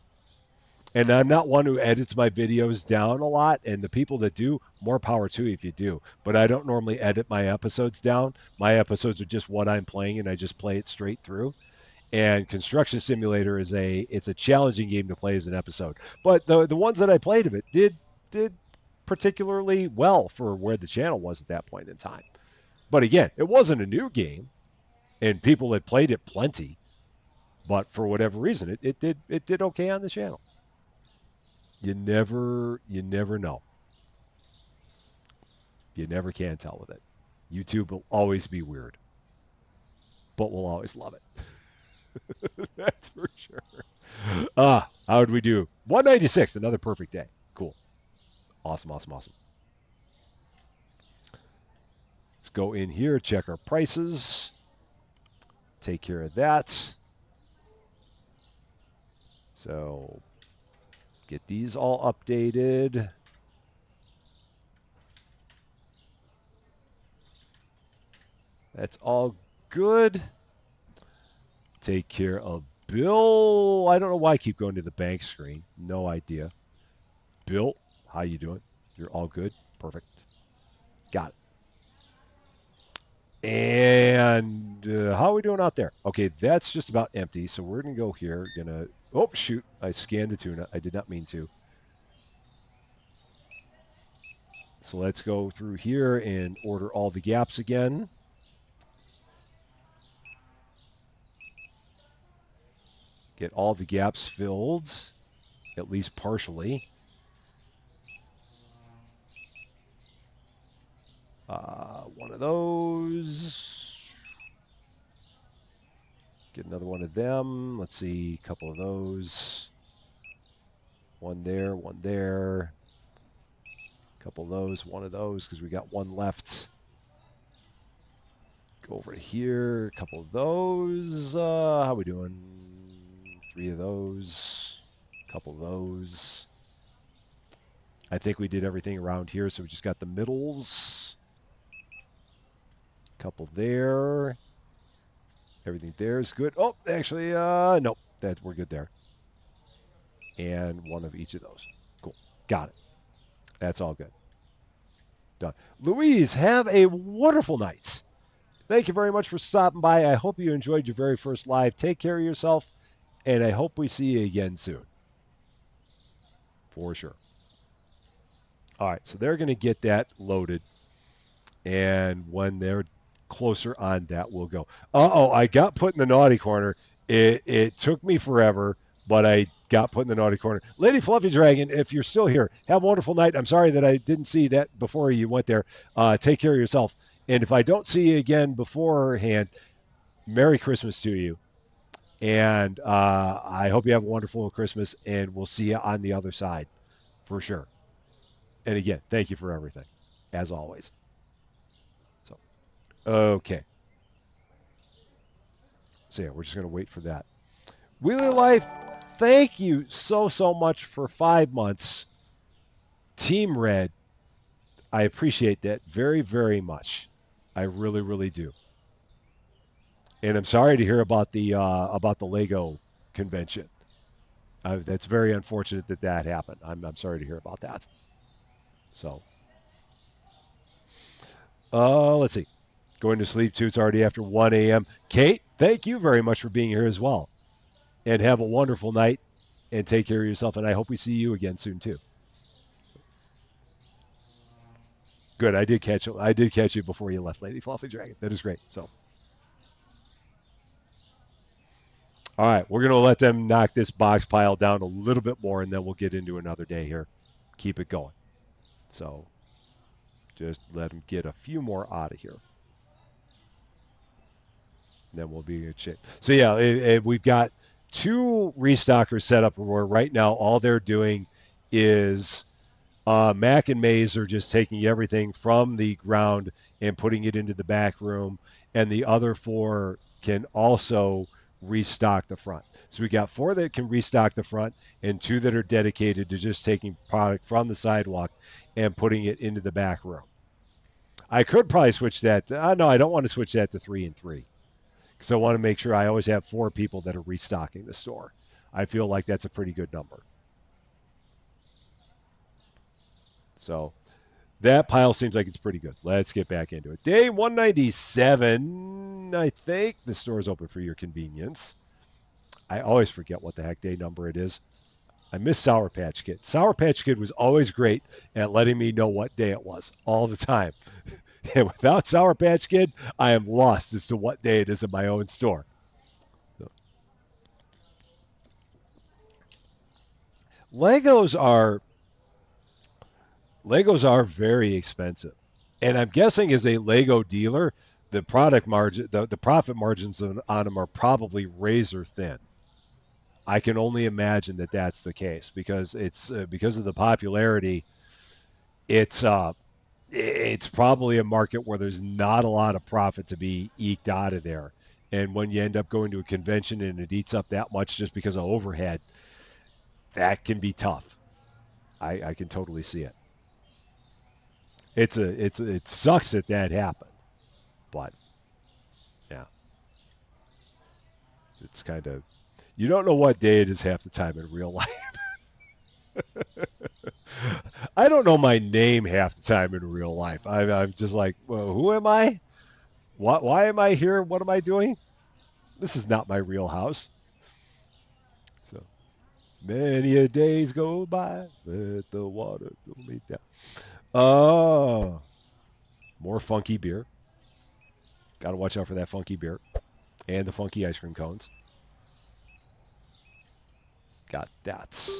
And I'm not one who edits my videos down a lot. And the people that do, more power to you if you do. But I don't normally edit my episodes down. My episodes are just what I'm playing, and I just play it straight through. And Construction Simulator is it's a challenging game to play as an episode. But the ones that I played of it did particularly well for where the channel was at that point in time. But again, it wasn't a new game, and people had played it plenty. But for whatever reason, it did okay on the channel. You never know. You never can tell with it. YouTube will always be weird, but we'll always love it. That's for sure. How did we do? 196, another perfect day. Cool. Awesome, awesome, awesome. Let's go in here, check our prices, take care of that. So get these all updated. That's all good. Take care of Bill. I don't know why I keep going to the bank screen. No idea. Bill, how you doing? You're all good? Perfect. Got it. And how are we doing out there? Okay, that's just about empty. So we're going to go here. Oh, shoot. I scanned the tuna. I did not mean to. So let's go through here and order all the gaps again. Get all the gaps filled, at least partially. One of those. Get another one of them. Let's see, a couple of those. One there, one there. A couple of those, one of those, because we got one left. Go over here, a couple of those. How we doing? 3 of those. A couple of those. I think we did everything around here, so we just got the middles. Couple there. Everything there is good. Oh, actually, nope. We're good there. And one of each of those. Cool. Got it. That's all good. Done. Louise, have a wonderful night. Thank you very much for stopping by. I hope you enjoyed your very first live. Take care of yourself, and I hope we see you again soon. For sure. All right, so they're going to get that loaded, and when they're closer on that, we'll go. Uh-oh, I got put in the naughty corner. It took me forever, but I got put in the naughty corner. Lady Fluffy Dragon, if you're still here, have a wonderful night. I'm sorry that I didn't see that before you went there. Take care of yourself. And if I don't see you again beforehand, Merry Christmas to you. And I hope you have a wonderful Christmas, and we'll see you on the other side for sure. And again, thank you for everything, as always. So, okay. So, yeah, we're just going to wait for that. Wheeler Life, thank you so much for 5 months. Team Red, I appreciate that very much. I really do. And I'm sorry to hear about the Lego convention. That's very unfortunate that happened. I'm sorry to hear about that. So, let's see. Going to sleep too. It's already after 1 a.m. Kate, thank you very much for being here as well. And have a wonderful night and take care of yourself. And I hope we see you again soon too. Good. I did catch you before you left, Lady Fluffy Dragon. That is great. So, all right, we're gonna let them knock this box pile down a little bit more, and then we'll get into another day here. Keep it going. So, just let them get a few more out of here. And then we'll be in good shape. So yeah, we've got 2 restockers set up where right now all they're doing is Mac and Maze are just taking everything from the ground and putting it into the back room, and the other 4 can also restock the front. So we got 4 that can restock the front and 2 that are dedicated to just taking product from the sidewalk and putting it into the back room. I could probably switch that. No, I don't want to switch that to 3 and 3 because I want to make sure I always have 4 people that are restocking the store. I feel like that's a pretty good number. So that pile seems like it's pretty good. Let's get back into it. Day 197, I think. The store is open for your convenience. I always forget what the heck day number it is. I miss Sour Patch Kid. Sour Patch Kid was always great at letting me know what day it was all the time. And without Sour Patch Kid, I am lost as to what day it is in my own store. So. Legos are very expensive. And I'm guessing as a Lego dealer, the product margin, the profit margins on them are probably razor thin. I can only imagine that that's the case because it's because of the popularity. It's probably a market where there's not a lot of profit to be eked out of there. And when you end up going to a convention and it eats up that much just because of overhead, that can be tough. I can totally see it. It sucks that happened, but yeah, it's kind of you don't know what day it is half the time in real life. I don't know my name half the time in real life. I'm just like, well, who am I? Why am I here? What am I doing? This is not my real house. So many a days go by, let the water go me down. Oh, more funky beer. Got to watch out for that funky beer and the funky ice cream cones. Got that.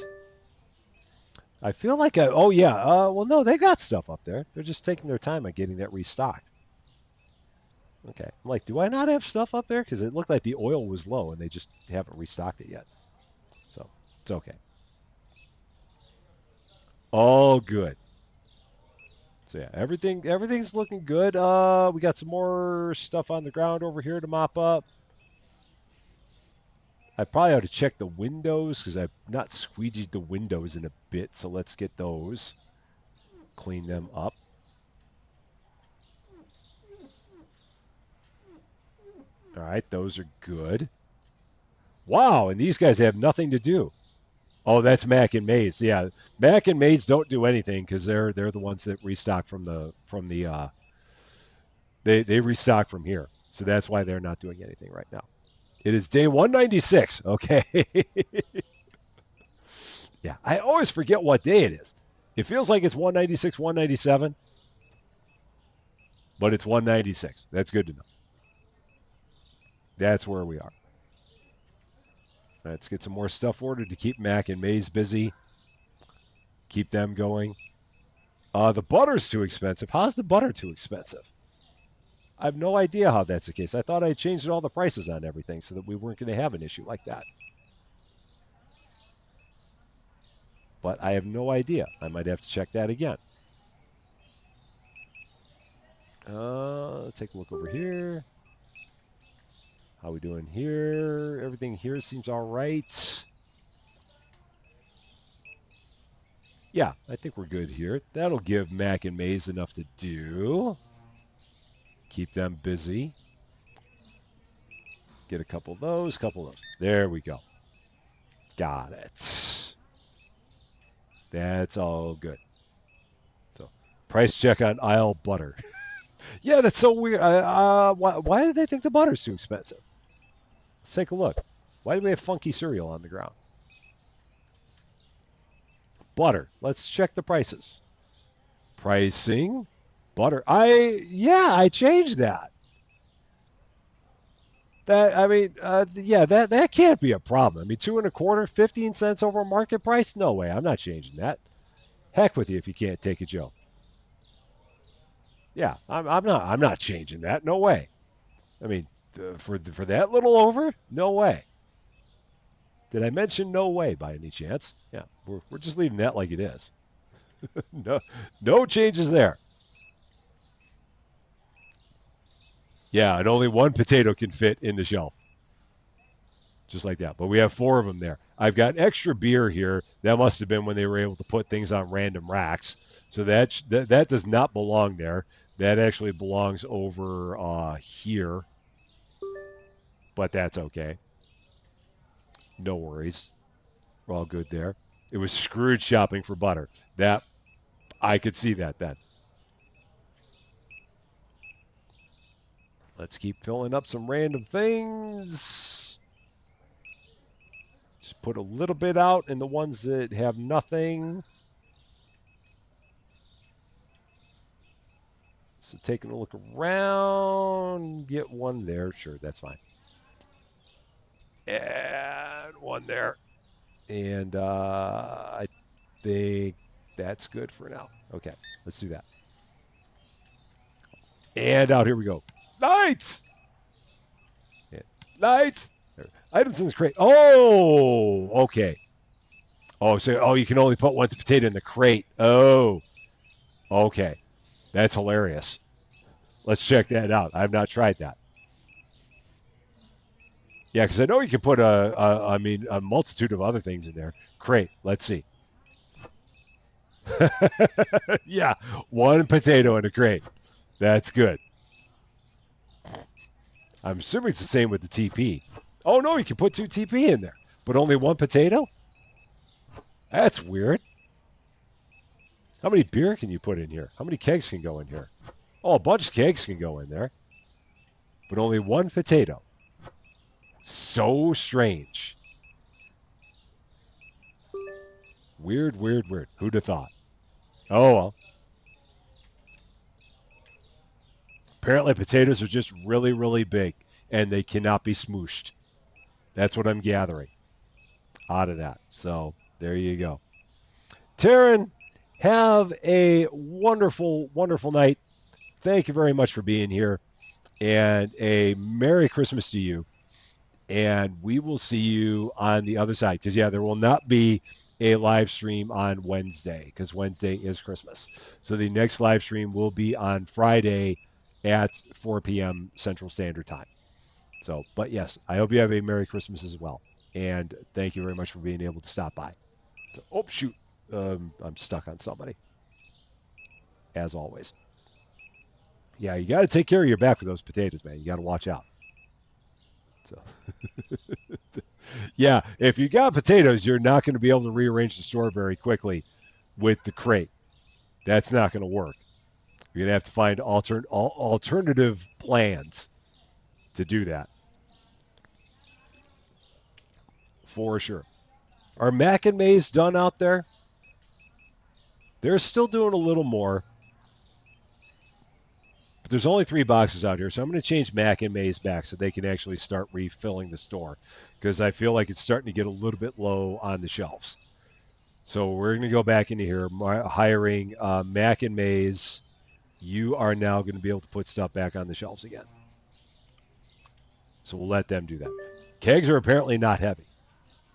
I feel like oh yeah. Well, no, they got stuff up there. They're just taking their time on getting that restocked. Okay. I'm like, do I not have stuff up there? Because it looked like the oil was low and they just haven't restocked it yet. So it's okay. All good. So yeah, everything's looking good. We got some more stuff on the ground over here to mop up. I probably ought to check the windows because I've not squeegeed the windows in a bit. So let's get those. clean them up. All right, those are good. Wow, and these guys have nothing to do. Oh, that's Mac and Maze. Yeah, Mac and Maze don't do anything because they're the ones that restock from the they restock from here. So that's why they're not doing anything right now. It is day 196. Okay. Yeah, I always forget what day it is. It feels like it's 196, 197, but it's 196. That's good to know. That's where we are. Let's get some more stuff ordered to keep Mac and Maze busy. Keep them going. The butter's too expensive. How's the butter too expensive? I have no idea how that's the case. I thought I changed all the prices on everything so that we weren't going to have an issue like that. But I have no idea. I might have to check that again. Let's take a look over here. How we doing here? Everything here seems all right. Yeah, I think we're good here. That'll give Mac and Maze enough to do. Keep them busy. Get a couple of those, couple of those. There we go. Got it. That's all good. So, price check on aisle butter. Yeah, that's so weird. Why do they think the butter's too expensive? Let's take a look. Why do we have funky cereal on the ground? Butter. Let's check the prices. Pricing. Butter. I changed that. That can't be a problem. I mean, 2.25, 15 cents over market price? No way. I'm not changing that. Heck with you if you can't take a joke. Yeah, I'm not changing that. No way. I mean, for that little over? No way. Did I mention no way by any chance? Yeah, we're just leaving that like it is. No changes there. Yeah, and only one potato can fit in the shelf. Just like that. But we have 4 of them there. I've got extra beer here. That must have been when they were able to put things on random racks. So that does not belong there. That actually belongs over here. But that's okay. No worries. We're all good there. It was Scrooge shopping for butter. That I could see that then. Let's keep filling up some random things. Just put a little bit out in the ones that have nothing. So taking a look around, get one there. Sure, that's fine. And one there. And I think that's good for now. Okay, let's do that. And out here we go. Lights! Yeah. Lights! Items in this crate. Oh, okay. Oh, you can only put one potato in the crate. Oh, okay. That's hilarious. Let's check that out. I've not tried that. Yeah, because I know you can put a multitude of other things in there. Crate. Let's see. Yeah, one potato in a crate. That's good. I'm assuming it's the same with the TP. Oh no, you can put 2 TP in there, but only one potato? That's weird. How many beer can you put in here? How many kegs can go in here? Oh, a bunch of kegs can go in there, but only one potato. So strange. Weird. Who'd have thought? Oh, well. Apparently potatoes are just really, really big, and they cannot be smooshed. That's what I'm gathering out of that. So there you go. Taryn, have a wonderful, wonderful night. Thank you very much for being here, and a Merry Christmas to you. And we will see you on the other side. Because, yeah, there will not be a live stream on Wednesday because Wednesday is Christmas. So the next live stream will be on Friday at 4 p.m. Central Standard Time. So, but yes, I hope you have a Merry Christmas as well. And thank you very much for being able to stop by. So, oh, shoot. I'm stuck on somebody. as always. Yeah, you got to take care of your back with those potatoes, man. You got to watch out. So, yeah, if you got potatoes, you're not going to be able to rearrange the store very quickly with the crate. That's not going to work. You're going to have to find alternative plans to do that for sure. Are Mac and Mays done out there? They're still doing a little more, but there's only 3 boxes out here, so I'm going to change Mac and Mays back so they can actually start refilling the store because I feel like it's starting to get a little bit low on the shelves. So we're going to go back into here, hiring Mac and Mays. You are now going to be able to put stuff back on the shelves again. So we'll let them do that. Kegs are apparently not heavy,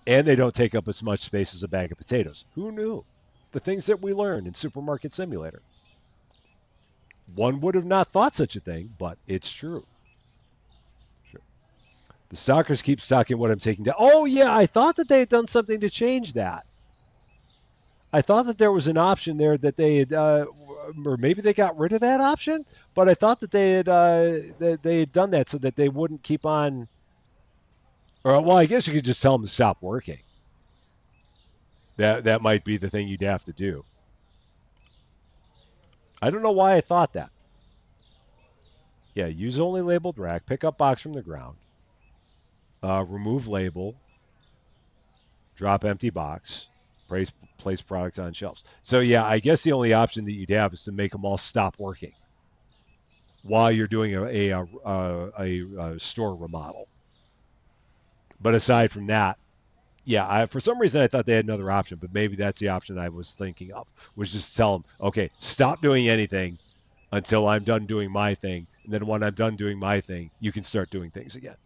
and they don't take up as much space as a bag of potatoes. Who knew? The things that we learned in Supermarket Simulator. One would have not thought such a thing, but it's true. Sure. The stalkers keep stalking what I'm taking down. Oh, yeah, I thought that they had done something to change that. I thought that there was an option there that they had, or maybe they got rid of that option, but I thought that they had done that so that they wouldn't keep on. Or, well, I guess you could just tell them to stop working. That might be the thing you'd have to do. I don't know why I thought that. Yeah, use only labeled rack, pick up box from the ground, remove label, drop empty box, place products on shelves. So yeah, I guess the only option that you'd have is to make them all stop working while you're doing a store remodel. But aside from that, yeah, for some reason I thought they had another option, but maybe that's the option I was thinking of, was just tell them, okay, stop doing anything until I'm done doing my thing, and then when I'm done doing my thing, you can start doing things again,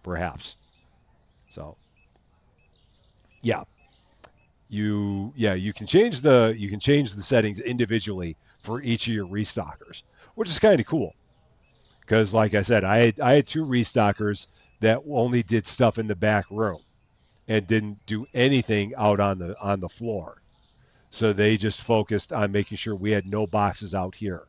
perhaps. So, yeah, you can change the settings individually for each of your restockers, which is kind of cool. Because, like I said, I had 2 restockers that only did stuff in the back room and didn't do anything out on the floor. So they just focused on making sure we had no boxes out here.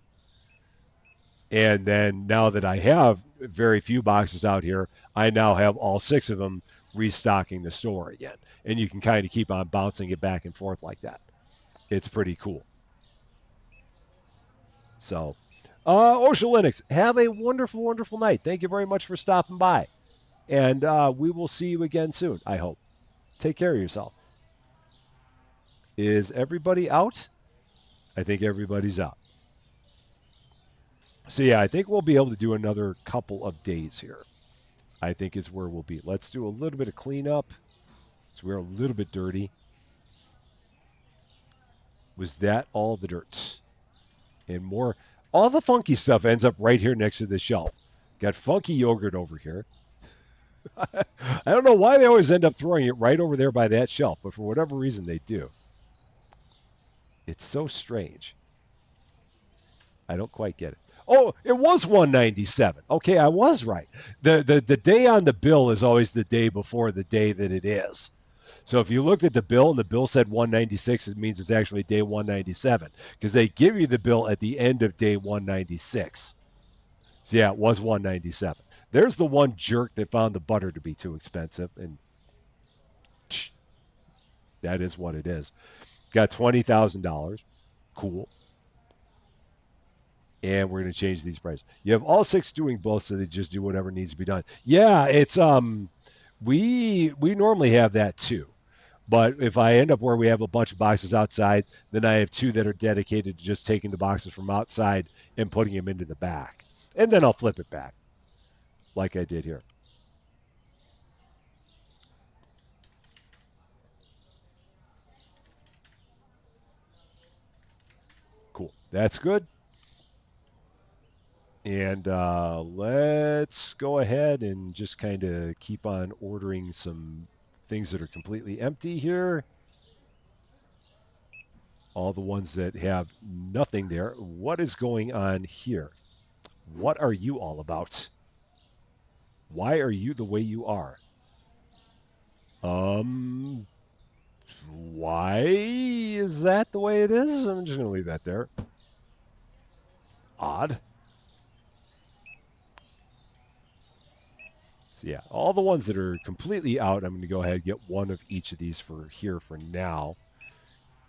And then now that I have very few boxes out here, I now have all 6 of them restocking the store again. And you can kind of keep on bouncing it back and forth like that. It's pretty cool. So, Ocean Linux, have a wonderful, wonderful night. Thank you very much for stopping by. And we will see you again soon, I hope. Take care of yourself. Is everybody out? I think everybody's out. So, yeah, I think we'll be able to do another couple of days here. I think is where we'll be. Let's do a little bit of cleanup. So we're a little bit dirty. Was that all the dirt? And more. All the funky stuff ends up right here next to the shelf. Got funky yogurt over here. I don't know why they always end up throwing it right over there by that shelf, but for whatever reason they do. It's so strange. I don't quite get it. Oh, it was 197. Okay, I was right. The day on the bill is always the day before the day that it is. So if you looked at the bill and the bill said 196, it means it's actually day 197 because they give you the bill at the end of day 196. So yeah, it was 197. There's the one jerk that found the butter to be too expensive, and that is what it is. Got $20,000. Cool. And we're going to change these prices. You have all 6 doing both, so they just do whatever needs to be done. Yeah, it's we normally have that too. But if I end up where we have a bunch of boxes outside, then I have 2 that are dedicated to just taking the boxes from outside and putting them into the back. And then I'll flip it back like I did here. Cool. That's good. And let's go ahead and just kind of keep on ordering some things that are completely empty here. All the ones that have nothing there. What is going on here? What are you all about? Why are you the way you are? Why is that the way it is? I'm just going to leave that there. Odd. So yeah, all the ones that are completely out, I'm going to go ahead and get one of each of these for here for now,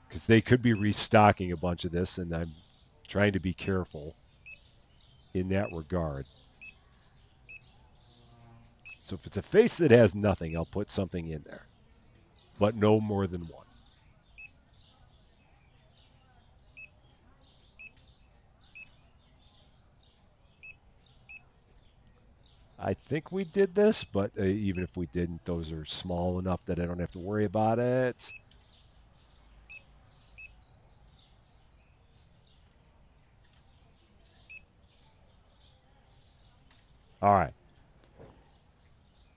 because they could be restocking a bunch of this, and I'm trying to be careful in that regard. So if it's a face that has nothing, I'll put something in there, but no more than one. I think we did this, but even if we didn't, those are small enough that I don't have to worry about it. All right.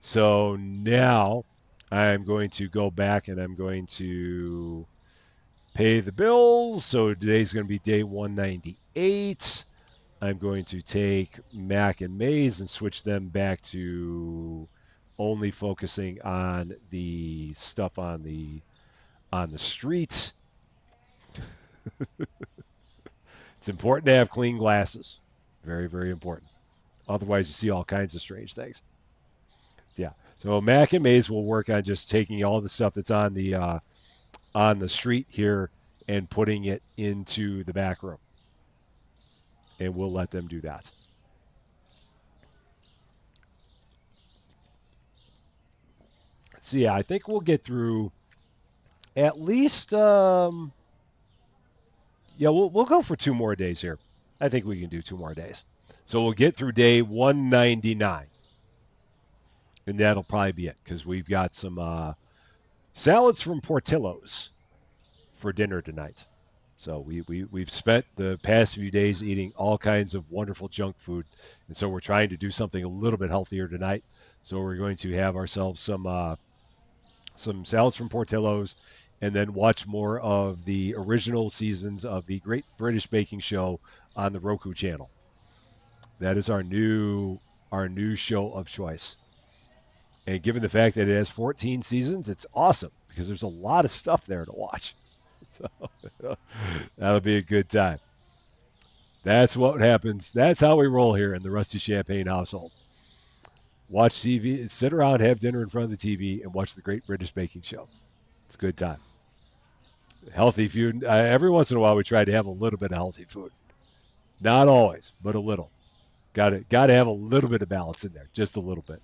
So now I'm going to go back and I'm going to pay the bills. So today's going to be day 198. I'm going to take Mac and Maze and switch them back to only focusing on the stuff on the streets. It's important to have clean glasses. Very, very important. Otherwise, you see all kinds of strange things. Yeah. So Mac and Maze will work on just taking all the stuff that's on the street here and putting it into the back room, and we'll let them do that. So yeah, I think we'll get through at least. Yeah, we'll go for 2 more days here. I think we can do 2 more days. So we'll get through day 199, and that'll probably be it because we've got some salads from Portillo's for dinner tonight. So we've spent the past few days eating all kinds of wonderful junk food, and so we're trying to do something a little bit healthier tonight. So we're going to have ourselves some salads from Portillo's, and then watch more of the original seasons of the Great British Baking Show on the Roku channel. That is our new show of choice. And given the fact that it has 14 seasons, it's awesome because there's a lot of stuff there to watch. So that'll be a good time. That's what happens. That's how we roll here in the Rusty Champaign household. Watch TV, sit around, have dinner in front of the TV, and watch the Great British Baking Show. It's a good time. Healthy food. Every once in a while, we try to have a little bit of healthy food. Not always, but a little. Got to have a little bit of balance in there, just a little bit.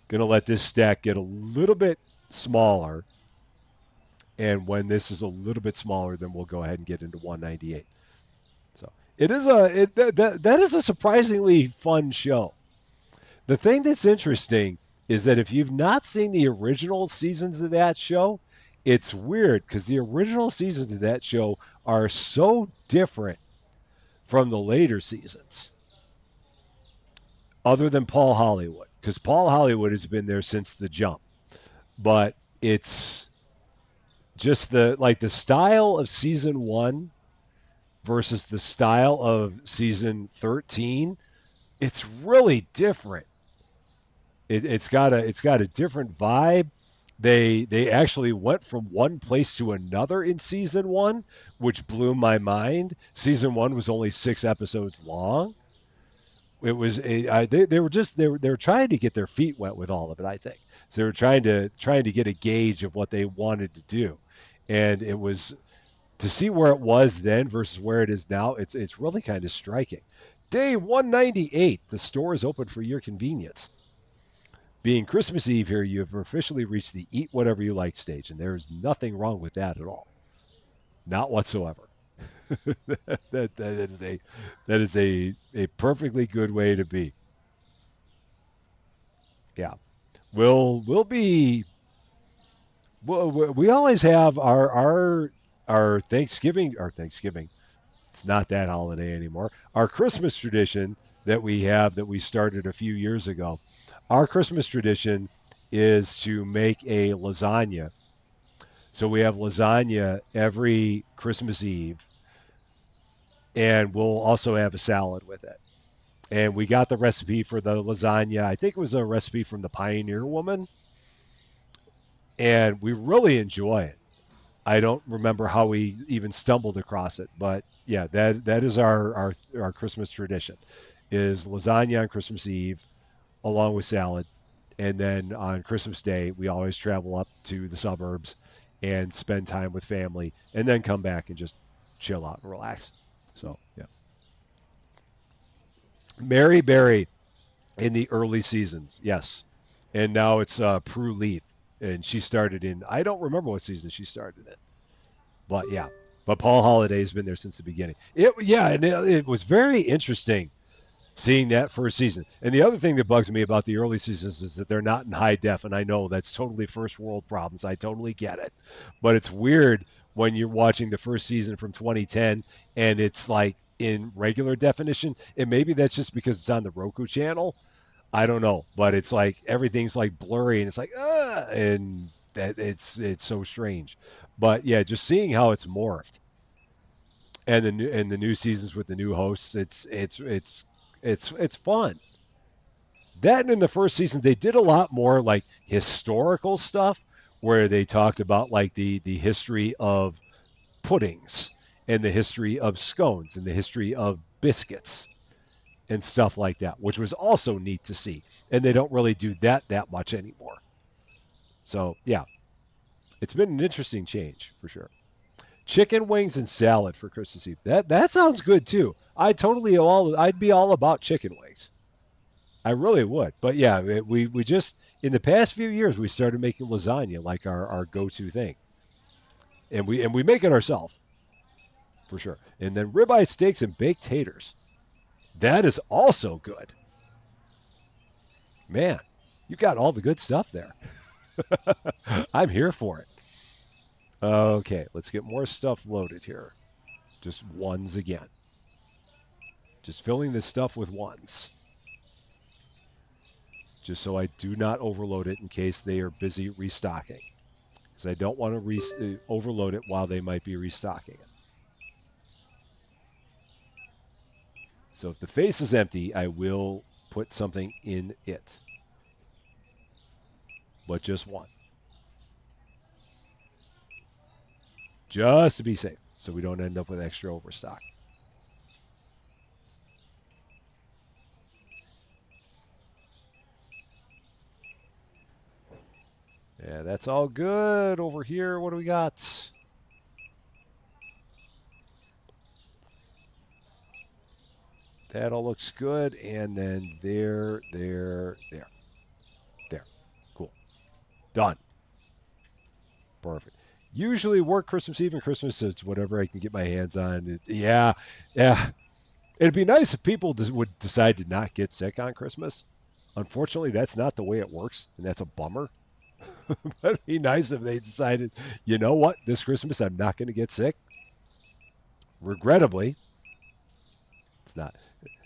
Gonna let this stack get a little bit smaller, and when this is a little bit smaller, then we'll go ahead and get into 198. So that is a surprisingly fun show. The thing that's interesting is that if you've not seen the original seasons of that show, it's weird because the original seasons of that show are so different from the later seasons, other than Paul Hollywood, because Paul Hollywood has been there since the jump. But it's just the style of season 1 versus the style of season 13. It's really different. It's got a different vibe. They actually went from one place to another in season 1, which blew my mind. Season 1 was only 6 episodes long. It was they were trying to get their feet wet with all of it. I think so. They were trying to get a gauge of what they wanted to do, and it was to see where it was then versus where it is now. It's really kind of striking. Day 198. The store is open for your convenience. Being Christmas Eve here, you have officially reached the eat whatever you like stage, and there is nothing wrong with that at all. Not whatsoever. that is a perfectly good way to be. Yeah. We'll be we always have our Thanksgiving. It's not that holiday anymore. Our Christmas tradition that we started a few years ago. Our Christmas tradition is to make a lasagna. So we have lasagna every Christmas Eve, and we'll also have a salad with it. And we got the recipe for the lasagna. I think it was a recipe from the Pioneer Woman, and we really enjoy it. I don't remember how we even stumbled across it, but yeah, that is our Christmas tradition, is lasagna on Christmas Eve along with salad, and then on Christmas Day we always travel up to the suburbs and spend time with family, and then come back and just chill out and relax. So yeah, Mary Berry in the early seasons, yes, and now it's Prue Leith, and she started in, I don't remember what season she started in. But yeah, but Paul Holiday's been there since the beginning. It was very interesting seeing that first season. And the other thing that bugs me about the early seasons is that they're not in high def, and I know that's totally first world problems. I totally get it, but it's weird when you're watching the first season from 2010 and it's like in regular definition. And maybe that's just because it's on the Roku channel. I don't know, but it's like everything's like blurry and it's like and that it's so strange. But yeah, just seeing how it's morphed and the new seasons with the new hosts, it's fun. That and in the first season they did a lot more like historical stuff where they talked about like the history of puddings and the history of scones and the history of biscuits and stuff like that, which was also neat to see. And they don't really do that much anymore. So yeah, it's been an interesting change for sure. Chicken wings and salad for Christmas Eve. That sounds good too. I'd be all about chicken wings. I really would. But yeah, we just in the past few years we started making lasagna like our go-to thing. And we make it ourselves for sure. And then ribeye steaks and baked taters. That is also good. Man, you got all the good stuff there. I'm here for it. Okay, let's get more stuff loaded here. Just ones again. Just filling this stuff with ones. Just so I do not overload it in case they are busy restocking. Because I don't want to overload it while they might be restocking it. So if the face is empty, I will put something in it. But just one. Just to be safe. So we don't end up with extra overstock. Yeah, that's all good over here. What do we got? That all looks good. And then there. Cool. Done. Perfect. Usually work Christmas Eve and Christmas, so it's whatever I can get my hands on. Yeah. It'd be nice if people would decide to not get sick on Christmas. Unfortunately, that's not the way it works, and that's a bummer. But it'd be nice if they decided, you know what, this Christmas I'm not going to get sick. Regrettably, it's not.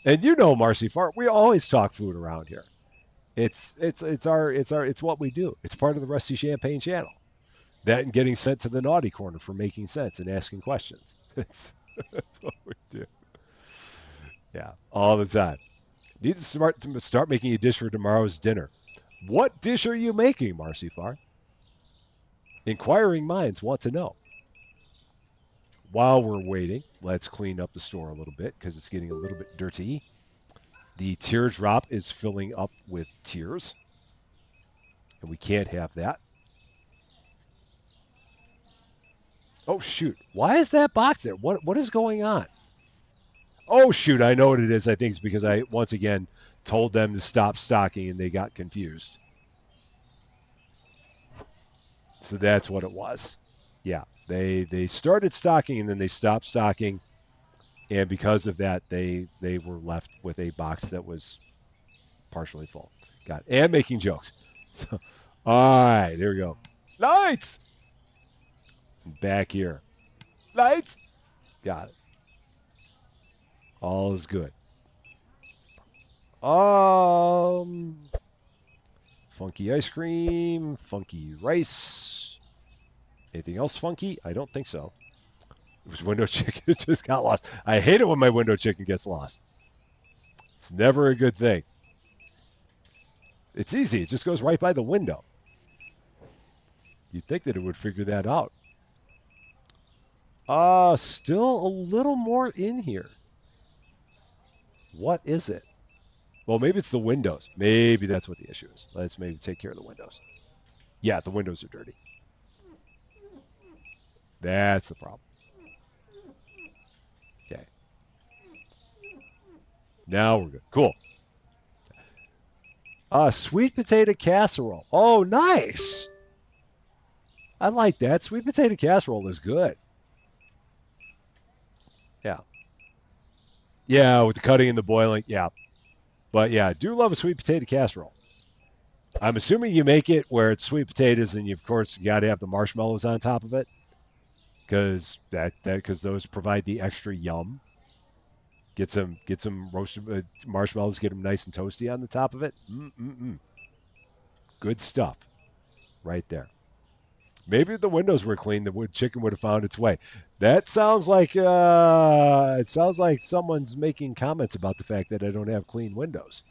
And you know, Marcy Fart, we always talk food around here. It's what we do. It's part of the Rusty Champagne channel. That and getting sent to the naughty corner for making sense and asking questions. That's what we do. Yeah, all the time. Need to start making a dish for tomorrow's dinner. What dish are you making, Marcy Farr? Inquiring minds want to know. While we're waiting, let's clean up the store a little bit because it's getting a little bit dirty. The teardrop is filling up with tears, and we can't have that. Oh shoot! Why is that box there? What is going on? Oh shoot! I know what it is. I think it's because I once again told them to stop stocking and they got confused. So that's what it was. Yeah, they started stocking and then they stopped stocking, and because of that, they were left with a box that was partially full. Got it. And making jokes. So, all right, there we go. Lights back here. Lights. Got it. All is good. Um, funky ice cream, funky rice. Anything else funky? I don't think so. It was window chicken. It just got lost. I hate it when my window chicken gets lost. It's never a good thing. It's easy. It just goes right by the window. You'd think that it would figure that out. Still a little more in here. What is it? Well, maybe it's the windows. Maybe that's what the issue is. Let's maybe take care of the windows. Yeah, the windows are dirty. That's the problem. Okay. Now we're good. Cool. Sweet potato casserole. Oh, nice. I like that. Sweet potato casserole is good. Yeah. Yeah, with the cutting and the boiling. Yeah. But yeah, I do love a sweet potato casserole. I'm assuming you make it where it's sweet potatoes and you, of course, you got to have the marshmallows on top of it because because those provide the extra yum. Get some roasted marshmallows, get them nice and toasty on the top of it. Mm-mm-mm. Good stuff right there. Maybe if the windows were clean, the wood chicken would have found its way. That sounds like it sounds like someone's making comments about the fact that I don't have clean windows.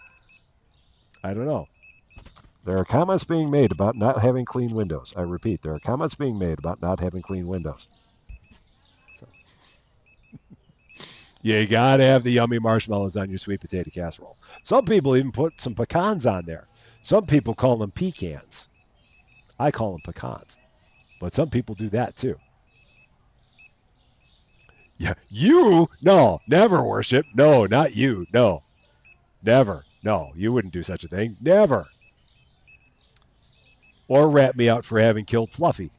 I don't know. There are comments being made about not having clean windows. I repeat, there are comments being made about not having clean windows. So, yeah, you gotta have the yummy marshmallows on your sweet potato casserole. Some people even put some pecans on there. Some people call them pecans. I call them pecans, but some people do that too. Yeah, you? No, never worship. No, not you. No, never. No, you wouldn't do such a thing. Never. Or rat me out for having killed Fluffy.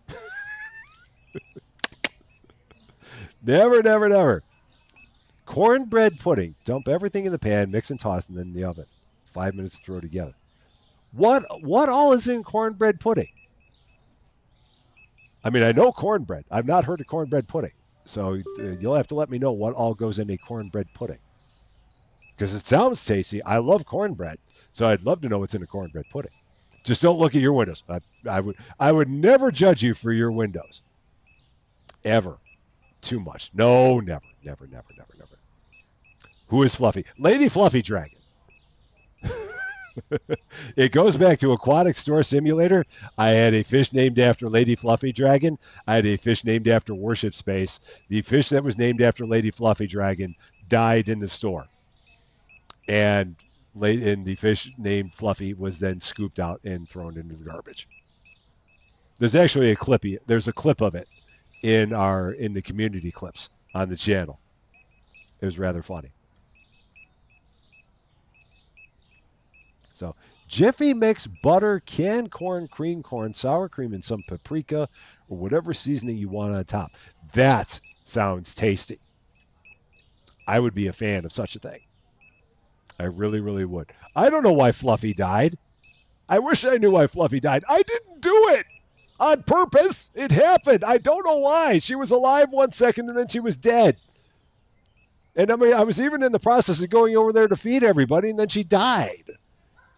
Never, never, never. Cornbread pudding. Dump everything in the pan, mix and toss, and then in the oven. 5 minutes to throw together. What all is in cornbread pudding? I mean, I know cornbread. I've not heard of cornbread pudding. So you'll have to let me know what all goes in a cornbread pudding. Because it sounds tasty. I love cornbread. So I'd love to know what's in a cornbread pudding. Just don't look at your windows. I would never judge you for your windows. Ever. Too much. No, never, never, never, never, never. Who is Fluffy? Lady Fluffy Dragon. It goes back to Aquatic Store Simulator. I had a fish named after Lady Fluffy Dragon. I had a fish named after Worship Space. The fish that was named after Lady Fluffy Dragon died in the store. And the fish named Fluffy was then scooped out and thrown into the garbage. There's actually a clip. There's a clip of it in the community clips on the channel. It was rather funny. So Jiffy Mix butter, canned corn, cream corn, sour cream, and some paprika or whatever seasoning you want on top. That sounds tasty. I would be a fan of such a thing. I really, really would. I don't know why Fluffy died. I wish I knew why Fluffy died. I didn't do it on purpose. It happened. I don't know why. She was alive 1 second and then she was dead. And I mean, I was even in the process of going over there to feed everybody, and then she died.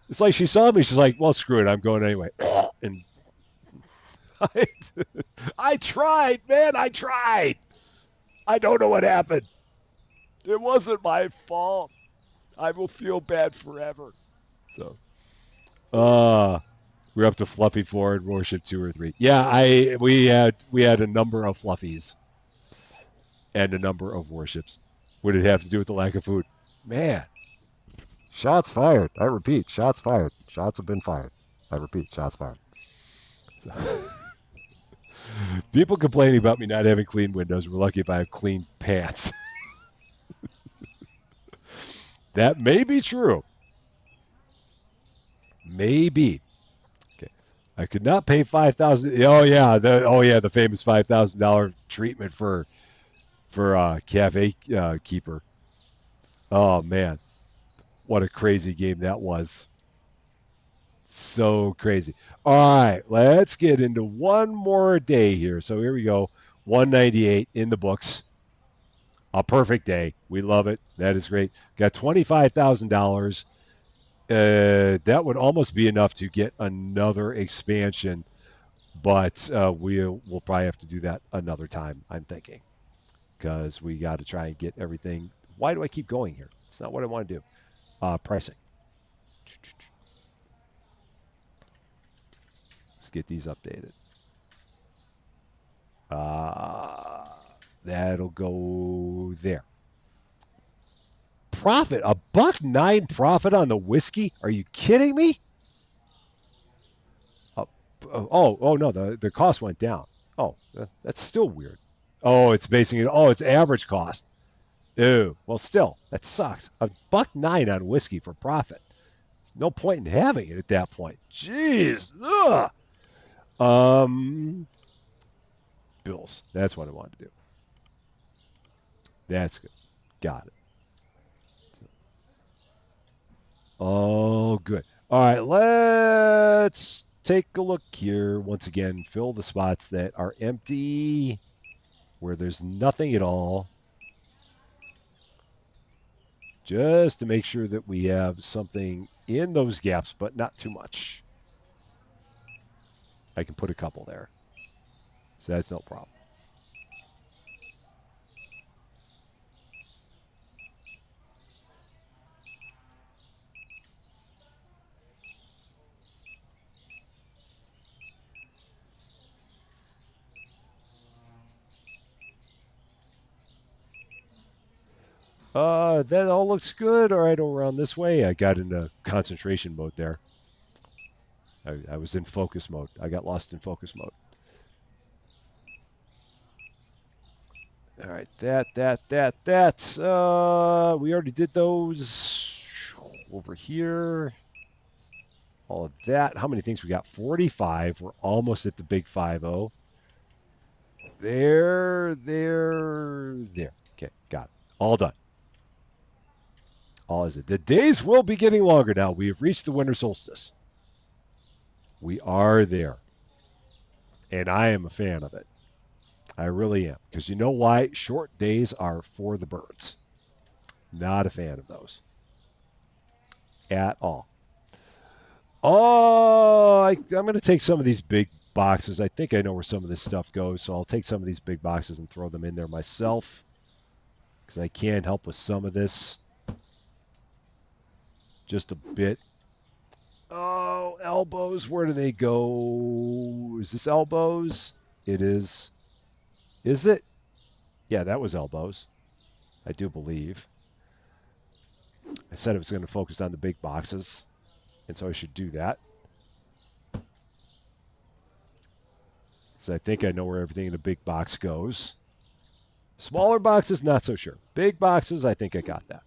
It's like she saw me. She's like, well, screw it. I'm going anyway. And I, I tried, man. I tried. I don't know what happened. It wasn't my fault. I will feel bad forever. So, we're up to Fluffy 4 and Worship 2 or 3. Yeah, we had a number of Fluffies and a number of worships. What did it have to do with the lack of food? Man, shots fired. I repeat, shots fired. Shots have been fired. I repeat, shots fired. So, people complaining about me not having clean windows. We're lucky if I have clean pants. That may be true. Maybe. Okay. I could not pay 5,000. Oh yeah, the famous $5,000 treatment for cafe keeper. Oh man, what a crazy game that was. So crazy. All right, let's get into one more day here. So here we go. 198 in the books. A perfect day. We love it. That is great. Got $25,000. That would almost be enough to get another expansion, but we'll probably have to do that another time, I'm thinking, because we got to try and get everything. Why do I keep going here? It's not what I want to do. Pricing. Let's get these updated. That'll go there. Profit, a $1.09 profit on the whiskey? Are you kidding me? Uh, oh no, the cost went down. Oh, that's still weird. Oh, it's basing it. Oh, it's average cost. Ew. Well, still, that sucks. A $1.09 on whiskey for profit. No point in having it at that point. Jeez. Ugh. Bills. That's what I wanted to do. That's good. Got it. Oh, good. All right, let's take a look here. Once again, fill the spots that are empty, where there's nothing at all, just to make sure that we have something in those gaps, but not too much. I can put a couple there, so that's no problem. That all looks good. All right, around this way. I got into concentration mode there. I was in focus mode. I got lost in focus mode. All right, that. We already did those over here. All of that. How many things we got? 45. We're almost at the big 5-0. There. Okay, got it. All done. All is it. The days will be getting longer now. We have reached the winter solstice. We are there. And I am a fan of it. I really am. Because you know why? Short days are for the birds. Not a fan of those. At all. Oh, I'm going to take some of these big boxes. I think I know where some of this stuff goes. So I'll take some of these big boxes and throw them in there myself. Because I can help with some of this. Just a bit. Oh, elbows. Where do they go? Is this elbows? It is. Is it? Yeah, that was elbows. I do believe. I said I was going to focus on the big boxes, and so I should do that. So I think I know where everything in the big box goes. Smaller boxes, not so sure. Big boxes, I think I got that.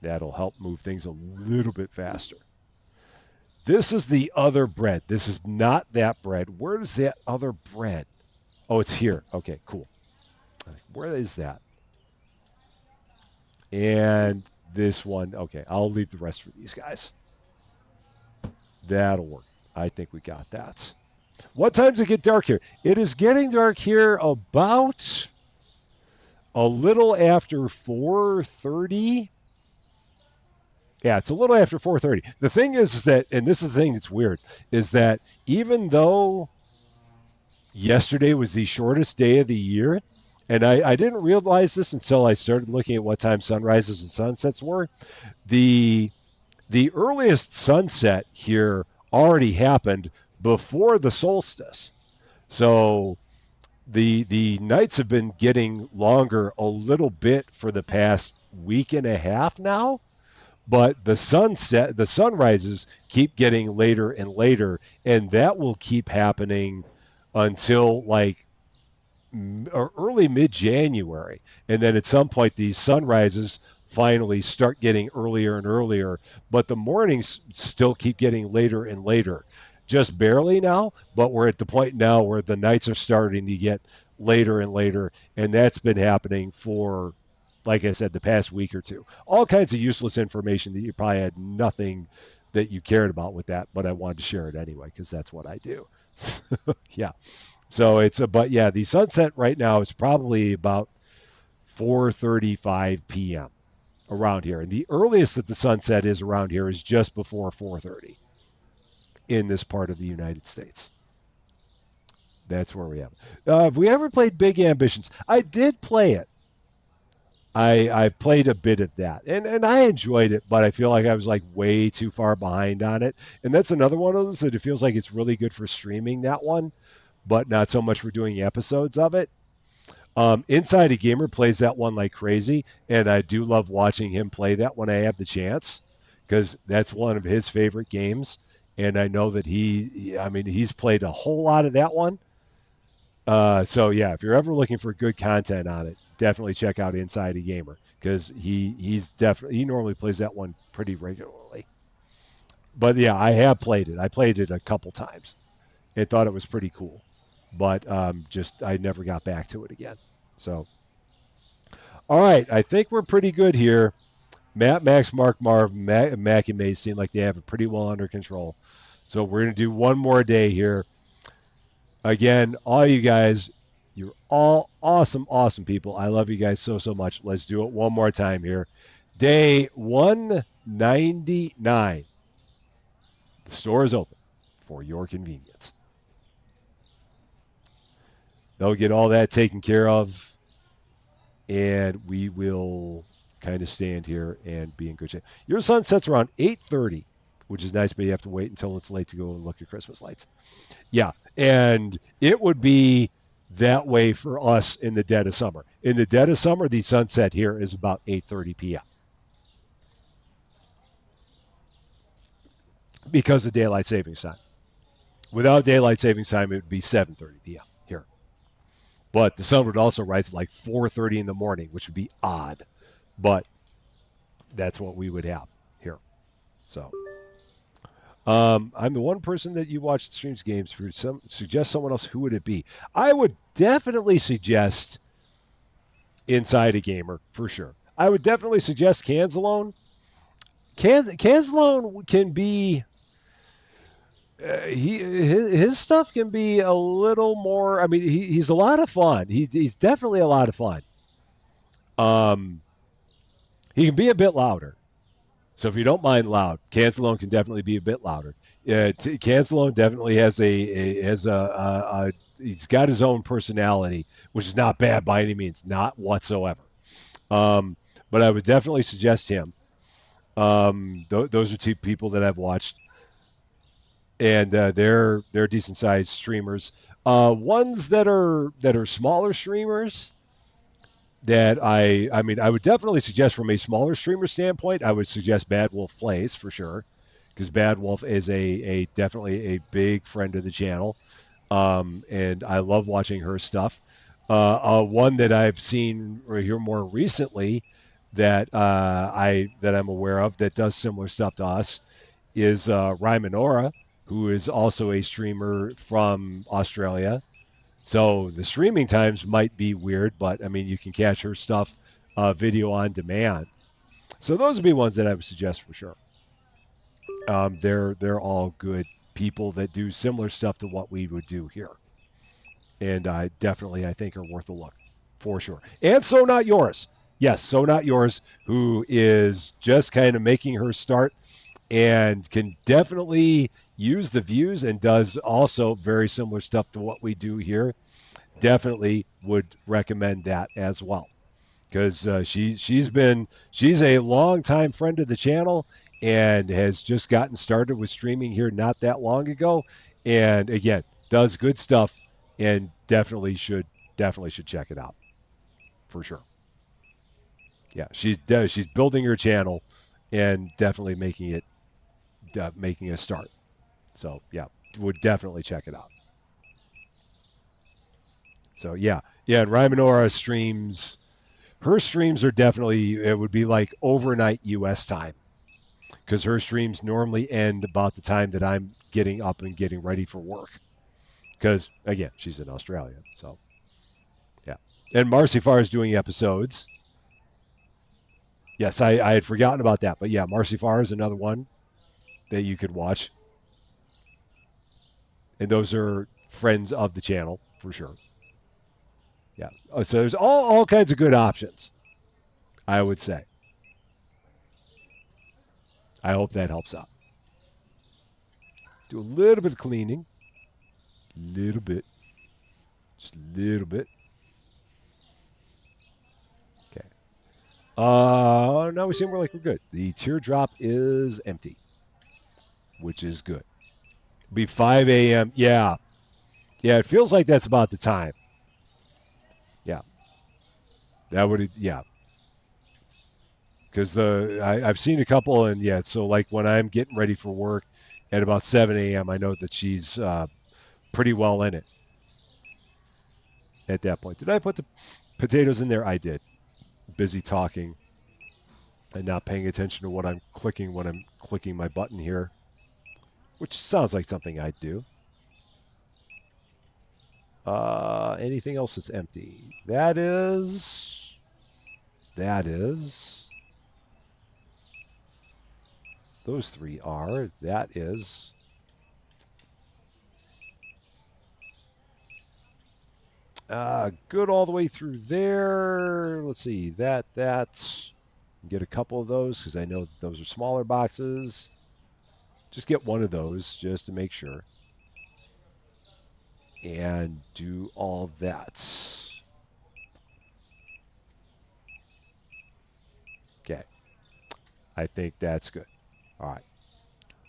That'll help move things a little bit faster. This is the other bread. This is not that bread. Where is that other bread? Oh, it's here. Okay, cool. Where is that? And this one. Okay, I'll leave the rest for these guys. That'll work. I think we got that. What time does it get dark here? It is getting dark here about a little after 4:30. Yeah, it's a little after 4:30. The thing is that, and this is the thing that's weird, is that even though yesterday was the shortest day of the year, and I didn't realize this until I started looking at what time sunrises and sunsets were, the earliest sunset here already happened before the solstice. So the nights have been getting longer a little bit for the past week and a half now. But the sunrises keep getting later and later, and that will keep happening until like early mid-January. And then at some point, these sunrises finally start getting earlier and earlier, but the mornings still keep getting later and later. Just barely now, but we're at the point now where the nights are starting to get later and later, and that's been happening for, like I said, the past week or two. All kinds of useless information that you probably had nothing that you cared about with that, but I wanted to share it anyway because that's what I do. Yeah. So but yeah, the sunset right now is probably about 4:35 p.m. around here. And the earliest that the sunset is around here is just before 4:30 in this part of the United States. That's where we have it. Have we ever played Big Ambitions? I did play it. I played a bit of that, and I enjoyed it, but I feel like I was like way too far behind on it. And that's another one of those that it feels like it's really good for streaming, that one. but not so much for doing episodes of it. Inside a Gamer plays that one like crazy, and I do love watching him play that when I have the chance, because that's one of his favorite games. And I know that I mean, he's played a whole lot of that one. So yeah, if you're ever looking for good content on it, definitely check out Inside a Gamer, because he normally plays that one pretty regularly. But yeah, I have played it. I played it a couple times and thought it was pretty cool, but just I never got back to it again. So all right, I think we're pretty good here. Matt, Max, Mark, Marv, Mac, and May seem like they have it pretty well under control. So we're going to do one more day here. Again, all you guys, you're all awesome, awesome people. I love you guys so, so much. Let's do it one more time here. Day 199. The store is open for your convenience. They'll get all that taken care of, and we will kind of stand here and be in good shape. Your sun sets around 8:30, which is nice, but you have to wait until it's late to go and look at Christmas lights. Yeah, and it would be that way for us in the dead of summer. In the dead of summer, the sunset here is about 8:30 p.m. because of daylight savings time. Without daylight savings time, it would be 7:30 p.m. here. But the sun would also rise at like 4:30 in the morning, which would be odd. But that's what we would have here. So I'm the one person that you watch streams games for. Suggest someone else. Who would it be? I would definitely suggest Inside a Gamer for sure. I would definitely suggest Canzalone. Canzalone can be his stuff can be a little more. I mean, he's a lot of fun. He's definitely a lot of fun. Um, he can be a bit louder. So if you don't mind loud, Cancelone can definitely be a bit louder. Cancelone definitely has he's got his own personality, which is not bad by any means, not whatsoever. Um, but I would definitely suggest him. Those are two people that I've watched, and they're decent sized streamers. Ones that are smaller streamers that I mean I would definitely suggest from a smaller streamer standpoint, I would suggest Bad Wolf Plays for sure, because Bad Wolf is a definitely a big friend of the channel, and I love watching her stuff. One that I've seen here more recently that I'm aware of that does similar stuff to us is Rymanora, who is also a streamer from Australia. So the streaming times might be weird, but I mean, you can catch her stuff video on demand. So those would be ones that I would suggest for sure. They're all good people that do similar stuff to what we would do here, and I think are worth a look for sure. And So Not Yours, yes, So Not Yours, who is just kind of making her start and can definitely use the views and does also very similar stuff to what we do here. Definitely would recommend that as well, because she's a longtime friend of the channel and has just gotten started with streaming here not that long ago, and again does good stuff, and definitely should check it out for sure. Yeah, she's building her channel and definitely making a start. So yeah, would definitely check it out. So yeah, and Rymanora streams. Her streams are definitely, it would be like overnight U.S. time, because her streams normally end about the time that I'm getting up and getting ready for work. Because again, she's in Australia, so yeah. And Marcy Farr is doing episodes. Yes, I had forgotten about that, but yeah, Marcy Farr is another one that you could watch, and those are friends of the channel for sure. Yeah, so there's all kinds of good options, I would say. I hope that helps out. Do a little bit of cleaning, little bit, just a little bit. Okay. Now we seem like we're good. The teardrop is empty, which is good. Be 5 a.m. Yeah, Yeah, it feels like that's about the time. Yeah, that would. Yeah, because I've seen a couple, and yeah, so like when I'm getting ready for work at about 7 a.m., I know that she's pretty well in it at that point. Did I put the potatoes in there? I did. Busy talking and not paying attention to what I'm clicking when I'm clicking my button here, which sounds like something I'd do. Anything else that's empty? That is. That is. Those three are. That is. Good all the way through there. Let's see. That's. Get a couple of those because I know that those are smaller boxes. Just get one of those just to make sure. And do all that. Okay. I think that's good. All right.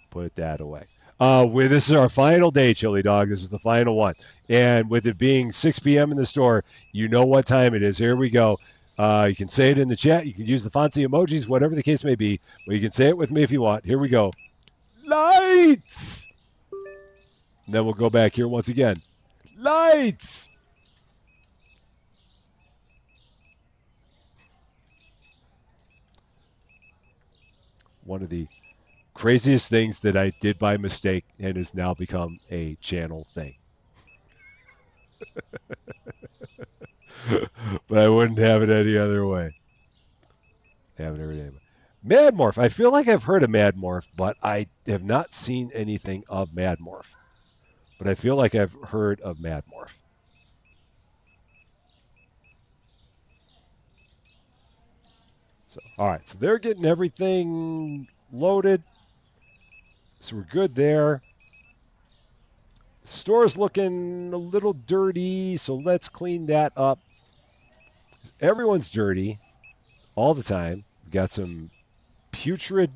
Put that away. This is our final day, Chili Dog. This is the final one. And with it being 6 p.m. in the store, you know what time it is. Here we go. You can say it in the chat. You can use the fancy emojis, whatever the case may be. But you can say it with me if you want. Here we go. Lights! And then we'll go back here once again. Lights! One of the craziest things that I did by mistake and has now become a channel thing. But I wouldn't have it any other way. Have it every day. Mad Morph. I feel like I've heard of Mad Morph, but I have not seen anything of Mad Morph. But I feel like I've heard of Mad Morph. So, all right. So they're getting everything loaded. So we're good there. The store's looking a little dirty, so let's clean that up. Everyone's dirty all the time. We've got some putrid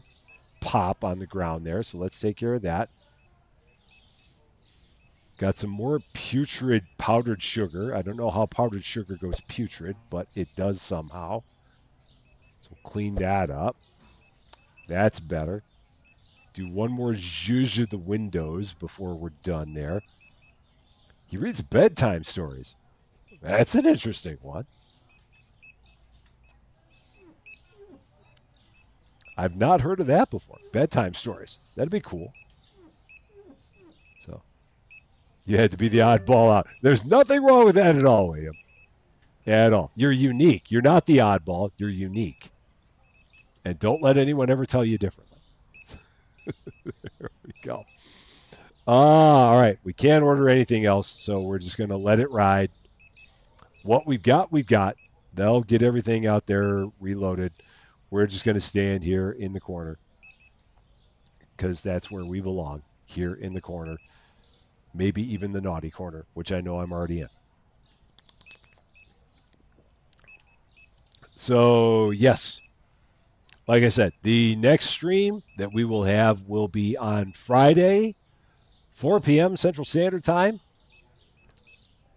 pop on the ground there, so let's take care of that. Got some more putrid powdered sugar. I don't know how powdered sugar goes putrid, but it does somehow. So clean that up. That's better. Do one more zhuzh of the windows before we're done there. He reads bedtime stories. That's an interesting one. I've not heard of that before. Bedtime stories. That'd be cool. So you had to be the oddball out. There's nothing wrong with that at all, William. At all. You're unique. You're not the oddball. You're unique. And don't let anyone ever tell you differently. There we go. All right. We can't order anything else, so we're just going to let it ride. What we've got, we've got. They'll get everything out there reloaded. We're just going to stand here in the corner because that's where we belong, here in the corner. Maybe even the naughty corner, which I know I'm already in. So, yes, like I said, the next stream that we will have will be on Friday, 4 p.m. Central Standard Time.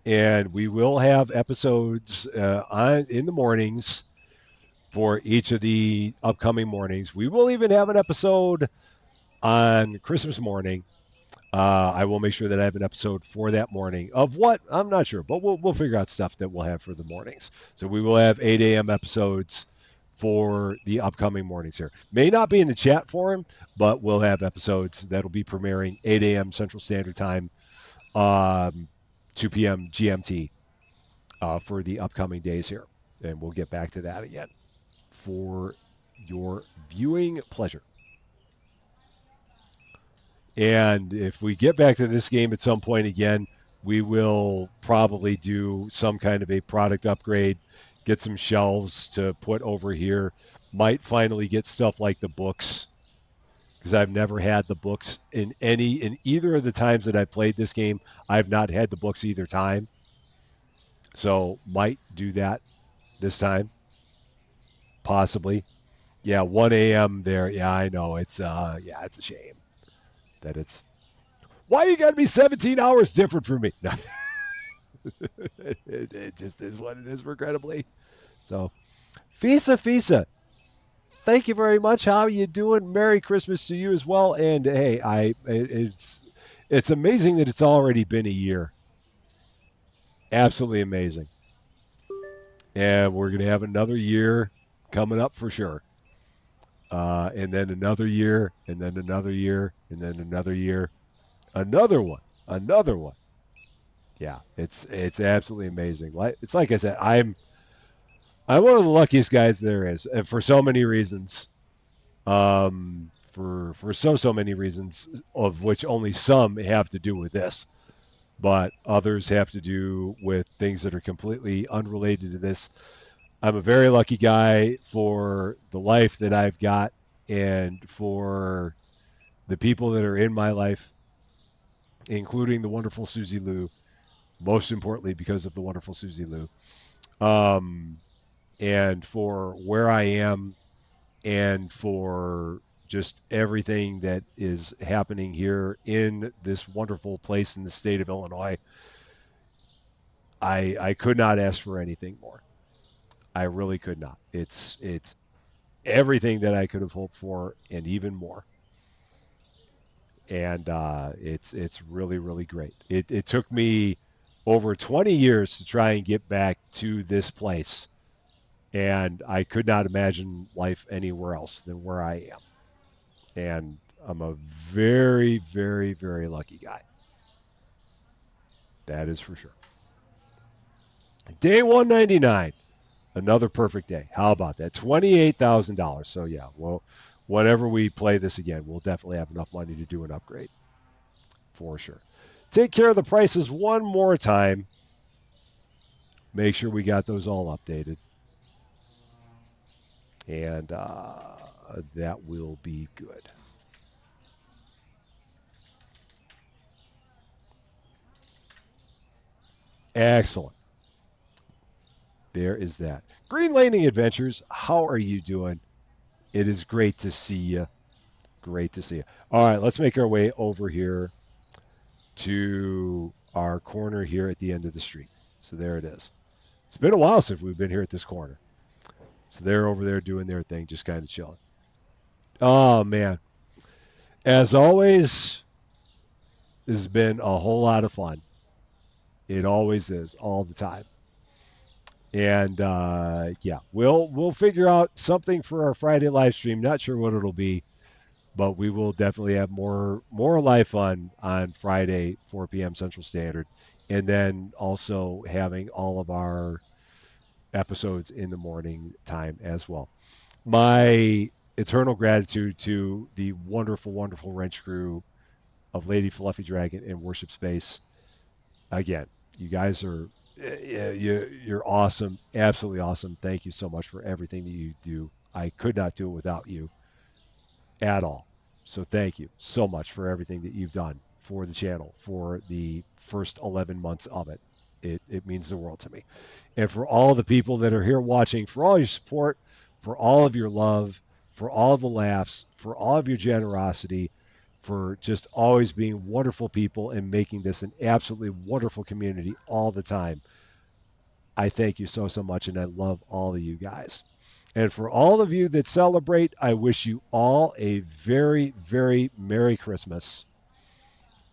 And we will have episodes in the mornings for each of the upcoming mornings. We will even have an episode on Christmas morning. I will make sure that I have an episode for that morning of what I'm not sure, but we'll figure out stuff that we'll have for the mornings. So we will have 8 a.m. episodes for the upcoming mornings here. May not be in the chat forum, but we'll have episodes that'll be premiering 8 a.m. Central Standard Time, 2 p.m. GMT for the upcoming days here. And we'll get back to that again for your viewing pleasure. And if we get back to this game at some point again, we will probably do some kind of a product upgrade, get some shelves to put over here. Might finally get stuff like the books, because I've never had the books in either of the times that I played this game. I've not had the books either time. So might do that this time. Possibly. Yeah, 1 a.m. there. Yeah, I know. It's it's a shame that it's Why you got to be 17 hours different from me? It just is what it is, regrettably. So, Fisa, thank you very much. How are you doing? Merry Christmas to you as well. And hey, it's amazing that it's already been a year. Absolutely amazing. And we're going to have another year coming up for sure. And then another year, and then another year, and then another year, another one, another one. Yeah, it's absolutely amazing. It's like I said, I'm one of the luckiest guys there is, and for so many reasons. For so many reasons, of which only some have to do with this, but others have to do with things that are completely unrelated to this. I'm a very lucky guy for the life that I've got and for the people that are in my life, including the wonderful Susie Lou, most importantly because of the wonderful Susie Lou, um, and for where I am and for just everything that is happening here in this wonderful place in the state of Illinois. I could not ask for anything more. I really could not. It's everything that I could have hoped for and even more. And it's really great. It took me over 20 years to try and get back to this place, and I could not imagine life anywhere else than where I am. And I'm a very lucky guy. That is for sure. Day 199, another perfect day. How about that? $28,000. So yeah, well, whenever we play this again, we'll definitely have enough money to do an upgrade for sure. Take care of the prices one more time. Make sure we got those all updated, and that will be good. Excellent. There is that. Green Laning Adventures, how are you doing? It is great to see you. Great to see you. All right, let's make our way over here to our corner here at the end of the street. So there it is. It's been a while since we've been here at this corner. So they're over there doing their thing, just kind of chilling. Oh, man. As always, this has been a whole lot of fun. It always is, all the time. And yeah, we'll figure out something for our Friday live stream. Not sure what it'll be, but we will definitely have more live fun on Friday, 4 p.m. Central Standard, and then also having all of our episodes in the morning time as well. My eternal gratitude to the wonderful wrench crew of Lady Fluffy Dragon and Worship Space. Again, you guys are you're awesome, absolutely awesome. Thank you so much for everything that you do. I could not do it without you at all. So thank you so much for everything that you've done for the channel for the first 11 months of it. It means the world to me. And for all the people that are here watching, for all your support, for all of your love, for all the laughs, for all of your generosity, for just always being wonderful people and making this an absolutely wonderful community all the time. I thank you so much, and I love all of you guys. And for all of you that celebrate, I wish you all a very Merry Christmas.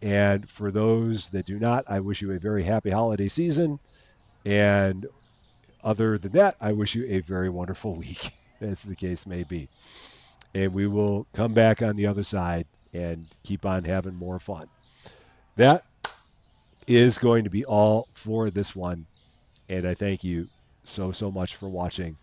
And for those that do not, I wish you a very happy holiday season. And other than that, I wish you a very wonderful week, as the case may be. And we will come back on the other side and keep on having more fun. That is going to be all for this one. And I thank you so much for watching.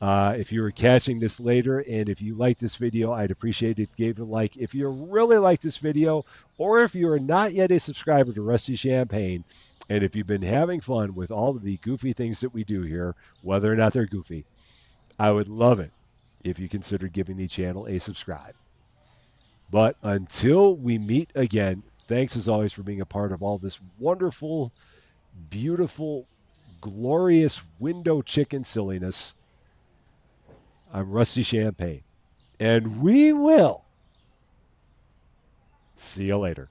If you were catching this later and if you like this video, I'd appreciate it if you gave it a like. If you really like this video, or if you are not yet a subscriber to Rusty Champagne, and if you've been having fun with all of the goofy things that we do here, whether or not they're goofy, I would love it if you consider giving the channel a subscribe. But until we meet again, thanks as always for being a part of all this wonderful, beautiful, glorious window chicken silliness. I'm Rusty Champagne, and we will see you later.